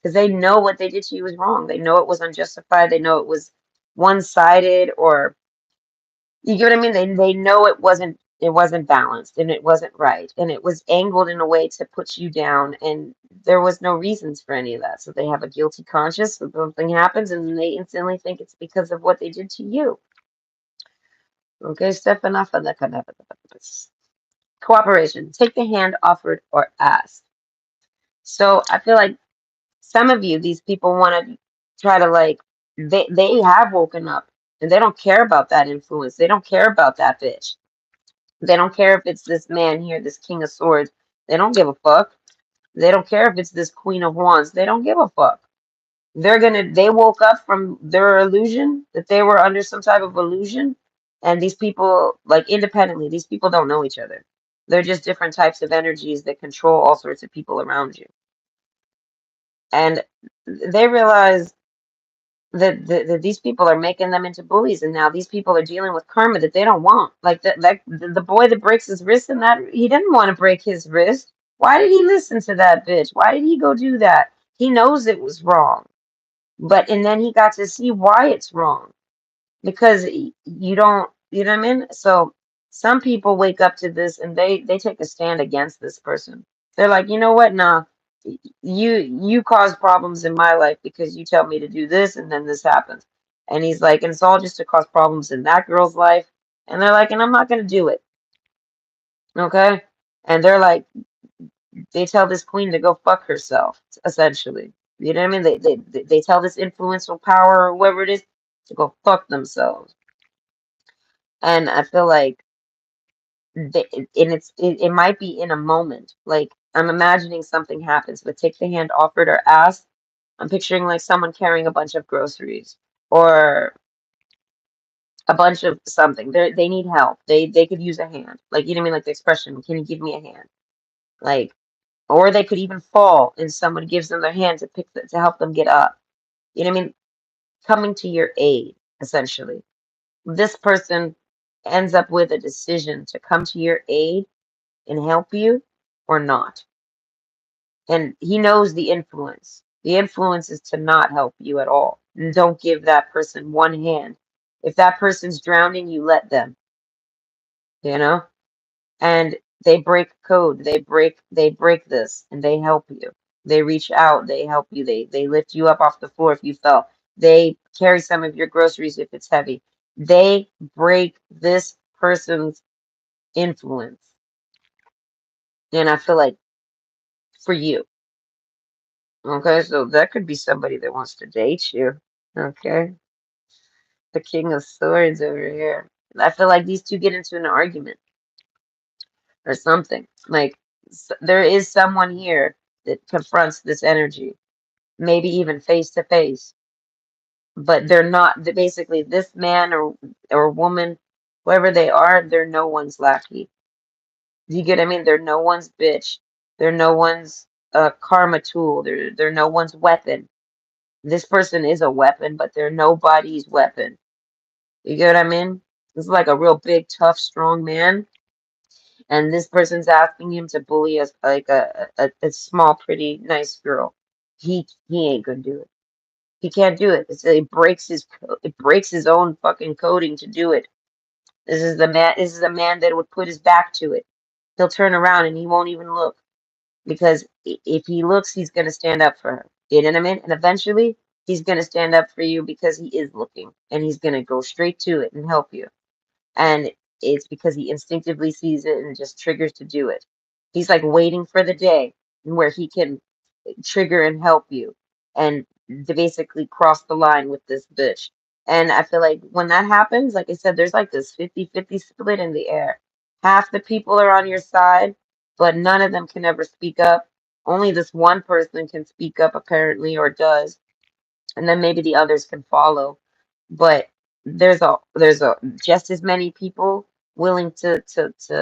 Because they know what they did to you was wrong. They know it was unjustified. They know it was one-sided or you get what I mean? They know it wasn't balanced and it wasn't right and it was angled in a way to put you down and there was no reasons for any of that. So they have a guilty conscience. So something happens and they instantly think it's because of what they did to you. Okay, step enough of the cannabis. Cooperation. Take the hand offered or asked. So I feel like some of you, these people want to try to like they have woken up and they don't care about that influence. They don't care about that bitch. They don't care if it's this man here, this King of Swords. They don't give a fuck. They don't care if it's this Queen of Wands. They don't give a fuck. They woke up from their illusion that they were under some type of illusion. And these people, like independently, these people don't know each other. They're just different types of energies that control all sorts of people around you. And they realize that these people are making them into bullies, and now these people are dealing with karma that they don't want. Like the boy that breaks his wrist, and that he didn't want to break his wrist. Why did he listen to that bitch? Why did he go do that? He knows it was wrong, but and then he got to see why it's wrong because you don't, you know what I mean? So some people wake up to this and they take a stand against this person. They're like, you know what? Nah, you cause problems in my life because you tell me to do this and then this happens. And he's like, and it's all just to cause problems in that girl's life. And they're like, and I'm not gonna do it. Okay? And they're like, they tell this queen to go fuck herself, essentially. You know what I mean? They tell this influential power or whoever it is to go fuck themselves. And I feel like it might be in a moment. Like I'm imagining something happens, but take the hand offered or asked. I'm picturing like someone carrying a bunch of groceries or a bunch of something. They need help. They could use a hand. Like you know what I mean? Like the expression, can you give me a hand? Like, or they could even fall and someone gives them their hand to to help them get up. You know what I mean? Coming to your aid, essentially. This person ends up with a decision to come to your aid and help you or not. And he knows the influence. The influence is to not help you at all. And don't give that person one hand. If that person's drowning, you let them, you know? And they break code. They break this and they help you. They reach out, they help you, they lift you up off the floor if you fell. They carry some of your groceries if it's heavy. They break this person's influence. And I feel like for you. Okay, so that could be somebody that wants to date you. Okay, the King of Swords over here. I feel like these two get into an argument or something. Like there is someone here that confronts this energy, maybe even face to face, but they're not. Basically, this man or woman, whoever they are, they're no one's lackey. You get what I mean? They're no one's bitch. They're no one's karma tool. They're no one's weapon. This person is a weapon, but they're nobody's weapon. You get what I mean? This is like a real big, tough, strong man, and this person's asking him to bully us like a small, pretty, nice girl. He ain't gonna do it. He can't do it. It breaks his own fucking coding to do it. This is the man. This is a man that would put his back to it. He'll turn around and he won't even look because if he looks, he's gonna stand up for her. You know what I mean? And eventually, he's gonna stand up for you because he is looking, and he's gonna go straight to it and help you. And it's because he instinctively sees it and just triggers to do it. He's like waiting for the day where he can trigger and help you and to basically cross the line with this bitch. And I feel like when that happens, like I said, there's like this 50-50 split in the air. Half the people are on your side, but none of them can ever speak up. Only this one person can speak up, apparently, or does, and then maybe the others can follow. But there's a just as many people willing to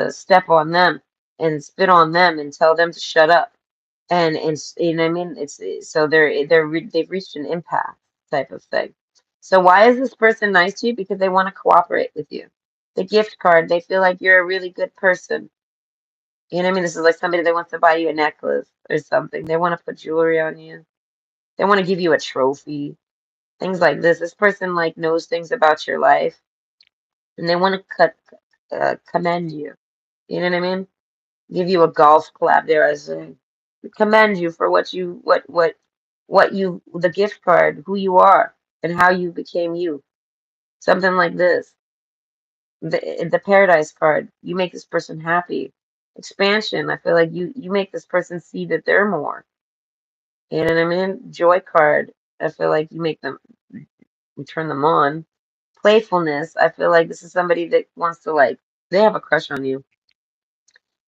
step on them and spit on them and tell them to shut up. And you know what I mean? So they've reached an impasse type of thing. So why is this person nice to you? Because they want to cooperate with you. The gift card, they feel like you're a really good person. You know what I mean? This is like somebody that wants to buy you a necklace or something. They want to put jewelry on you. They want to give you a trophy. Things like this. This person like knows things about your life, and they want to commend you. You know what I mean? Give you a golf clap. There, I say, commend you for what you the gift card, who you are, and how you became you. Something like this. The paradise card. You make this person happy. Expansion. I feel like you make this person see that they're more. You know what I mean? Joy card. I feel like you make them, you turn them on. Playfulness. I feel like this is somebody that wants to like, they have a crush on you.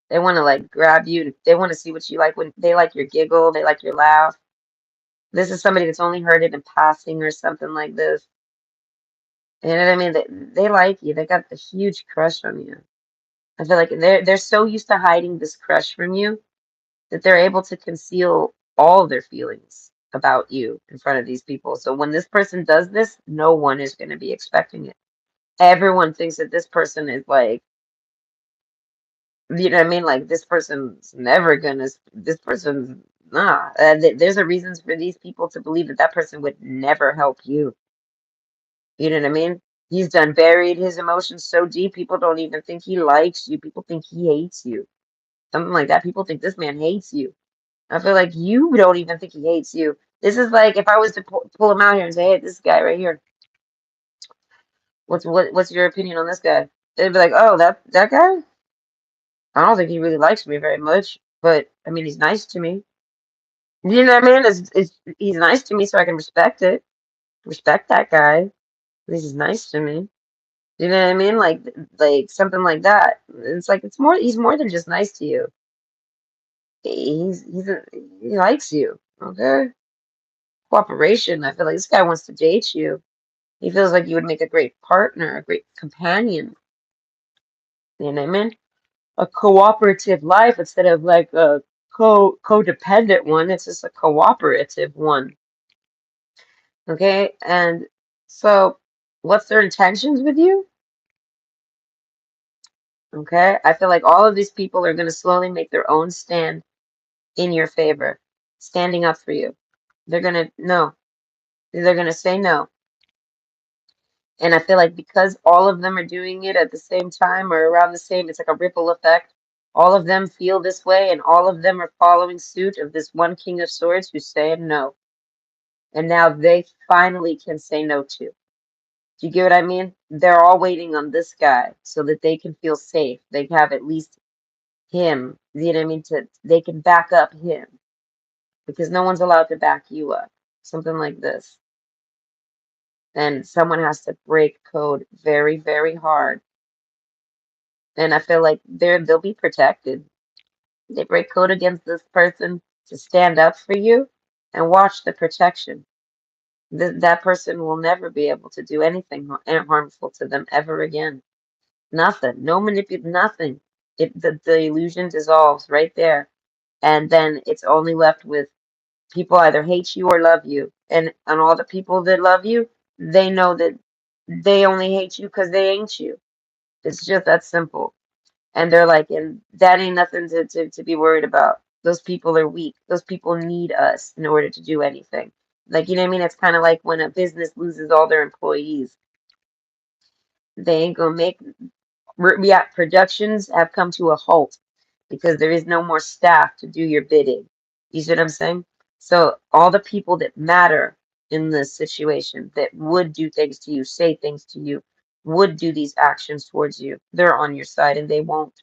They want to like grab you. They want to see what you like when they like your giggle, they like your laugh. This is somebody that's only heard it in passing or something like this. You know what I mean? They like you. They got a huge crush on you. I feel like they're so used to hiding this crush from you that they're able to conceal all of their feelings about you in front of these people. So when this person does this, no one is going to be expecting it. Everyone thinks that this person is like, you know what I mean? Like this person's never gonna, this person's nah. There's a reasons for these people to believe that that person would never help you. You know what I mean? He's done buried his emotions so deep, people don't even think he likes you. People think he hates you. Something like that. People think this man hates you. I feel like you don't even think he hates you. This is like if I was to pull him out here and say, "Hey, this guy right here, what's your opinion on this guy?" They'd be like, "Oh, that guy? I don't think he really likes me very much, but I mean, he's nice to me. You know what I mean? He's nice to me, so I can respect it. Respect that guy. He's nice to me. You know what I mean? Like something like that. It's like it's more. He's more than just nice to you. He likes you. Okay, cooperation. I feel like this guy wants to date you. He feels like you would make a great partner, a great companion. You know what I mean? A cooperative life instead of like a codependent one. It's just a cooperative one. Okay, and so what's their intentions with you? Okay, I feel like all of these people are going to slowly make their own stand in your favor, standing up for you. They're going to no, they're going to say no. And I feel like because all of them are doing it at the same time or around the same, it's like a ripple effect. All of them feel this way, and all of them are following suit of this one King of Swords who's saying no. And now they finally can say no too. Do you get what I mean? They're all waiting on this guy so that they can feel safe. They have at least him. You know what I mean? They can back up him because no one's allowed to back you up. Something like this. And someone has to break code very, very hard. And I feel like they'll be protected. They break code against this person to stand up for you and watch the protection. That person will never be able to do anything harmful to them ever again. Nothing. No nothing. The illusion dissolves right there. And then it's only left with people either hate you or love you. And all the people that love you, they know that they only hate you because they ain't you. It's just that simple. And they're like, and that ain't nothing to be worried about. Those people are weak. Those people need us in order to do anything. Like, you know what I mean? It's kind of like when a business loses all their employees. They ain't gonna make yeah, productions have come to a halt because there is no more staff to do your bidding. You see what I'm saying? So all the people that matter in this situation that would do things to you, say things to you, would do these actions towards you, they're on your side and they won't.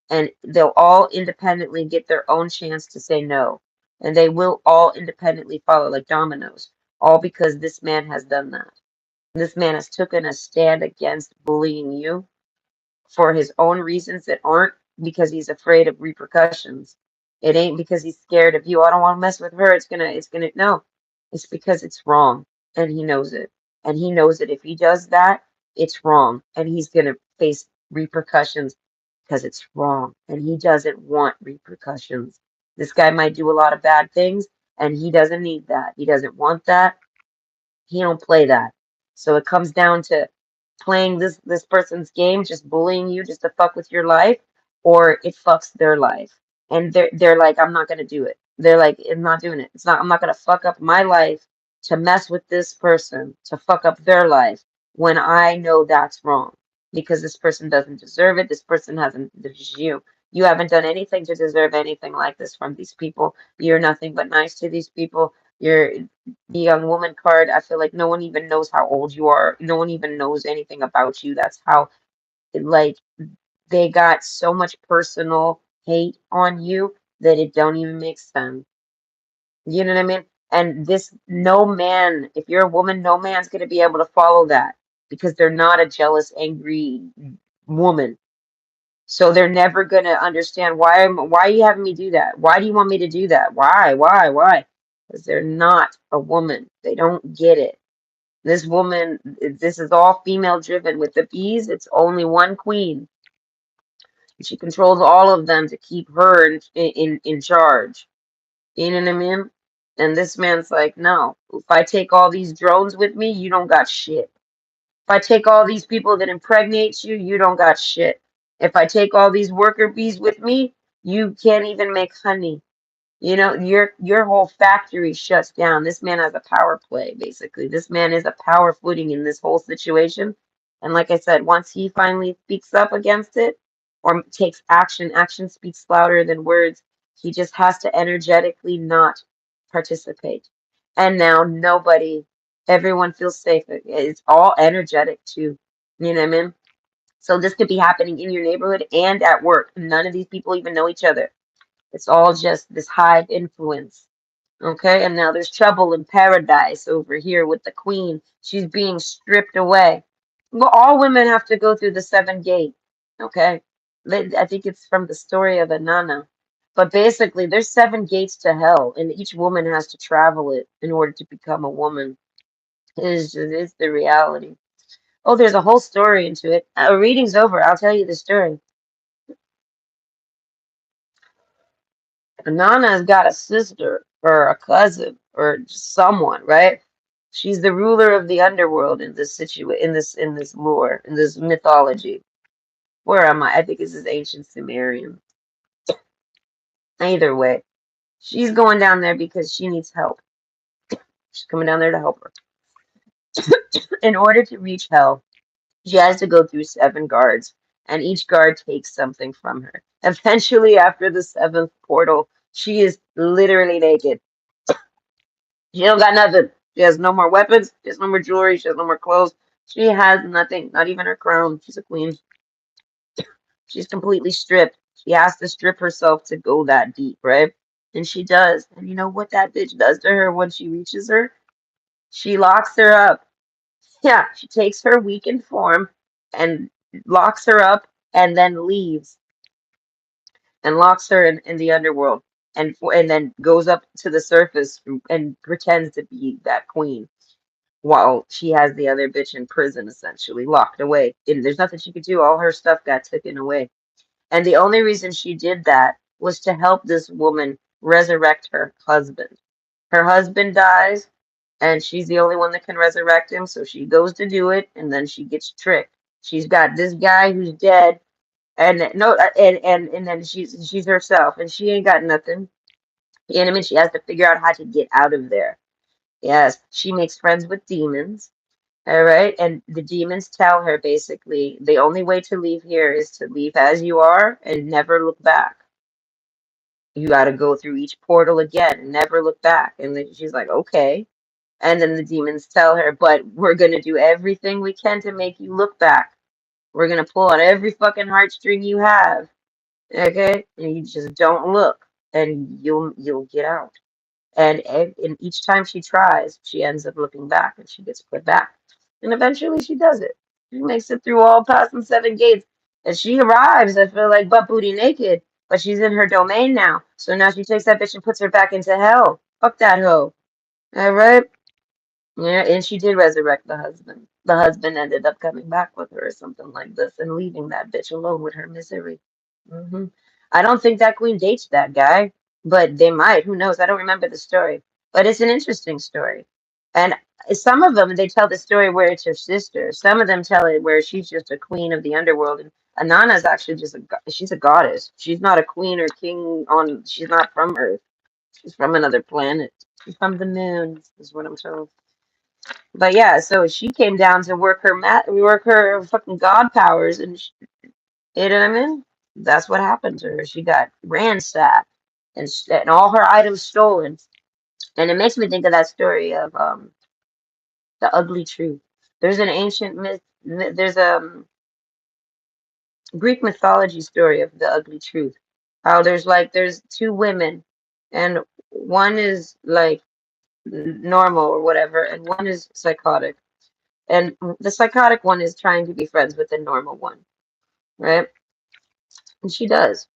And they'll all independently get their own chance to say no. And they will all independently follow like dominoes, all because this man has done that. This man has taken a stand against bullying you for his own reasons that aren't because he's afraid of repercussions. It ain't because he's scared of you. I don't want to mess with her. It's gonna, no. It's because it's wrong. And he knows it. And he knows that if he does that, it's wrong. And he's gonna face repercussions because it's wrong. And he doesn't want repercussions. This guy might do a lot of bad things, and he doesn't need that. He doesn't want that. He don't play that. So it comes down to playing this person's game, just bullying you just to fuck with your life, or it fucks their life. And they're like, I'm not gonna do it. They're like, I'm not doing it. It's not, I'm not gonna fuck up my life to mess with this person, to fuck up their life when I know that's wrong. Because this person doesn't deserve it. This person hasn't, this is you. You haven't done anything to deserve anything like this from these people. You're nothing but nice to these people. You're the young woman card. I feel like no one even knows how old you are. No one even knows anything about you. That's how, like, they got so much personal hate on you that it don't even make sense. You know what I mean? And this, no man, if you're a woman, no man's going to be able to follow that because they're not a jealous, angry woman. So they're never going to understand why are you having me do that? Why do you want me to do that? Why? Because they're not a woman. They don't get it. This woman, this is all female driven. With the bees, it's only one queen. She controls all of them to keep her in charge. You know what I mean? And this man's like, no, if I take all these drones with me, you don't got shit. If I take all these people that impregnate you, you don't got shit. If I take all these worker bees with me, you can't even make honey. You know, your whole factory shuts down. This man has a power play, basically. This man is a power footing in this whole situation. And like I said, once he finally speaks up against it or takes action, action speaks louder than words. He just has to energetically not participate. And now nobody, everyone feels safe. It's all energetic too. You know what I mean? So this could be happening in your neighborhood and at work. None of these people even know each other. It's all just this hive influence. Okay, and now there's trouble in paradise over here with the queen. She's being stripped away. Well, all women have to go through the seven gate. Okay, I think it's from the story of Anana. But basically, there's seven gates to hell, and each woman has to travel it in order to become a woman. It's the reality. Oh, there's a whole story into it. Reading's over. I'll tell you the story. Nana's got a sister or a cousin or just someone, right? She's the ruler of the underworld in this in this lore, in this mythology. Where am I? I think this is ancient Sumerian. Either way, she's going down there because she needs help. She's coming down there to help her. In order to reach hell, she has to go through seven guards, and each guard takes something from her. Eventually, after the seventh portal, she is literally naked. She don't got nothing. She has no more weapons. She has no more jewelry. She has no more clothes. She has nothing, not even her crown. She's a queen. She's completely stripped. She has to strip herself to go that deep, right? And she does. And you know what that bitch does to her when she reaches her? She locks her up. Yeah, she takes her weakened form and locks her up and then leaves and locks her in the underworld and then goes up to the surface and pretends to be that queen while she has the other bitch in prison, essentially locked away. And there's nothing she could do. All her stuff got taken away. And the only reason she did that was to help this woman resurrect her husband. Her husband dies, and she's the only one that can resurrect him. So she goes to do it, and then she gets tricked. She's got this guy who's dead, and no, and then she's herself, and she ain't got nothing. You know what I mean? She has to figure out how to get out of there. Yes, she makes friends with demons. All right. And the demons tell her basically the only way to leave here is to leave as you are and never look back. You got to go through each portal again and never look back. And then she's like, okay. And then the demons tell her, but we're going to do everything we can to make you look back. We're going to pull on every fucking heartstring you have. Okay. And you just don't look and you'll get out. And each time she tries, she ends up looking back and she gets put back. And eventually she does it. She makes it through all past the seven gates. And she arrives, I feel like, butt booty naked. But she's in her domain now. So now she takes that bitch and puts her back into hell. Fuck that hoe. All right? Yeah, and she did resurrect the husband. The husband ended up coming back with her or something like this and leaving that bitch alone with her misery. hmm I don't think that queen dates that guy, but they might. Who knows? I don't remember the story, but it's an interesting story. And some of them, they tell the story where it's her sister. Some of them tell it where she's just a queen of the underworld. And Anana's actually just she's a goddess. She's not a queen or king on, she's not from Earth. She's from another planet. She's from the moon, is what I'm told. But yeah, so she came down to work her fucking god powers, and you know what I mean? That's what happened to her. She got ransacked and all her items stolen. And it makes me think of that story of the ugly truth. There's an ancient myth. There's a Greek mythology story of the ugly truth, How there's two women, and one is like normal or whatever, and one is psychotic. And the psychotic one is trying to be friends with the normal one, right? And she does.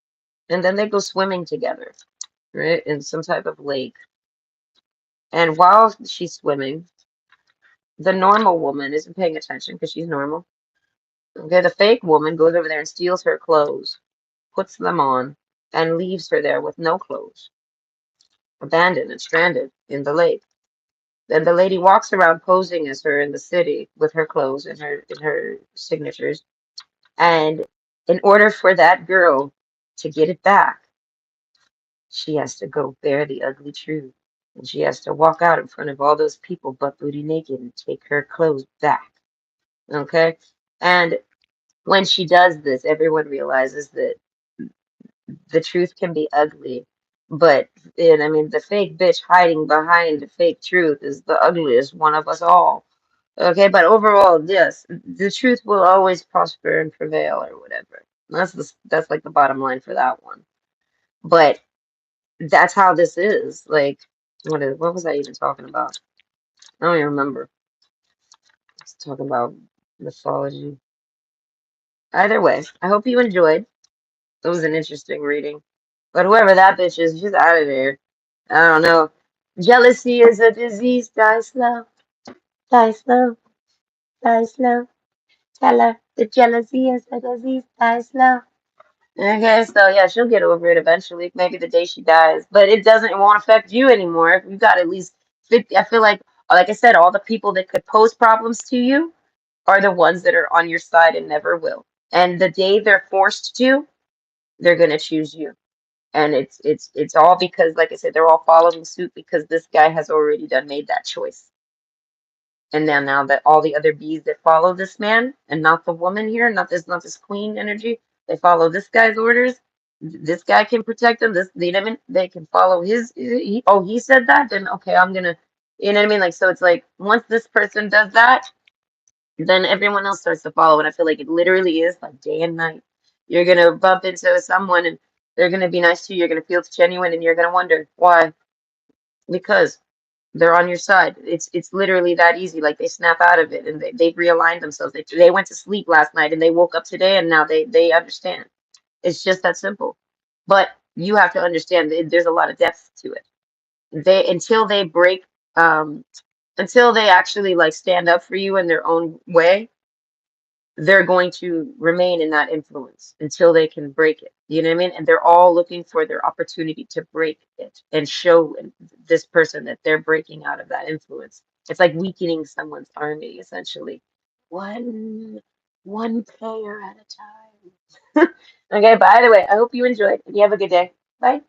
And then they go swimming together, right? In some type of lake. And while she's swimming, the normal woman isn't paying attention because she's normal. Okay, the fake woman goes over there and steals her clothes, puts them on, and leaves her there with no clothes, abandoned and stranded in the lake. Then the lady walks around posing as her in the city with her clothes and her signatures. And in order for that girl to get it back, she has to go bear the ugly truth. And she has to walk out in front of all those people butt booty naked and take her clothes back. Okay? And when she does this, everyone realizes that the truth can be ugly. But, and I mean, the fake bitch hiding behind the fake truth is the ugliest one of us all. Okay, but overall, yes, the truth will always prosper and prevail or whatever. That's like the bottom line for that one. But that's how this is. Like, what was I even talking about? I don't even remember. I was talking about mythology. Either way, I hope you enjoyed. It was an interesting reading. But whoever that bitch is, she's out of there. I don't know. Jealousy is a disease. Die slow, die slow, die slow. Tell her the jealousy is a disease. Die slow. Okay, so yeah, she'll get over it eventually, maybe the day she dies. But it won't affect you anymore. You got at least 50. I feel like I said, all the people that could pose problems to you are the ones that are on your side and never will. And the day they're forced to, they're gonna choose you. And it's all because, like I said, they're all following suit because this guy has already done made that choice. And now that all the other bees that follow this man and not the woman here, not this queen energy, they follow this guy's orders. This guy can protect them. This, you know what I mean? They can follow he said that, then okay, I'm gonna, you know what I mean? Like, so it's like once this person does that, then everyone else starts to follow. And I feel like it literally is like day and night. You're gonna bump into someone and they're gonna be nice to you. You're gonna feel it's genuine, and you're gonna wonder why. Because they're on your side. It's literally that easy. Like they snap out of it and they realigned themselves. They went to sleep last night and they woke up today and now they understand. It's just that simple. But you have to understand that there's a lot of depth to it. They um until they actually like stand up for you in their own way, they're going to remain in that influence until they can break it. You know what I mean? And they're all looking for their opportunity to break it and show this person that they're breaking out of that influence. It's like weakening someone's army, essentially. One one player at a time. Okay, by the way, I hope you enjoyed and you have a good day. Bye.